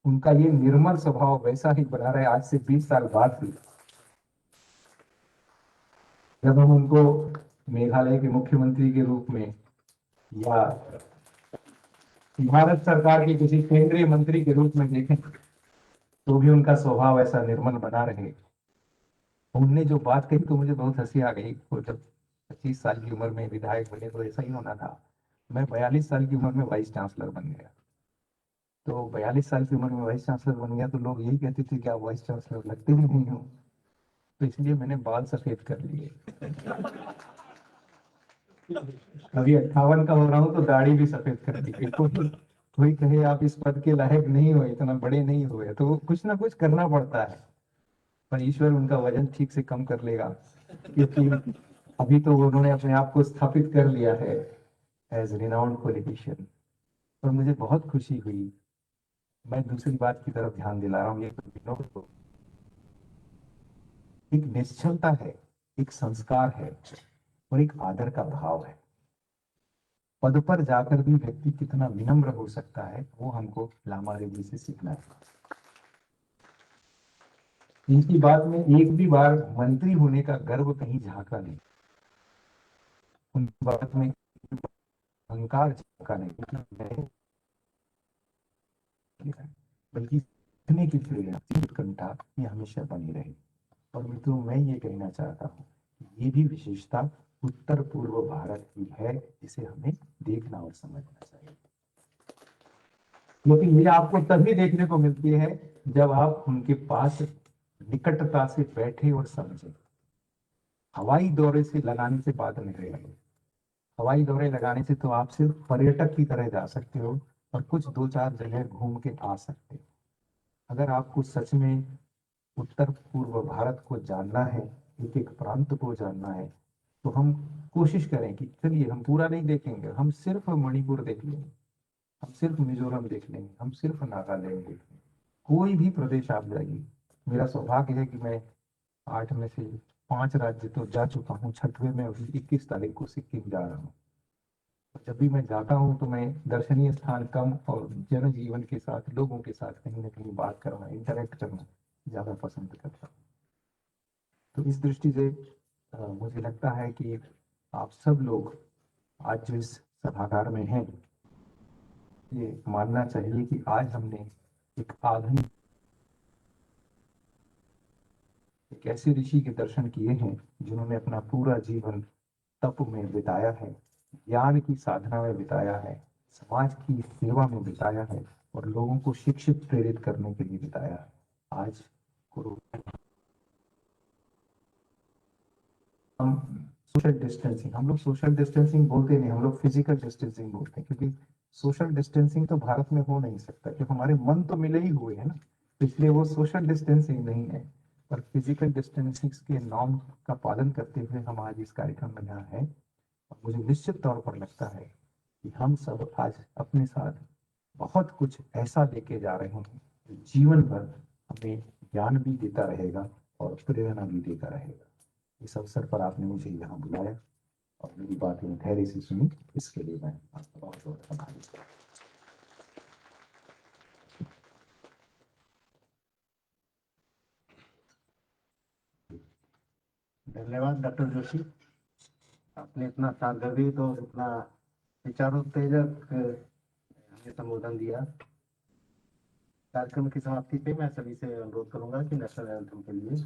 उनका ये निर्मल स्वभाव वैसा ही बना रहे आज से 20 साल बाद भी, जब हम उनको मेघालय के मुख्यमंत्री के रूप में या भारत सरकार के किसी केंद्रीय मंत्री के रूप में देखें, तो भी उनका स्वभाव ऐसा निर्मल बना रहे। उनने जो बात कही तो मुझे बहुत हंसी आ गई। वो जब 25 साल की उम्र में विधायक बने तो ऐसा ही होना था। मैं 42 साल की उम्र में वाइस चांसलर बन गया। तो 42 साल की उम्र में वाइस चांसलर बन गया तो लोग यही कहते थे कि आप वाइस चांसलर लगते ही नहीं हो, तो इसलिए मैंने बाल सफेद कर लिए। अभी 58 का हो रहा हूँ तो दाढ़ी भी सफेद कर दी। कोई कहे आप इस पद के लायक नहीं हो, इतना बड़े नहीं हुए, तो कुछ ना कुछ करना पड़ता है। पर ईश्वर उनका वजन ठीक से कम कर लेगा, क्योंकि अभी तो उन्होंने अपने आप को स्थापित कर लिया है एज रिनाउंड पॉलिटिशियन। और मुझे बहुत खुशी हुई। मैं दूसरी बात की तरफ ध्यान दिला रहा हूँ, ये विनोद को एक निश्चलता है, एक संस्कार है और एक आदर का भाव है। पद पर जाकर भी व्यक्ति कितना विनम्र हो सकता है, वो हमको लामारे जी से सीखना है। इनकी बात में एक भी बार मंत्री होने का गर्व कहीं झांका नहीं, उनकी बात में अहंकार झांका नहीं, बल्कि सीखने की प्रेरणा, उत्कंठा ये हमेशा बनी रहे। और मित्रों, मैं ये कहना चाहता हूँ कि ये भी विशेषता उत्तर पूर्व भारत की है, जिसे हमें देखना और समझना चाहिए। लेकिन ये आपको तभी देखने को मिलती है जब आप उनके पास निकटता से बैठे और समझे। हवाई दौरे से लगाने से बात नहीं रही। हवाई दौरे लगाने से तो आप सिर्फ पर्यटक की तरह जा सकते हो और कुछ 2-4 जगह घूम के आ सकते हो। अगर आपको सच में उत्तर पूर्व भारत को जानना है, एक एक प्रांत को जानना है, तो हम कोशिश करें कि चलिए हम पूरा नहीं देखेंगे, हम सिर्फ मणिपुर देख लेंगे, हम सिर्फ मिजोरम देख लेंगे, हम सिर्फ नागालैंड देख लेंगे। कोई भी प्रदेश आप जाइए, मेरा सौभाग्य है कि मैं 8 में से 5 राज्य तो जा चुका हूँ, 6वें में अभी 21 तारीख को सिक्किम जा रहा हूँ। जब भी मैं जाता हूँ तो मैं दर्शनीय स्थान कम और जनजीवन के साथ, लोगों के साथ कहीं ना कहीं बात करना, इंटरेक्ट करना ज्यादा पसंद करता हूँ। तो इस दृष्टि से मुझे लगता है कि आप सब लोग आज जो इस सभागार में हैं, ये मानना चाहिए कि आज हमने एक आधुनिक, एक ऐसे ऋषि के दर्शन किए हैं जिन्होंने अपना पूरा जीवन तप में बिताया है, ज्ञान की साधना में बिताया है, समाज की सेवा में बिताया है और लोगों को शिक्षित प्रेरित करने के लिए बिताया है। आज हम सोशल डिस्टेंसिंग, हम लोग सोशल डिस्टेंसिंग बोलते नहीं, हम लोग फिजिकल डिस्टेंसिंग बोलते हैं, क्योंकि सोशल डिस्टेंसिंग तो भारत में हो नहीं सकता, क्योंकि हमारे मन तो मिले ही हुए हैं ना, इसलिए वो सोशल डिस्टेंसिंग नहीं है। पर फिजिकल डिस्टेंसिंग के नॉर्म का पालन करते हुए हम आज इस कार्यक्रम में यहाँ हैं। और मुझे निश्चित तौर पर लगता है कि हम सब आज अपने साथ बहुत कुछ ऐसा लेके जा रहे हैं जो जीवन भर हमें ज्ञान भी देता रहेगा और प्रेरणा भी देता रहेगा। इस अवसर पर आपने मुझे यहाँ बुलाया और मेरी बातें धैर्य से सुनी, इसके लिए मैं आपका बहुत बहुत आभारी हूँ। धन्यवाद डॉक्टर जोशी, आपने इतना सांदर्भिक और इतना विचारोत्तेजक हमें संबोधन दिया। कार्यक्रम की समाप्ति पे मैं सभी से अनुरोध करूंगा कि नेशनल एंथम के लिए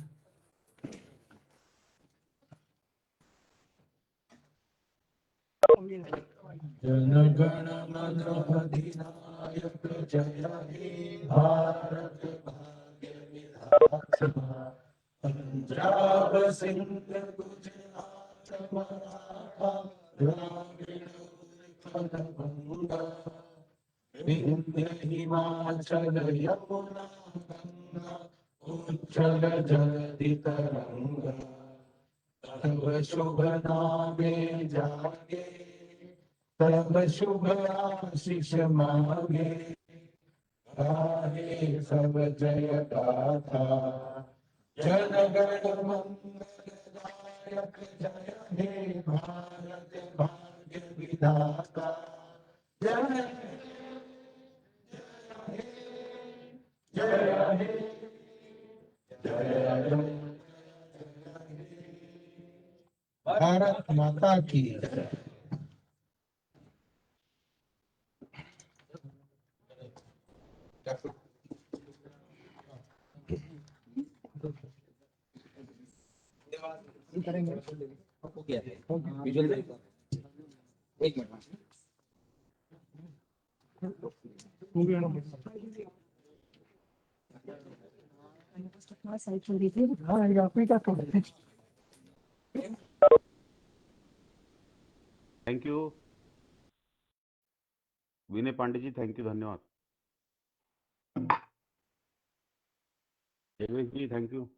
जन गण मन अधिनायक जय हे भारत भाग्य विधाता, पंजाब सिंध गुजरात मराठा द्राविड़ उत्कल बंगा, विंध्य हिमाचल यमुना गंगा, उज्जल जगति तरंगा, तब शुभ नामे जागे, तब शुभ आशीष मांगे, गाहे सब जय गाथा, जन गण मंगलदायक जय हे भारत भाग्य विधाता, जय जय हे जय जय भारत माता की जय। एक minute thank you Vinay Pande ji, thank you, धन्यवाद। Jagdish ji, thank you.